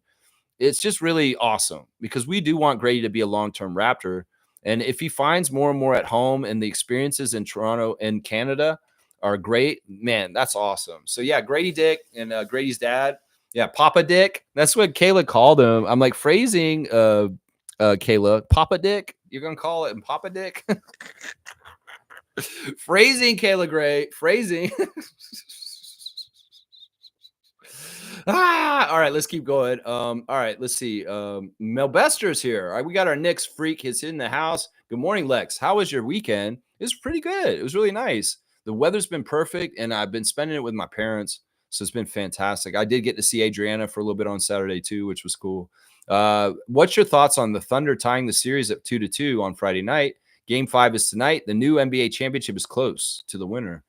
It's just really awesome because we do want Grady to be a long-term Raptor. And if he finds more and more at home and the experiences in Toronto and Canada are great, man, that's awesome. So yeah, Grady Dick and Grady's dad. Yeah, Papa Dick. That's what Kayla called him. I'm like phrasing Kayla, Papa Dick. You're going to call it Papa Dick? Phrasing, Kayla Gray. Phrasing. All right, let's keep going. All right, let's see. Mel Bester's here. All right, we got our Knicks freak. He's in the house. Good morning, Lex. How was your weekend? It was pretty good. It was really nice. The weather's been perfect, and I've been spending it with my parents, so it's been fantastic. I did get to see Adriana for a little bit on Saturday too, which was cool. What's your thoughts on the Thunder tying the series at 2-2 on Friday night? Game 5 is tonight. The new NBA championship is close to the winner.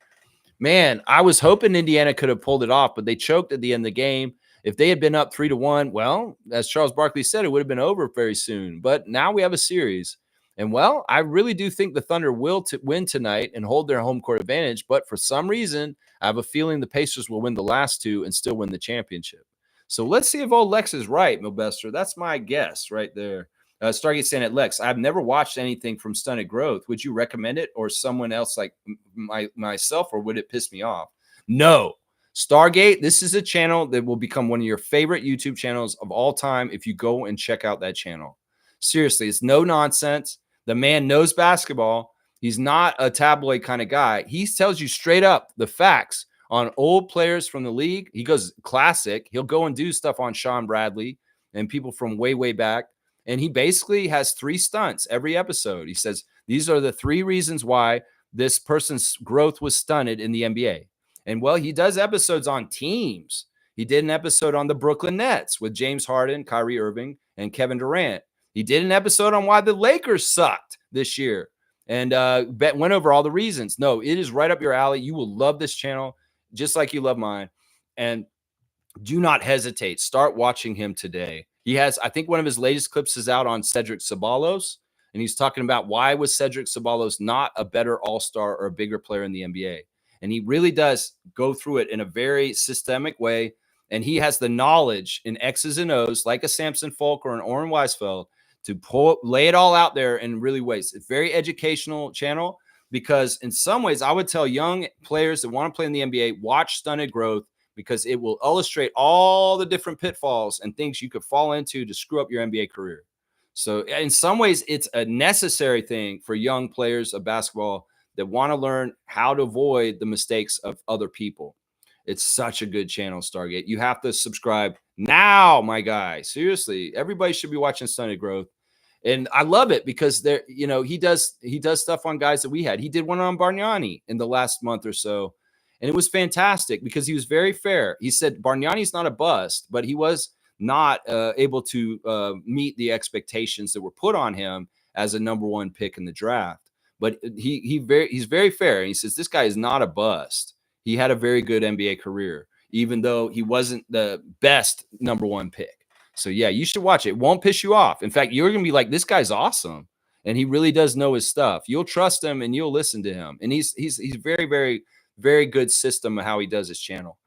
Man, I was hoping Indiana could have pulled it off, but they choked at the end of the game. If they had been up 3-1, well, as Charles Barkley said, it would have been over very soon. But now we have a series. And, well, I really do think the Thunder will win tonight and hold their home court advantage. But for some reason, I have a feeling the Pacers will win the last two and still win the championship. So let's see if old Lex is right, Milbester. That's my guess right there. Stargate saying at Lex, I've never watched anything from Stunted Growth. Would you recommend it or someone else like myself, or would it piss me off? No, Stargate, this is a channel that will become one of your favorite YouTube channels of all time if you go and check out that channel. Seriously, it's no nonsense. The man knows basketball. He's not a tabloid kind of guy. He tells you straight up the facts on old players from the league. He goes classic. He'll go and do stuff on Sean Bradley and people from way, way back. And he basically has 3 stunts every episode. He says, these are the 3 reasons why this person's growth was stunted in the NBA. And well, he does episodes on teams. He did an episode on the Brooklyn Nets with James Harden, Kyrie Irving, and Kevin Durant. He did an episode on why the Lakers sucked this year and went over all the reasons. No, it is right up your alley. You will love this channel just like you love mine. And do not hesitate. Start watching him today. He has, I think one of his latest clips is out on Cedric Ceballos, and he's talking about why was Cedric Ceballos not a better all-star or a bigger player in the NBA. And he really does go through it in a very systemic way, and he has the knowledge in X's and O's, like a Samson Falk or an Oren Weisfeld, to lay it all out there in really ways. It's a very educational channel because in some ways, I would tell young players that want to play in the NBA, watch Stunted Growth, because it will illustrate all the different pitfalls and things you could fall into to screw up your NBA career. So in some ways, it's a necessary thing for young players of basketball that want to learn how to avoid the mistakes of other people. It's such a good channel, Stargate. You have to subscribe now, my guy. Seriously, everybody should be watching Stunted Growth. And I love it because there, you know, he does stuff on guys that we had. He did one on Bargnani in the last month or so. And it was fantastic because he was very fair. He said Bargnani's not a bust, but he was not able to meet the expectations that were put on him as a number 1 pick in the draft. But he's very fair. And he says this guy is not a bust. He had a very good NBA career, even though he wasn't the best number 1 pick. So yeah, you should watch it. It won't piss you off. In fact, you're gonna be like, this guy's awesome, and he really does know his stuff. You'll trust him and you'll listen to him. And he's very, very, very good system of how he does his channel.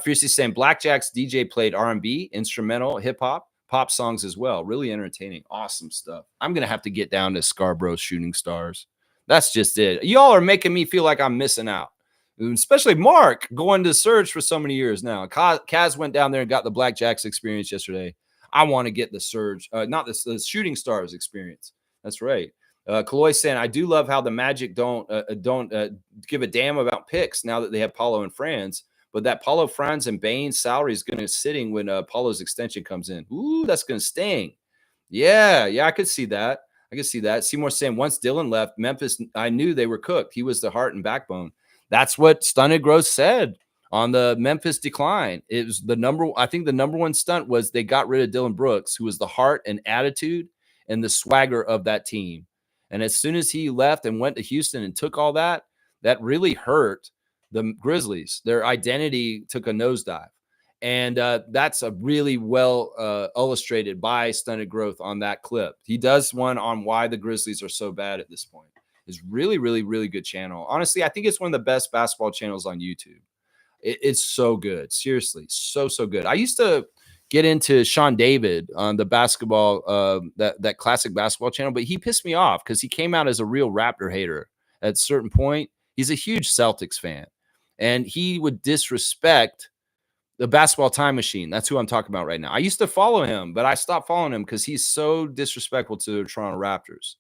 Fiercely saying Blackjacks DJ played R&B, instrumental, hip hop, pop songs as well. Really entertaining, awesome stuff. I'm gonna have to get down to Scarborough Shooting Stars. That's just it. Y'all are making me feel like I'm missing out. Especially Mark going to Surge for so many years now. Kaz went down there and got the Blackjacks experience yesterday. I want to get the Surge, not the Shooting Stars experience. That's right. Kaloy saying, I do love how the Magic don't give a damn about picks now that they have Paulo and Franz, but that Paulo, Franz, and Bane's salary is going to sitting when Paulo's extension comes in. Ooh, that's going to sting. Yeah, I could see that. Seymour saying, once Dylan left Memphis, I knew they were cooked. He was the heart and backbone. That's what Stunted Growth said on the Memphis decline. It was I think the number 1 stunt was they got rid of Dylan Brooks, who was the heart and attitude and the swagger of that team. And as soon as he left and went to Houston and took all that, that really hurt the Grizzlies. Their identity took a nosedive. And that's a really well illustrated by Stunted Growth on that clip. He does one on why the Grizzlies are so bad at this point. It's really, really, really good channel. Honestly, I think it's one of the best basketball channels on YouTube. It's so good. Seriously, so good. I used to get into Sean David on the basketball, that classic basketball channel, but he pissed me off because he came out as a real Raptor hater at a certain point. He's a huge Celtics fan, and he would disrespect the Basketball Time Machine. That's who I'm talking about right now. I used to follow him, but I stopped following him because he's so disrespectful to the Toronto Raptors.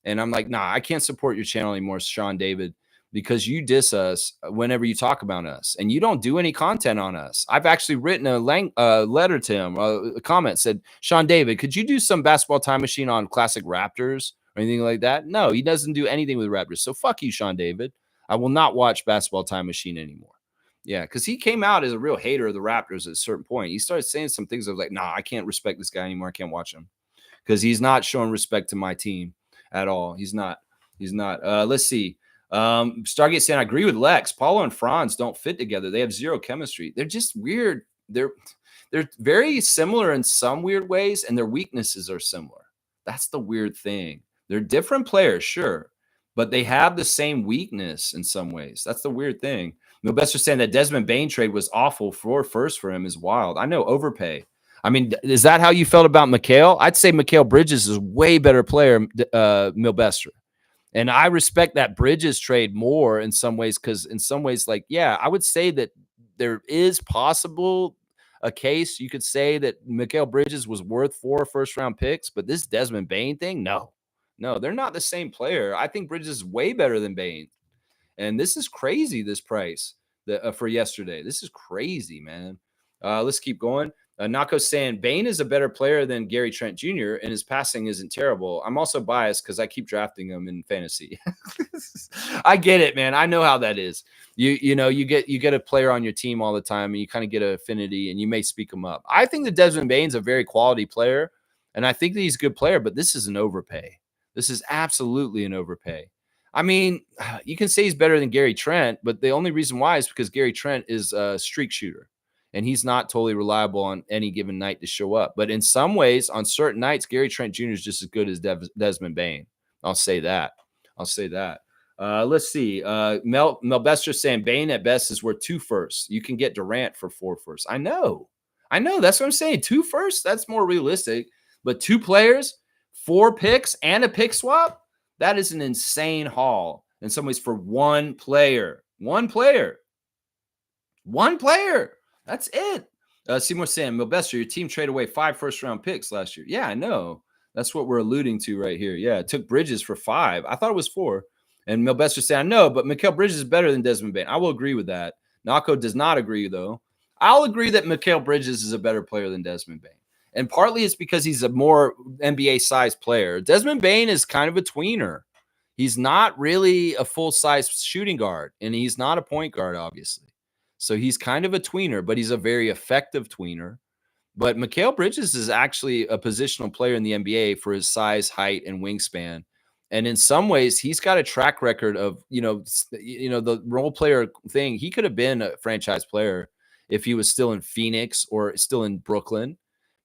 And I'm like, nah, I can't support your channel anymore, Sean David, because you diss us whenever you talk about us, and you don't do any content on us. I've actually written a letter to him, a comment said, Sean David, could you do some Basketball Time Machine on classic Raptors or anything like that? No, he doesn't do anything with Raptors. So fuck you, Sean David. I will not watch Basketball Time Machine anymore. Yeah, because he came out as a real hater of the Raptors at a certain point. He started saying some things. I was like, nah, I can't respect this guy anymore. I can't watch him because he's not showing respect to my team at all. He's not. Let's see. Stargate saying, I agree with Lex. Paulo and Franz don't fit together. They have zero chemistry. They're just weird. They're very similar in some weird ways, and their weaknesses are similar. That's the weird thing. They're different players, sure, but they have the same weakness in some ways. That's the weird thing. Milbester saying that Desmond Bane trade was awful for him is wild. I know, overpay. I mean, is that how you felt about Mikal? I'd say Mikal Bridges is a way better player, Milbester. And I respect that Bridges trade more in some ways because in some ways, like, yeah, I would say that there is possible a case you could say that Mikal Bridges was worth 4 first-round picks, but this Desmond Bane thing, no. No, they're not the same player. I think Bridges is way better than Bane. And this is crazy, this price for yesterday. This is crazy, man. Let's keep going. Nako's saying Bane is a better player than Gary Trent Jr. and his passing isn't terrible. I'm also biased because I keep drafting him in fantasy. I get it, man. I know how that is. You know, you get a player on your team all the time and you kind of get an affinity and you may speak him up. I think that Desmond Bane's a very quality player, and I think that he's a good player, but this is an overpay. This is absolutely an overpay. I mean, you can say he's better than Gary Trent, but the only reason why is because Gary Trent is a streak shooter, and he's not totally reliable on any given night to show up. But in some ways, on certain nights, Gary Trent Jr. is just as good as Desmond Bane. I'll say that. Let's see. Mel Bester saying Bane at best is worth 2 firsts. You can get Durant for 4 firsts. I know. That's what I'm saying. 2 firsts, that's more realistic. But 2 players, 4 picks, and a pick swap, that is an insane haul in some ways for one player. One player. That's it. Seymour saying, Milbester, your team traded away 5 first-round picks last year. Yeah, I know. That's what we're alluding to right here. Yeah, it took Bridges for 5. I thought it was 4. And Milbester saying, I know, but Mikal Bridges is better than Desmond Bane. I will agree with that. Nako does not agree, though. I'll agree that Mikal Bridges is a better player than Desmond Bane. And partly it's because he's a more NBA-sized player. Desmond Bane is kind of a tweener. He's not really a full-size shooting guard, and he's not a point guard, obviously. So he's kind of a tweener, but he's a very effective tweener. But Mikal Bridges is actually a positional player in the NBA for his size, height, and wingspan. And in some ways, he's got a track record of, the role player thing. He could have been a franchise player if he was still in Phoenix or still in Brooklyn.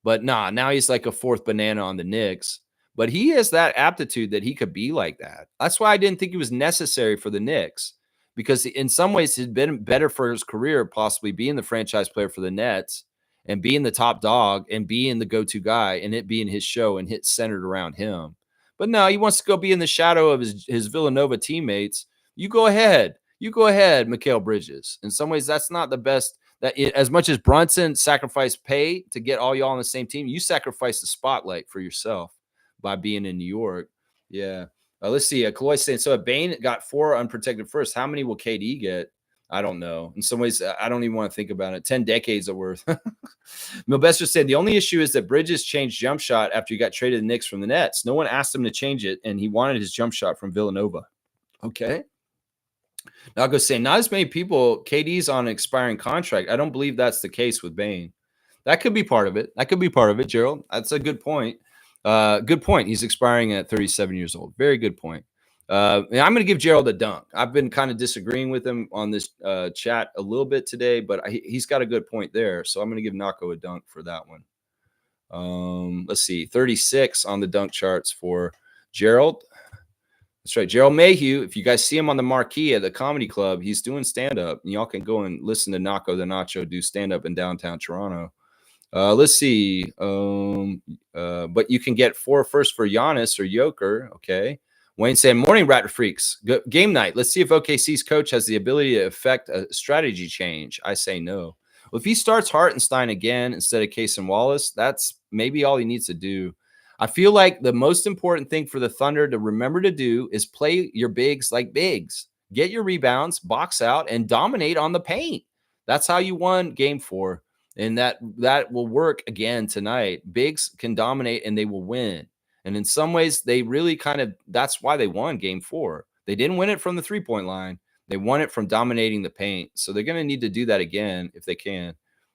But now he's like a 4th banana on the Knicks. But he has that aptitude that he could be like that. That's why I didn't think he was necessary for the Knicks, because in some ways he'd been better for his career, possibly being the franchise player for the Nets and being the top dog and being the go-to guy and it being his show and hit centered around him. But no, he wants to go be in the shadow of his Villanova teammates. You go ahead, Mikal Bridges. In some ways, that's not the best. As much as Brunson sacrificed pay to get all y'all on the same team, you sacrifice the spotlight for yourself by being in New York. Yeah. Let's see. Kaloy saying, so if Bane got 4 unprotected first, how many will KD get? I don't know. In some ways, I don't even want to think about it. 10 decades of worth. Milbester said, the only issue is that Bridges changed jump shot after he got traded to the Knicks from the Nets. No one asked him to change it, and he wanted his jump shot from Villanova. Okay. Now I'll go say, not as many people. KD's on an expiring contract. I don't believe that's the case with Bane. That could be part of it. Gerald. That's a good point. Good point. He's expiring at 37 years old. Very good point. And I'm going to give Gerald a dunk. I've been kind of disagreeing with him on this chat a little bit today, but he's got a good point there. So I'm going to give Nako a dunk for that one. Let's see. 36 on the dunk charts for Gerald. That's right. Gerald Mayhew. If you guys see him on the marquee at the comedy club, he's doing stand-up. And y'all can go and listen to Nako the Nacho do stand-up in downtown Toronto. Let's see. But you can get 4 first for Giannis or Joker. Okay. Wayne saying, morning, Raptor Freaks. Game night. Let's see if OKC's coach has the ability to affect a strategy change. I say no. Well, if he starts Hartenstein again instead of Case and Wallace, that's maybe all he needs to do. I feel like the most important thing for the Thunder to remember to do is play your bigs like bigs. Get your rebounds, box out, and dominate on the paint. That's how you won Game 4. And that will work again tonight. Bigs can dominate and they will win. And in some ways, they really that's why they won Game 4. They didn't win it from the 3-point line. They won it from dominating the paint. So they're going to need to do that again if they can.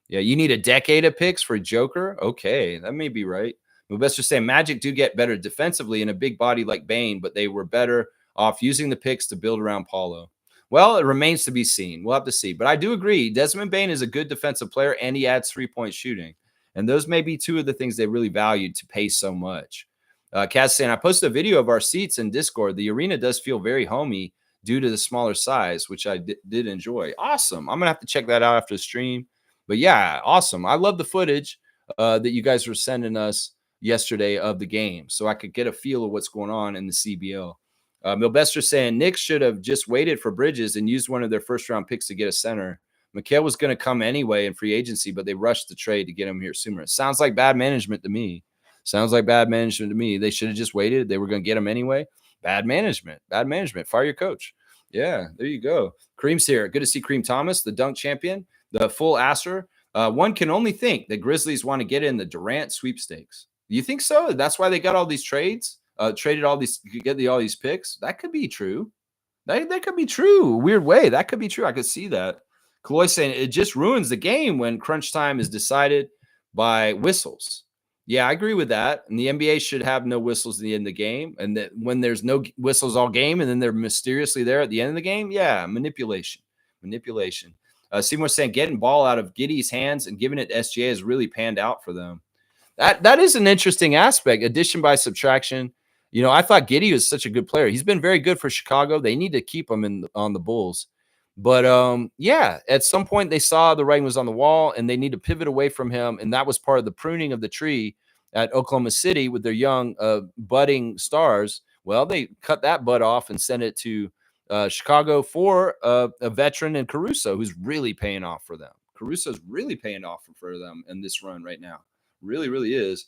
Yeah, you need a decade of picks for Joker? Okay, that may be right. Best just saying Magic do get better defensively in a big body like Bane, but they were better off using the picks to build around Paulo. Well, it remains to be seen. We'll have to see. But I do agree. Desmond Bane is a good defensive player, and he adds 3-point shooting. And those may be 2 of the things they really valued to pay so much. Kaz saying, I posted a video of our seats in Discord. The arena does feel very homey due to the smaller size, which I did enjoy. Awesome. I'm going to have to check that out after the stream. But yeah, awesome. I love the footage that you guys were sending us yesterday of the game, so I could get a feel of what's going on in the CBL. Milbester saying Knicks should have just waited for Bridges and used one of their first-round picks to get a center. Mikal was going to come anyway in free agency, but they rushed the trade to get him here sooner. It sounds like bad management to me. They should have just waited. They were going to get him anyway. Bad management. Fire your coach. Yeah, there you go. Cream's here. Good to see Cream Thomas, the dunk champion, the full asser. One can only think that Grizzlies want to get in the Durant sweepstakes. Do you think so? That's why they got all these trades, traded all these, all these picks. That could be true. That could be true. Weird way. That could be true. I could see that. Kaloy saying it just ruins the game when crunch time is decided by whistles. Yeah, I agree with that. And the NBA should have no whistles at the end of the game. And that when there's no whistles all game and then they're mysteriously there at the end of the game, yeah, manipulation. Seymour saying getting ball out of Giddey's hands and giving it to SGA has really panned out for them. That is an interesting aspect. Addition by subtraction. You know, I thought Giddey was such a good player. He's been very good for Chicago. They need to keep him on the Bulls. But yeah, at some point they saw the writing was on the wall and they need to pivot away from him. And that was part of the pruning of the tree at Oklahoma City with their young budding stars. Well, they cut that bud off and sent it to Chicago for a veteran in Caruso, who's really paying off for them. Caruso's really paying off for them in this run right now. Really, really is.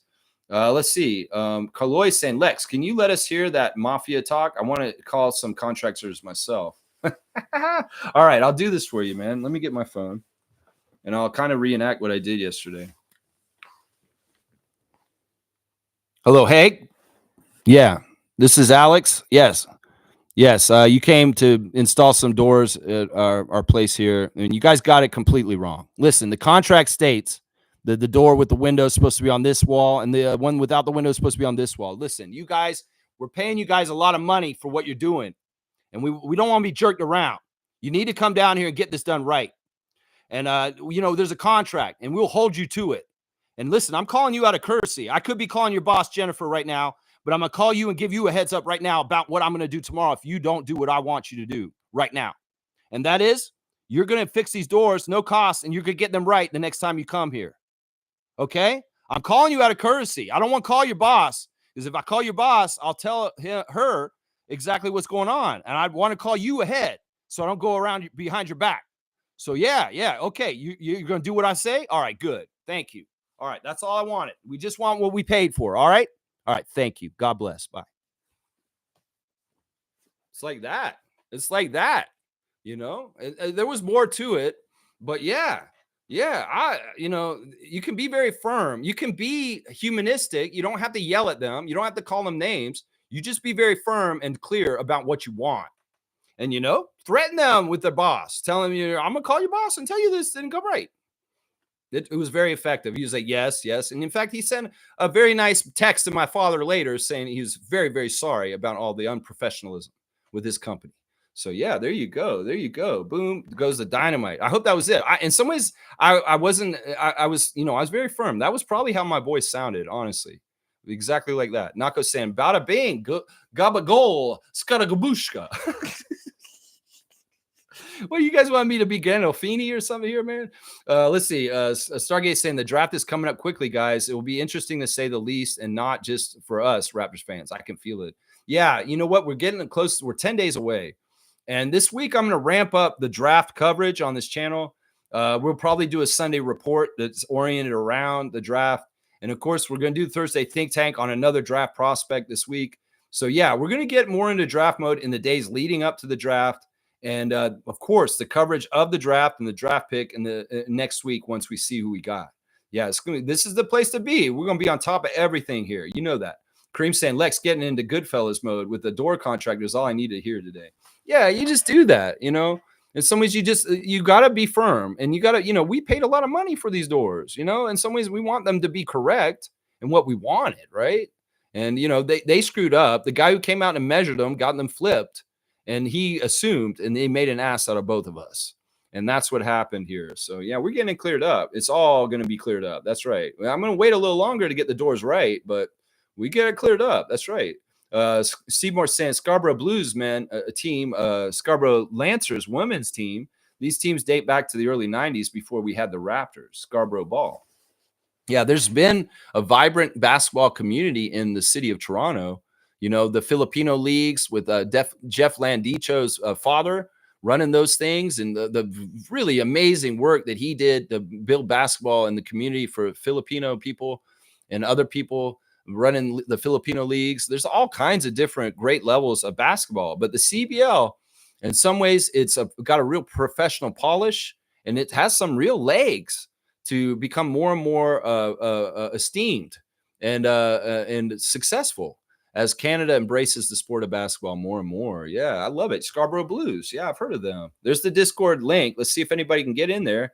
Let's see. Kaloy saying, Lex, can you let us hear that mafia talk? I want to call some contractors myself. All right, I'll do this for you, man. Let me get my phone, and I'll kind of reenact what I did yesterday. Hello, Hank. Yeah, this is Alex. Yes. You came to install some doors at our place here, and you guys got it completely wrong. Listen, the contract states that the door with the window is supposed to be on this wall, and the one without the window is supposed to be on this wall. Listen, you guys, we're paying you guys a lot of money for what you're doing. And we don't want to be jerked around. You need to come down here and get this done right. And, you know, there's a contract, and we'll hold you to it. And listen, I'm calling you out of courtesy. I could be calling your boss, Jennifer, right now, but I'm going to call you and give you a heads up right now about what I'm going to do tomorrow if you don't do what I want you to do right now. And that is, you're going to fix these doors, no cost, and you're going to get them right the next time you come here. Okay? I'm calling you out of courtesy. I don't want to call your boss, because if I call your boss, I'll tell her exactly what's going on. And I'd want to call you ahead so I don't go around behind your back. So yeah. Okay. You're going to do what I say? All right, good. Thank you. All right. That's all I wanted. We just want what we paid for. All right. Thank you. God bless. Bye. It's like that. You know, there was more to it, but yeah. You can be very firm. You can be humanistic. You don't have to yell at them. You don't have to call them names. You just be very firm and clear about what you want. And, you know, threaten them with their boss. Tell them, I'm going to call your boss and tell you this didn't go right. It was very effective. He was like, yes. And in fact, he sent a very nice text to my father later saying he was very, very sorry about all the unprofessionalism with his company. So, yeah, there you go. Boom, goes the dynamite. I hope that was it. In some ways, I was very firm. That was probably how my voice sounded, honestly. Exactly like that. Nako saying, bada bing, gaba goal, skadagabushka. What, you guys want me to be Gandolfini or something here, man? Let's see. Stargate saying the draft is coming up quickly, guys. It will be interesting to say the least, and not just for us Raptors fans. I can feel it. Yeah, you know what? We're getting close. We're 10 days away. And this week, I'm going to ramp up the draft coverage on this channel. We'll probably do a Sunday report that's oriented around the draft. And of course, we're going to do Thursday Think Tank on another draft prospect this week. So yeah, we're going to get more into draft mode in the days leading up to the draft. And of course, the coverage of the draft and the draft pick in the next week once we see who we got. Yeah, this is the place to be. We're going to be on top of everything here. You know that. Kareem saying, Lex getting into Goodfellas mode with the door contract is all I need to hear today. Yeah, you just do that, you know. In some ways, you got to be firm, and you got to, we paid a lot of money for these doors, in some ways we want them to be correct in what we wanted, right? And, they screwed up. The guy who came out and measured them got them flipped, and he assumed, and they made an ass out of both of us. And that's what happened here. So, yeah, we're getting it cleared up. It's all going to be cleared up. That's right. I'm going to wait a little longer to get the doors right, but we get it cleared up. That's right. Seymour saying Scarborough Blues, man, a team, Scarborough Lancers women's team. These teams date back to the early 90s before we had the Raptors, Scarborough Ball. Yeah, there's been a vibrant basketball community in the city of Toronto. The Filipino leagues with Jeff Landicho's father running those things, and the really amazing work that he did to build basketball in the community for Filipino people and other people running the Filipino leagues. There's all kinds of different great levels of basketball, but the CBL, in some ways, it's got a real professional polish, and it has some real legs to become more and more esteemed and successful as Canada embraces the sport of basketball more and more. Yeah, I love it. Scarborough Blues. Yeah, I've heard of them. There's the Discord link. Let's see if anybody can get in there.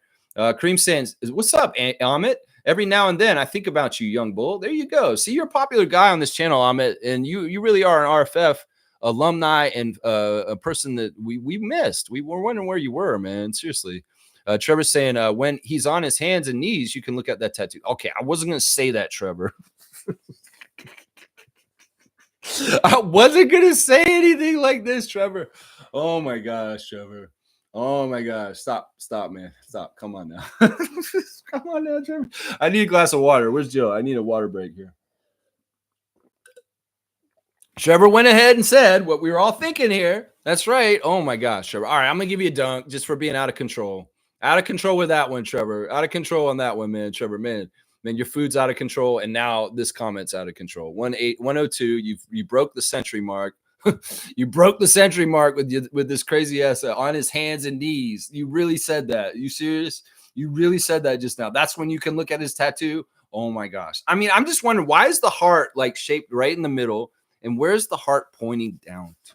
Cream Sands, what's up, Amit? Every now and then I think about you, young bull. There you go. See, you're a popular guy on this channel, Amit, and you really are an RFF alumni and a person that we missed. We were wondering where you were, man. Seriously. Trevor's saying when he's on his hands and knees, you can look at that tattoo. Okay, I wasn't going to say that, Trevor. I wasn't going to say anything like this, Trevor. Oh, my gosh, Trevor. Oh, my gosh. Stop, man. Stop. Come on now. Come on now, Trevor. I need a glass of water. Where's Jill? I need a water break here. Trevor went ahead and said what we were all thinking here. That's right. Oh, my gosh, Trevor. All right, I'm going to give you a dunk just for being out of control. Out of control with that one, Trevor. Out of control on that one, man. Trevor, man, your food's out of control, and now this comment's out of control. 102, you broke the century mark. You broke the century mark with this crazy ass on his hands and knees. You really said that. You serious? You really said that just now. That's when you can look at his tattoo. Oh my gosh. I mean, I'm just wondering, why is the heart like shaped right in the middle, and where's the heart pointing down to?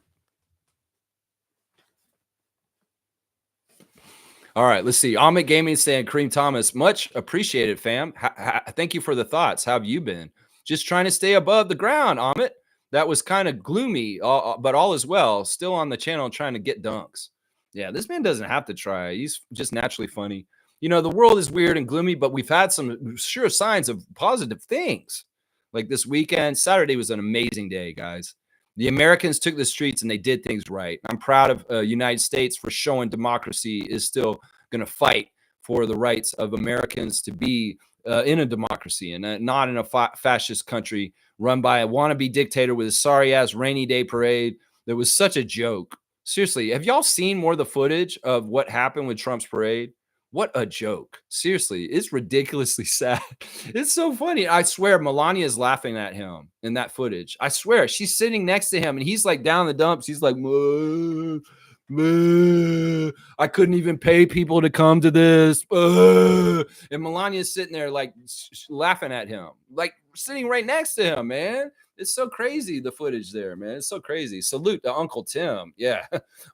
All right, let's see. Amit Gaming saying, Kareem Thomas, much appreciated, fam. Thank you for the thoughts. How have you been? Just trying to stay above the ground, Amit. That was kind of gloomy, but all is well. Still on the channel trying to get dunks. Yeah, this man doesn't have to try. He's just naturally funny. You know, the world is weird and gloomy, but we've had some sure signs of positive things. Like this weekend, Saturday was an amazing day, guys. The Americans took the streets and they did things right. I'm proud of United States for showing democracy is still going to fight for the rights of Americans to be in a democracy and not in a fascist country run by a wannabe dictator with a sorry-ass rainy day parade. That was such a joke. Seriously, have y'all seen more of the footage of what happened with Trump's parade? What a joke. Seriously, it's ridiculously sad. It's so funny. I swear Melania is laughing at him in that footage. I swear she's sitting next to him and he's like down in the dumps. He's like, I couldn't even pay people to come to this. And Melania's sitting there like laughing at him, like sitting right next to him, man. It's so crazy, the footage there, man. It's so crazy. Salute to Uncle Tim. Yeah.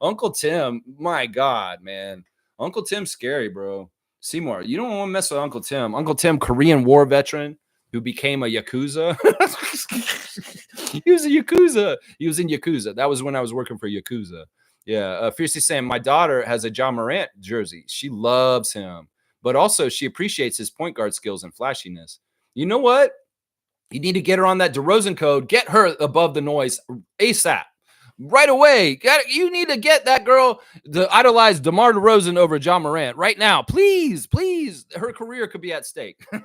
Uncle Tim, my God, man. Uncle Tim's scary, bro. Seymour, you don't want to mess with Uncle Tim. Uncle Tim, Korean War veteran who became a Yakuza. He was a Yakuza. He was in Yakuza. That was when I was working for Yakuza. Yeah. Fiercely saying, my daughter has a John Morant jersey. She loves him, but also she appreciates his point guard skills and flashiness. You know what? You need to get her on that DeRozan code. Get her above the noise ASAP. Right away. You need to get that girl to idolize DeMar DeRozan over John Morant right now. Please, please. Her career could be at stake. Her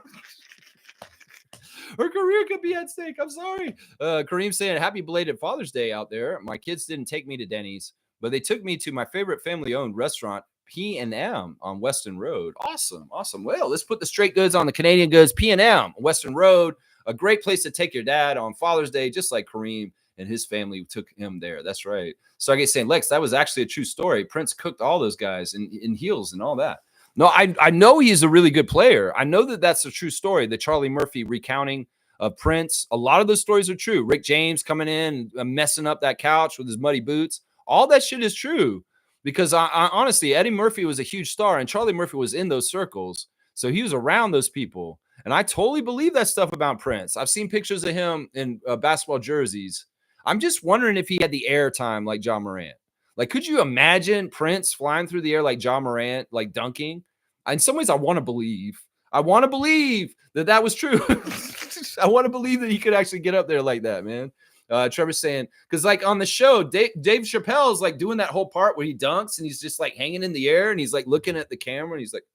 career could be at stake. I'm sorry. Kareem saying, happy belated Father's Day out there. My kids didn't take me to Denny's, but they took me to my favorite family-owned restaurant, P&M on Weston Road. Awesome. Awesome. Well, let's put the straight goods on the Canadian goods. P&M, Weston Road, a great place to take your dad on Father's Day, just like Kareem and his family took him there. That's right. So I get saying, Lex, that was actually a true story. Prince cooked all those guys in heels and all that. No, I know he's a really good player. I know that that's a true story. The Charlie Murphy recounting of Prince. A lot of those stories are true. Rick James coming in and messing up that couch with his muddy boots. All that shit is true because I honestly, Eddie Murphy was a huge star and Charlie Murphy was in those circles. So he was around those people. And I totally believe that stuff about Prince. I've seen pictures of him in basketball jerseys. I'm just wondering if he had the air time like John Morant. Like, could you imagine Prince flying through the air like John Morant, like dunking? In some ways, I want to believe. I want to believe that that was true. I want to believe that he could actually get up there like that, man. Trevor's saying, because like on the show, Dave Chappelle is like doing that whole part where he dunks and he's just like hanging in the air and he's like looking at the camera and he's like,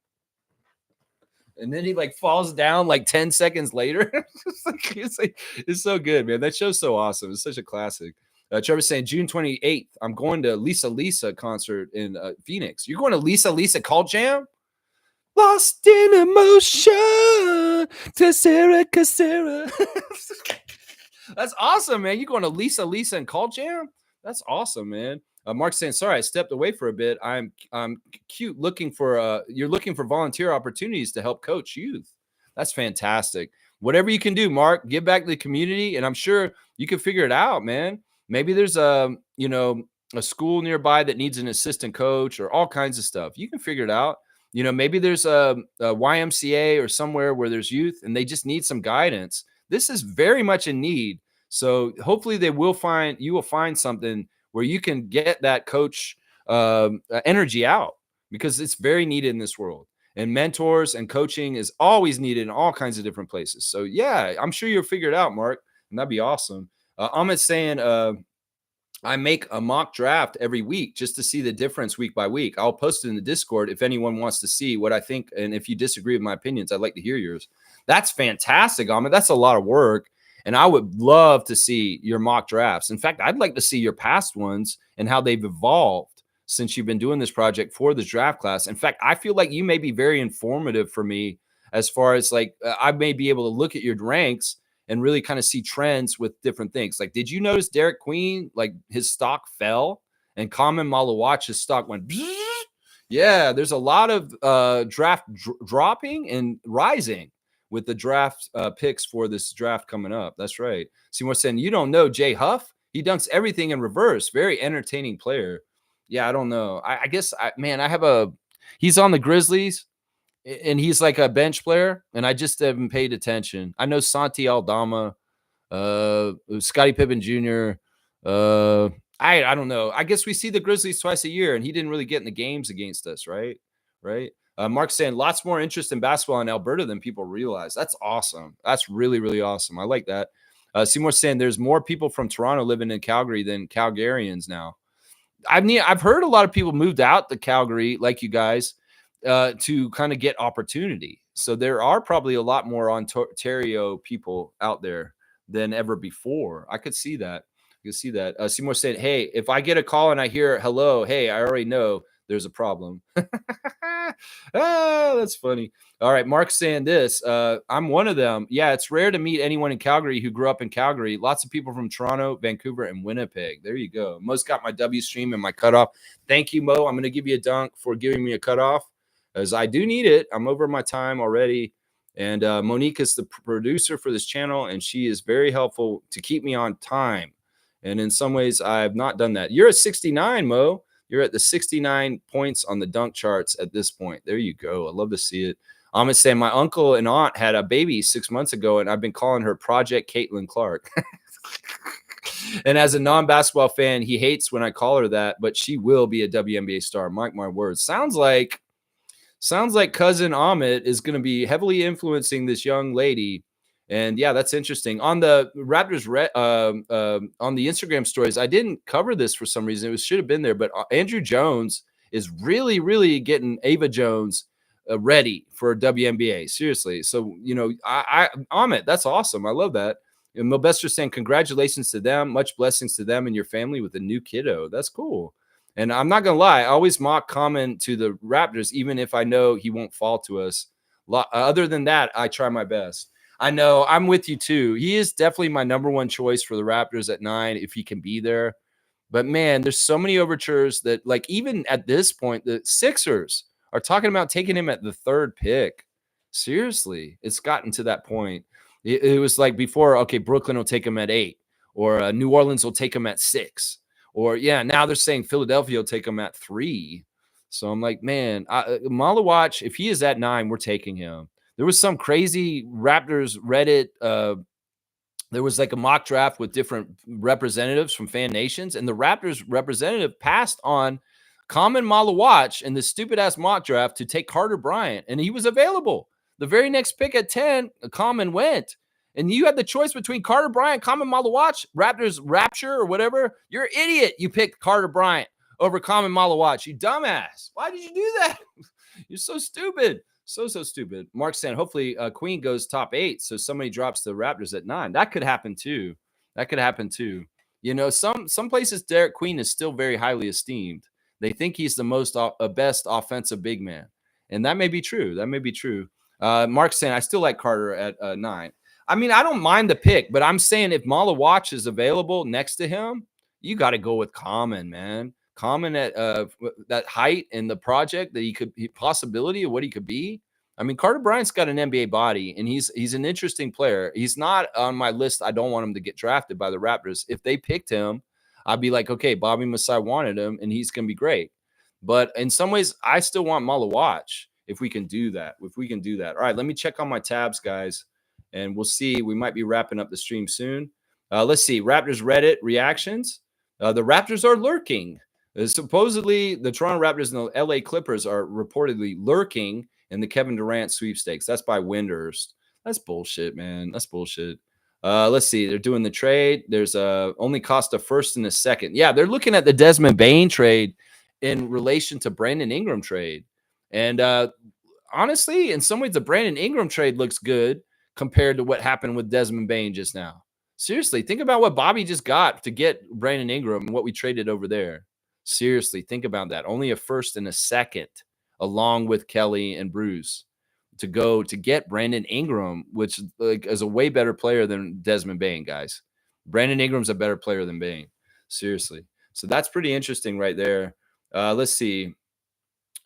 and then he like falls down like 10 seconds later. It's so good, man. That show's so awesome. It's such a classic. Trevor's saying June 28th, I'm going to Lisa concert in Phoenix. You're going to Lisa Cult Jam? Lost in emotion to Sarah Casera. That's awesome, man. You going to Lisa and Cult Jam? That's awesome, man. Mark's saying, sorry, I stepped away for a bit. I'm cute looking for you're looking for volunteer opportunities to help coach youth. That's fantastic. Whatever you can do, Mark, give back to the community, and I'm sure you can figure it out, man. Maybe there's a school nearby that needs an assistant coach or all kinds of stuff. You can figure it out. Maybe there's a YMCA or somewhere where there's youth and they just need some guidance. This is very much in need. So hopefully you will find something where you can get that coach energy out, because it's very needed in this world. And mentors and coaching is always needed in all kinds of different places. So yeah, I'm sure you'll figure it out, Mark, and that'd be awesome. Amit's saying, I make a mock draft every week just to see the difference week by week. I'll post it in the Discord if anyone wants to see what I think. And if you disagree with my opinions, I'd like to hear yours. That's fantastic, Amit. That's a lot of work. And I would love to see your mock drafts. In fact, I'd like to see your past ones and how they've evolved since you've been doing this project for this draft class. In fact, I feel like you may be very informative for me as far as I may be able to look at your ranks and really kind of see trends with different things. Like, did you notice Derek Queen, his stock fell, and Common Malawach's stock went, yeah, there's a lot of draft dropping and rising with the draft picks for this draft coming up. That's right. Seymour saying, you don't know Jay Huff? He dunks everything in reverse. Very entertaining player. Yeah, I don't know. I guess, he's on the Grizzlies, and he's like a bench player, and I just haven't paid attention. I know Santi Aldama, Scottie Pippen Jr. I don't know. I guess we see the Grizzlies twice a year, and he didn't really get in the games against us, right? Mark's saying lots more interest in basketball in Alberta than people realize. That's awesome. That's really, really awesome. I like that. Seymour's saying there's more people from Toronto living in Calgary than Calgarians now. I've heard a lot of people moved out to Calgary, like you guys, to kind of get opportunity. So there are probably a lot more Ontario people out there than ever before. I could see that. Seymour said, hey, if I get a call and I hear hello, hey, I already know there's a problem. That's funny. All right, Mark's saying this. I'm one of them. Yeah, it's rare to meet anyone in Calgary who grew up in Calgary. Lots of people from Toronto, Vancouver, and Winnipeg. There you go. Mo's got my W stream and my cutoff. Thank you, Mo. I'm going to give you a dunk for giving me a cutoff, as I do need it. I'm over my time already. And Monique is the producer for this channel, and she is very helpful to keep me on time. And in some ways, I have not done that. You're at 69, Mo. You're at the 69 points on the dunk charts at this point. There you go. I love to see it. I'm going to say my uncle and aunt had a baby 6 months ago, and I've been calling her Project Caitlin Clark. And as a non-basketball fan, he hates when I call her that, but she will be a WNBA star. Mark my words. Sounds like cousin Amit is going to be heavily influencing this young lady. And yeah, that's interesting. On the Raptors, on the Instagram stories, I didn't cover this for some reason. It should have been there, but Andrew Jones is really, really getting Ava Jones ready for WNBA. Seriously. So, Amit, that's awesome. I love that. And Milbester saying, congratulations to them. Much blessings to them and your family with a new kiddo. That's cool. And I'm not going to lie. I always mock Common to the Raptors, even if I know he won't fall to us. Other than that, I try my best. I know I'm with you too. He is definitely my number one choice for the Raptors at 9 if he can be there. But man, there's so many overtures that, even at this point, the Sixers are talking about taking him at the 3rd pick. Seriously, it's gotten to that point. It was like before, okay, Brooklyn will take him at 8, or New Orleans will take him at 6, or now they're saying Philadelphia will take him at 3. So I'm like, man, Malawach, if he is at 9, we're taking him. There was some crazy Raptors Reddit. There was a mock draft with different representatives from fan nations, and the Raptors representative passed on Common Malawach in the stupid ass mock draft to take Carter Bryant, and he was available. The very next pick at 10, Common went, and you had the choice between Carter Bryant, Common Malawach, Raptors Rapture, or whatever. You're an idiot. You picked Carter Bryant over Common Malawach. You dumbass. Why did you do that? You're so stupid. So stupid. Mark saying, hopefully Queen goes top 8, so somebody drops the Raptors at 9. That could happen too. You know, some places Derek Queen is still very highly esteemed. They think he's the best offensive big man, and that may be true. That may be true. Mark's saying I still like Carter at 9. I mean, I don't mind the pick, but I'm saying if Malawach is available next to him, you got to go with Common, man. Common at that height and the project that possibility of what he could be. I mean, Carter Bryant's got an NBA body, and he's an interesting player. He's not on my list. I don't want him to get drafted by the Raptors. If they picked him, I'd be like, okay, Bobby Masai wanted him, and he's going to be great. But in some ways, I still want Malawach if we can do that. If we can do that. All right, let me check on my tabs, guys, and we'll see. We might be wrapping up the stream soon. Let's see. Raptors Reddit reactions. The Raptors are lurking. Supposedly, the Toronto Raptors and the LA Clippers are reportedly lurking in the Kevin Durant sweepstakes. That's by Windhurst. That's bullshit, man. That's bullshit. Let's see. They're doing the trade. There's only cost a first and a second. Yeah, they're looking at the Desmond Bane trade in relation to Brandon Ingram trade. And honestly, in some ways, the Brandon Ingram trade looks good compared to what happened with Desmond Bane just now. Seriously, think about what Bobby just got to get Brandon Ingram and what we traded over there. Seriously, think about that. Only a first and a second, along with Kelly and Bruce, to go to get Brandon Ingram, which is a way better player than Desmond Bane, guys. Brandon Ingram's a better player than Bane. Seriously. So that's pretty interesting right there. Let's see.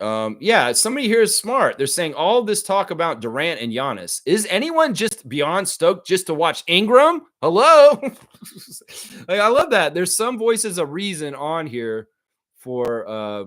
Yeah, somebody here is smart. They're saying all this talk about Durant and Giannis. Is anyone just beyond stoked just to watch Ingram? Hello? Like, I love that. There's some voices of reason on here for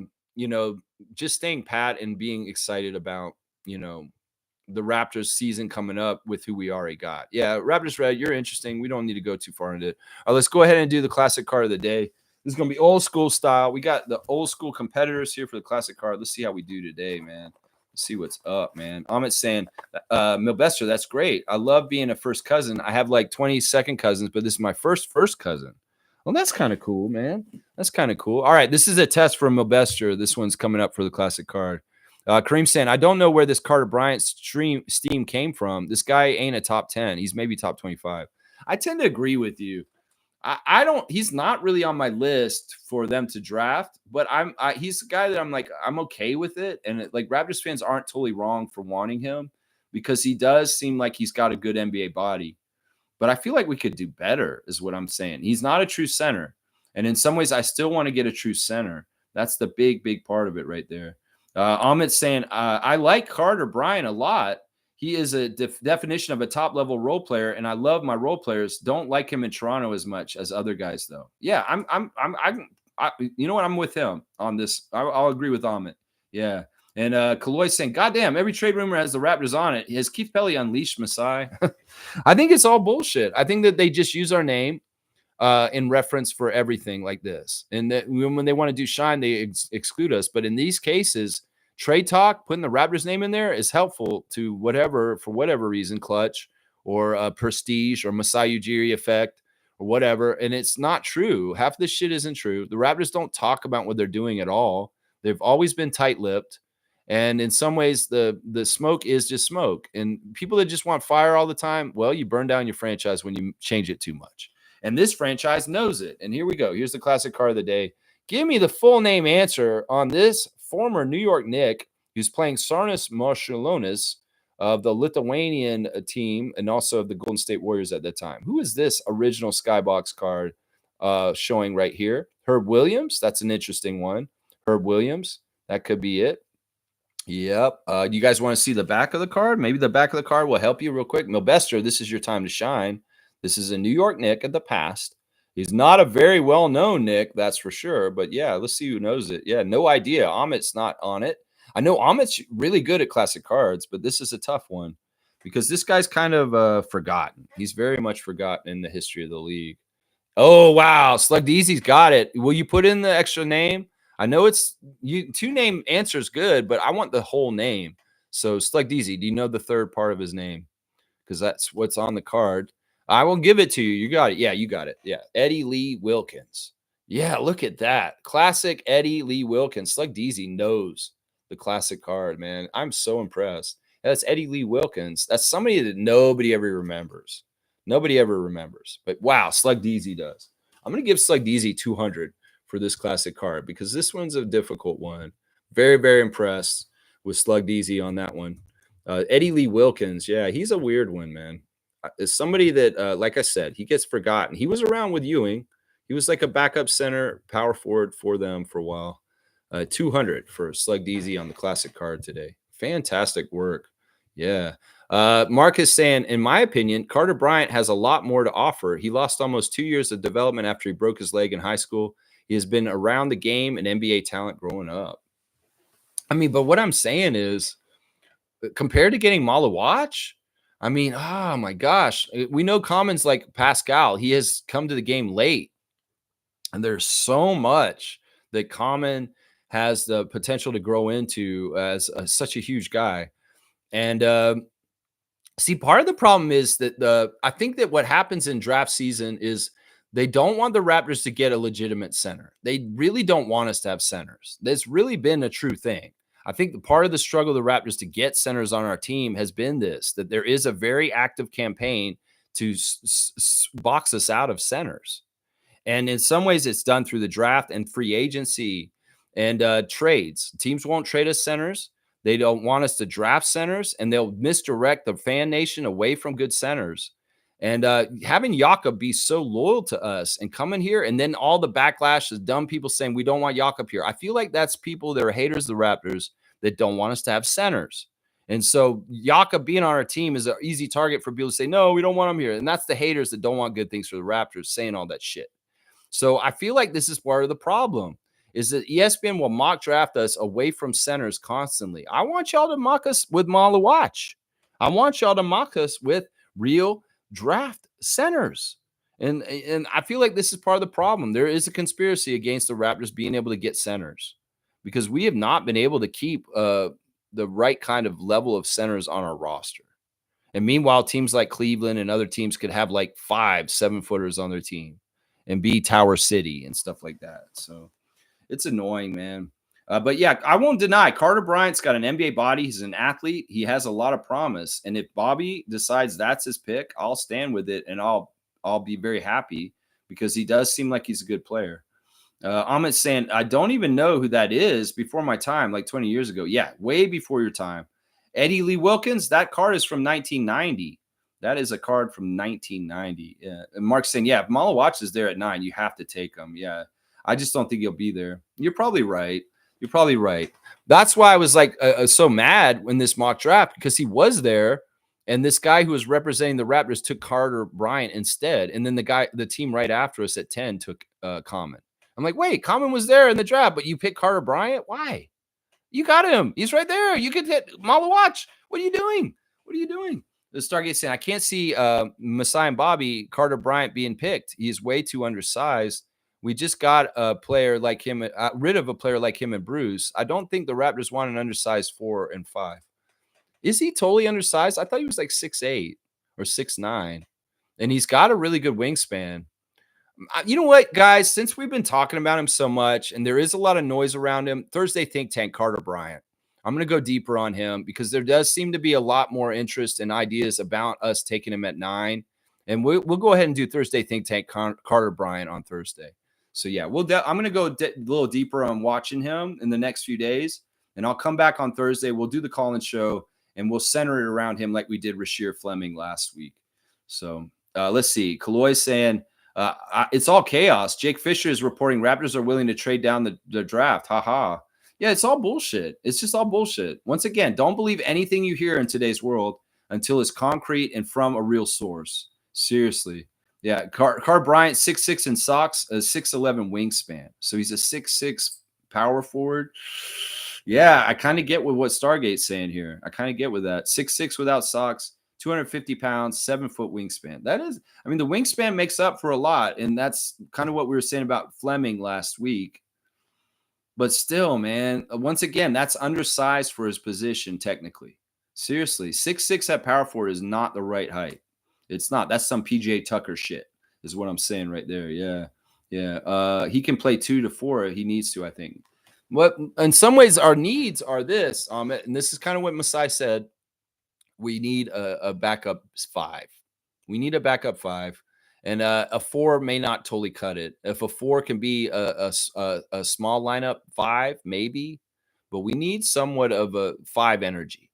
just staying pat and being excited about, the Raptors season coming up with who we already got. Yeah, Raptors Red, you're interesting. We don't need to go too far into it. All right, let's go ahead and do the classic card of the day. This is going to be old school style. We got the old school competitors here for the classic card. Let's see how we do today, man. Let's see what's up, man. Amit's saying, Milbester, that's great. I love being a first cousin. I have like 20 second cousins, but this is my first cousin. Well, that's kind of cool, man. That's kind of cool. All right, this is a test for Milbester. This one's coming up for the classic card. Kareem saying, I don't know where this Carter Bryant steam came from. This guy ain't a top 10. He's maybe top 25. I tend to agree with you. I don't. He's not really on my list for them to draft, but he's a guy that I'm okay with it. And like Raptors fans aren't totally wrong for wanting him because he does seem like he's got a good NBA body. But I feel like we could do better, is what I'm saying. He's not a true center, and in some ways, I still want to get a true center. That's the big part of it right there. Amit's saying, I like Carter Bryant a lot. He is a definition of a top-level role player, and I love my role players. Don't like him in Toronto as much as other guys, though. Yeah, you know what? I'm with him on this. I'll agree with Amit. Yeah. And Kaloy's saying, God damn, every trade rumor has the Raptors on it. Has Keith Pelly unleashed Masai? I think it's all bullshit. I think that they just use our name in reference for everything like this. And that when they want to do shine, they exclude us. But in these cases, trade talk, putting the Raptors name in there is helpful to for whatever reason, clutch or prestige or Masai Ujiri effect or whatever. And it's not true. Half of this shit isn't true. The Raptors don't talk about what they're doing at all. They've always been tight-lipped. And in some ways, the smoke is just smoke. And people that just want fire all the time, well, you burn down your franchise when you change it too much. And this franchise knows it. And here we go. Here's the classic card of the day. Give me the full name answer on this former New York Knick who's playing Sarnas Marciulionis of the Lithuanian team and also of the Golden State Warriors at that time. Who is this original Skybox card showing right here? Herb Williams. That's an interesting one. Herb Williams. That could be it. Yep. You guys want to see the back of the card? Maybe the back of the card will help you real quick. Milbester, this is your time to shine. This is a New York Knick of the past. He's not a very well-known Knick, that's for sure. But yeah, let's see who knows it. Yeah, no idea. Amit's not on it. I know Amit's really good at classic cards, but this is a tough one because this guy's kind of forgotten. He's very much forgotten in the history of the league. Oh, wow. Slug Deezy's got it. Will you put in the extra name? I know it's two name answer is good, but I want the whole name. So Slug Deezy, do you know the third part of his name? Because that's what's on the card. I will give it to you. You got it. Yeah, you got it. Yeah. Eddie Lee Wilkins. Yeah, look at that. Classic Eddie Lee Wilkins. Slug Deezy knows the classic card, man. I'm so impressed. That's Eddie Lee Wilkins. That's somebody that nobody ever remembers. Nobody ever remembers. But wow, Slug Deezy does. I'm going to give Slug DZ 200 for this classic card because this one's a difficult one. Very, very impressed with Slug DZ on that one. Eddie Lee Wilkins, yeah, he's a weird one, man. Is somebody that, like I said, he gets forgotten. He was around with Ewing. He was like a backup center, power forward for them for a while. 200 for Slug DZ on the classic card today. Fantastic work. Yeah. Mark is saying, in my opinion, Carter Bryant has a lot more to offer. He lost almost 2 years of development after he broke his leg in high school. He has been around the game and NBA talent growing up. I mean, but what I'm saying is, compared to getting Malawach, I mean, oh my gosh, we know Common's like Pascal. He has come to the game late, and there's so much that Common has the potential to grow into as such a huge guy. And see, part of the problem is that I think that what happens in draft season is they don't want the Raptors to get a legitimate center. They really don't want us to have centers. That's really been a true thing. I think the part of the struggle of the Raptors to get centers on our team has been this, that there is a very active campaign to box us out of centers. And in some ways, it's done through the draft and free agency and trades. Teams won't trade us centers. They don't want us to draft centers, and they'll misdirect the fan nation away from good centers. And having Jakob be so loyal to us and coming here, and then all the backlash is dumb people saying we don't want Jakob here. I feel like that's people that are haters of the Raptors that don't want us to have centers. And so Jakob being on our team is an easy target for people to say, no, we don't want him here. And that's the haters that don't want good things for the Raptors saying all that shit. So I feel like this is part of the problem, is that ESPN will mock draft us away from centers constantly. I want y'all to mock us with Malawach. I want y'all to mock us with real draft centers. And I feel like this is part of the problem. There is a conspiracy against the Raptors being able to get centers because we have not been able to keep the right kind of level of centers on our roster. And meanwhile, teams like Cleveland and other teams could have like 5 7-footers on their team and be Tower City and stuff like that. So it's annoying, man. But yeah, I won't deny Carter Bryant's got an NBA body. He's an athlete. He has a lot of promise. And if Bobby decides that's his pick, I'll stand with it and I'll be very happy because he does seem like he's a good player. Amit's saying, I don't even know who that is before my time, like 20 years ago. Yeah, way before your time. Eddie Lee Wilkins, that card is from 1990. That is a card from 1990. Yeah. And Mark's saying, yeah, if Malawach is there at 9, you have to take him. Yeah. I just don't think he'll be there. You're probably right. You're probably right. That's why I was like so mad when this mock draft, because he was there and this guy who was representing the Raptors took Carter Bryant instead. And then the team right after us at 10 took Common. I'm like, wait, Common was there in the draft, but you picked Carter Bryant? Why? You got him. He's right there. You could hit Malawach. What are you doing? What are you doing? The Stargate saying, I can't see Masai and Bobby, Carter Bryant being picked. He's way too undersized. We just got a player like him, rid of a player like him and Bruce. I don't think the Raptors want an undersized 4 and 5. Is he totally undersized? I thought he was like 6'8" or 6'9", and he's got a really good wingspan. You know what, guys? Since we've been talking about him so much and there is a lot of noise around him, Thursday Think Tank, Carter Bryant. I'm going to go deeper on him because there does seem to be a lot more interest and ideas about us taking him at 9. And we'll go ahead and do Thursday Think Tank Carter Bryant on Thursday. So, yeah, I'm going to go a little deeper on watching him in the next few days. And I'll come back on Thursday. We'll do the call-in show, and we'll center it around him like we did Rasheer Fleming last week. So, let's see. Kaloy's saying, it's all chaos. Jake Fisher is reporting Raptors are willing to trade down the draft. Ha. Yeah, it's all bullshit. It's just all bullshit. Once again, don't believe anything you hear in today's world until it's concrete and from a real source. Seriously. Yeah, Carter Bryant, 6'6" in socks, a 6'11" wingspan. So he's a 6'6" power forward. Yeah, I kind of get with what Stargate's saying here. I kind of get with that. 6'6" without socks, 250 pounds, 7-foot wingspan. That is, I mean, the wingspan makes up for a lot. And that's kind of what we were saying about Fleming last week. But still, man, once again, that's undersized for his position, technically. Seriously, 6'6" at power forward is not the right height. It's not. That's some PJ Tucker shit, is what I'm saying right there. Yeah. He can play 2 to 4 if he needs to, I think. But in some ways, our needs are this, and this is kind of what Masai said. We need a backup 5. We need a backup 5. And a 4 may not totally cut it. If a 4 can be a small lineup 5, maybe, but we need somewhat of a 5 energy.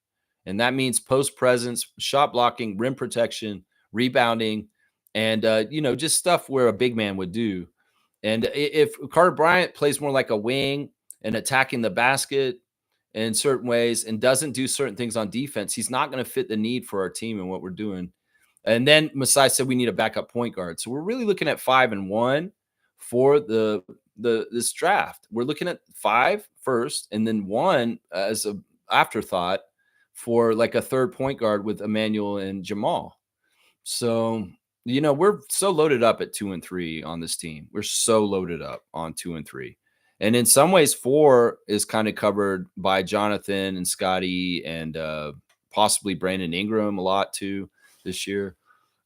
And that means post presence, shot blocking, rim protection, rebounding, and just stuff where a big man would do. And if Carter Bryant plays more like a wing and attacking the basket in certain ways and doesn't do certain things on defense, he's not going to fit the need for our team and what we're doing. And then Masai said we need a backup point guard. So we're really looking at 5 and 1 for this draft. We're looking at 5 first and then 1 as a afterthought for like a third point guard with Emmanuel and Jamal. So, we're so loaded up at 2 and 3 on this team. We're so loaded up on 2 and 3. And in some ways, 4 is kind of covered by Jonathan and Scotty and possibly Brandon Ingram a lot too this year.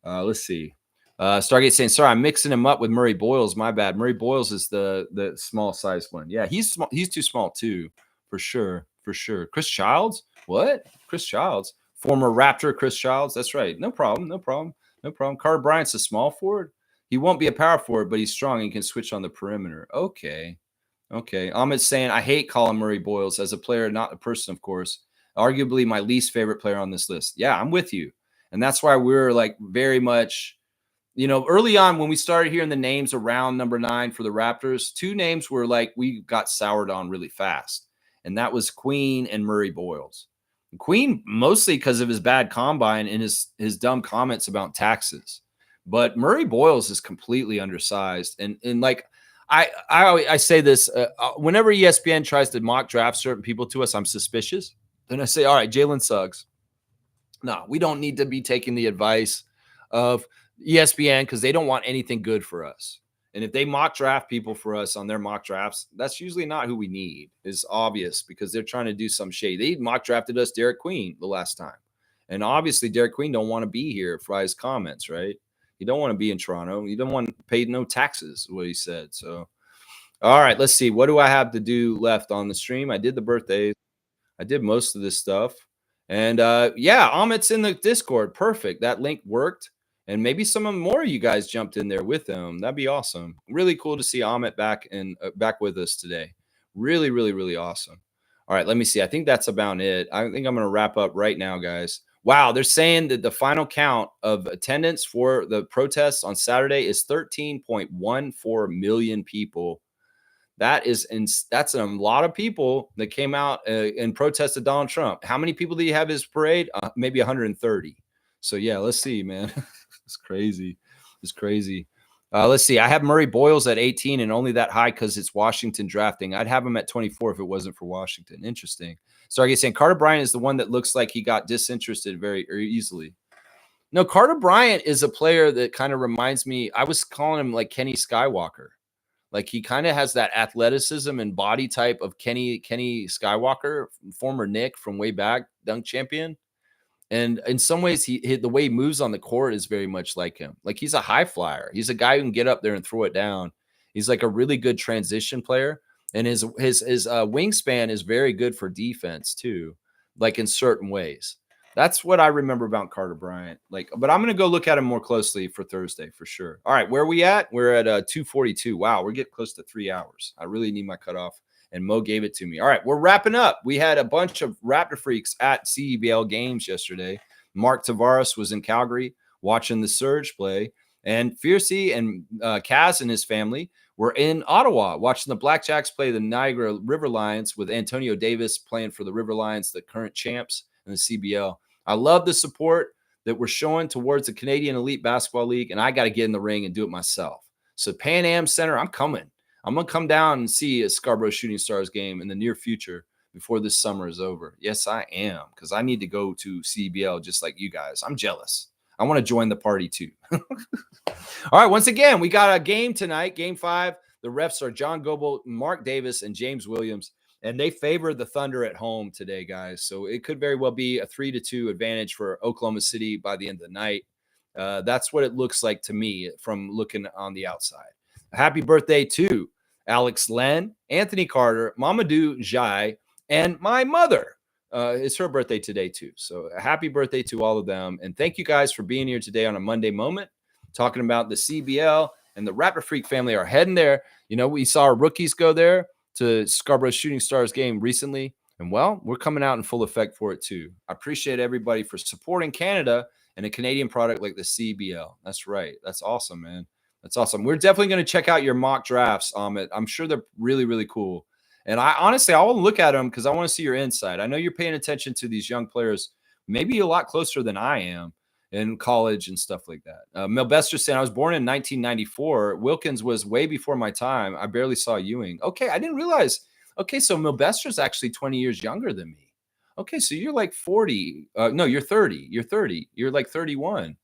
Let's see. Stargate saying, sorry, I'm mixing him up with Murray Boyles. My bad. Murray Boyles is the small size one. Yeah, he's small. He's too small too, for sure. For sure. Chris Childs? What? Chris Childs? Former Raptor Chris Childs? That's right. No problem. No problem. No problem. Carter Bryant's a small forward. He won't be a power forward, but he's strong and can switch on the perimeter. Okay. Amit's saying, I hate Colin Murray Boyles as a player, not a person, of course. Arguably my least favorite player on this list. Yeah, I'm with you. And that's why we're like very much, early on when we started hearing the names around number 9 for the Raptors, 2 names were like we got soured on really fast. And that was Queen and Murray Boyles. And Queen mostly because of his bad combine and his dumb comments about taxes. But Murray Boyles is completely undersized. And like I say this, whenever ESPN tries to mock draft certain people to us, I'm suspicious. Then I say, all right, Jalen Suggs. No, we don't need to be taking the advice of ESPN because they don't want anything good for us. And if they mock draft people for us on their mock drafts, that's usually not who we need. It's obvious because they're trying to do some shade. They mock drafted us Derek Queen the last time. And obviously Derek Queen don't want to be here for his comments, right? You don't want to be in Toronto. You don't want to pay no taxes, what he said. So, all right, let's see. What do I have to do left on the stream? I did the birthdays. I did most of this stuff. And Amit's in the Discord. Perfect. That link worked. And maybe some more of you guys jumped in there with him. That'd be awesome. Really cool to see Amit back with us today. Really, really, really awesome. All right, let me see. I think that's about it. I think I'm going to wrap up right now, guys. Wow, they're saying that the final count of attendance for the protests on Saturday is 13.14 million people. That's a lot of people that came out and protested Donald Trump. How many people do you have his parade? Maybe 130. So yeah, let's see, man. It's crazy. It's crazy. Let's see. I have Murray Boyles at 18 and only that high because it's Washington drafting. I'd have him at 24 if it wasn't for Washington. Interesting. So I guess saying Carter Bryant is the one that looks like he got disinterested very easily. No, Carter Bryant is a player that kind of reminds me. I was calling him like Kenny Skywalker. Like he kind of has that athleticism and body type of Kenny Skywalker, former Nick from way back, dunk champion. And in some ways, the way he moves on the court is very much like him. Like he's a high flyer. He's a guy who can get up there and throw it down. He's like a really good transition player. And his wingspan is very good for defense too, like in certain ways. That's what I remember about Carter Bryant. But I'm going to go look at him more closely for Thursday for sure. All right, where are we at? We're at 2:42. Wow, we're getting close to 3 hours. I really need my cutoff, and Mo gave it to me. All right, we're wrapping up. We had a bunch of Raptor freaks at CEBL games yesterday. Mark Tavares was in Calgary watching the Surge play, and Fiercy and Kaz and his family were in Ottawa watching the Blackjacks play the Niagara River Lions with Antonio Davis playing for the River Lions, the current champs in the CBL. I love the support that we're showing towards the Canadian Elite Basketball League, and I got to get in the ring and do it myself. So Pan Am Center, I'm coming. I'm going to come down and see a Scarborough Shooting Stars game in the near future before this summer is over. Yes, I am, because I need to go to CBL just like you guys. I'm jealous. I want to join the party too. All right, once again, we got a game tonight, Game 5. The refs are John Goebel, Mark Davis, and James Williams. And they favor the Thunder at home today, guys. So it could very well be a 3-2 advantage for Oklahoma City by the end of the night. That's what it looks like to me from looking on the outside. Happy birthday to Alex Len, Anthony Carter, Mamadou Jai, and my mother. It's her birthday today, too. So a happy birthday to all of them. And thank you guys for being here today on a Monday moment. talking about the CBL and the Raptor Freak family are heading there. You know, we saw our rookies go there to Scarborough Shooting Stars game recently. And well, we're coming out in full effect for it too. I appreciate everybody for supporting Canada and a Canadian product like the CBL. That's right. That's awesome, man. That's awesome. We're definitely going to check out your mock drafts, Amit. I'm sure they're really, really cool. And I honestly, I want to look at them because I want to see your insight. I know you're paying attention to these young players, maybe a lot closer than I am in college and stuff like that. Milbester saying, I was born in 1994. Wilkins was way before my time. I barely saw Ewing. Okay, I didn't realize. Okay, so Milbester's actually 20 years younger than me. Okay, so you're like 40. No, you're 30. You're 30. You're like 31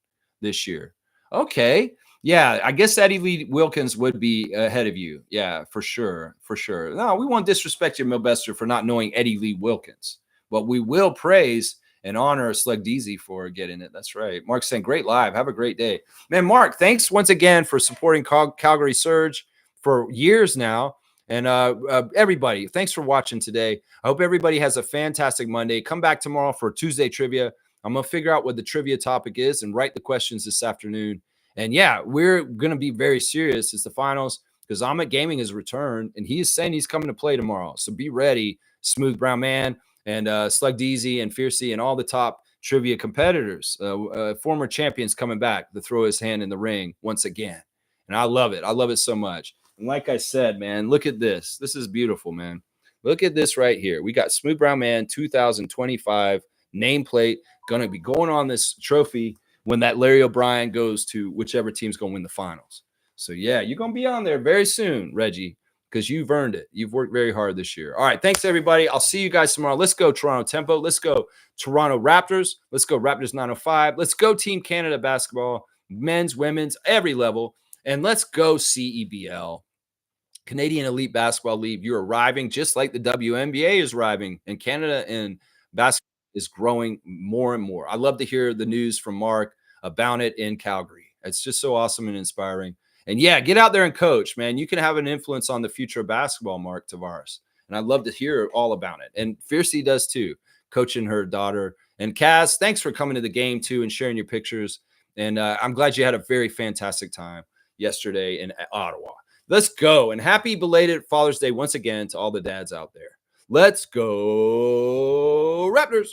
this year. Okay. Yeah, I guess Eddie Lee Wilkins would be ahead of you. Yeah, for sure. For sure. No, we won't disrespect you, Milbester, for not knowing Eddie Lee Wilkins. But we will praise and honor Slug Deasy for getting it. That's right. Mark's saying, great live. Have a great day. Man, Mark, thanks once again for supporting Calgary Surge for years now. And everybody, thanks for watching today. I hope everybody has a fantastic Monday. Come back tomorrow for Tuesday trivia. I'm going to figure out what the trivia topic is and write the questions this afternoon. And yeah, we're going to be very serious. It's the finals because Amit Gaming has returned and he is saying he's coming to play tomorrow. So be ready, Smooth Brown Man and Slug Deasy and Fiercey and all the top trivia competitors, former champions coming back to throw his hand in the ring once again. And I love it. I love it so much. And like I said, man, look at this. This is beautiful, man. Look at this right here. We got Smooth Brown Man 2025 nameplate going to be going on this trophy when that Larry O'Brien goes to whichever team's going to win the finals. So, yeah, you're going to be on there very soon, Reggie, because you've earned it. You've worked very hard this year. All right, thanks, everybody. I'll see you guys tomorrow. Let's go Toronto Tempo. Let's go Toronto Raptors. Let's go Raptors 905. Let's go Team Canada basketball, men's, women's, every level. And let's go CEBL, Canadian Elite Basketball League. You're arriving just like the WNBA is arriving, and Canada and basketball is growing more and more. I love to hear the news from Mark about it in Calgary. It's just so awesome and inspiring. And yeah, get out there and coach, man. You can have an influence on the future of basketball, Mark Tavares. And I'd love to hear all about it. And Fiercey does too, coaching her daughter. And Kaz, thanks for coming to the game too and sharing your pictures. And I'm glad you had a very fantastic time yesterday in Ottawa. Let's go. And happy belated Father's Day once again to all the dads out there. Let's go Raptors.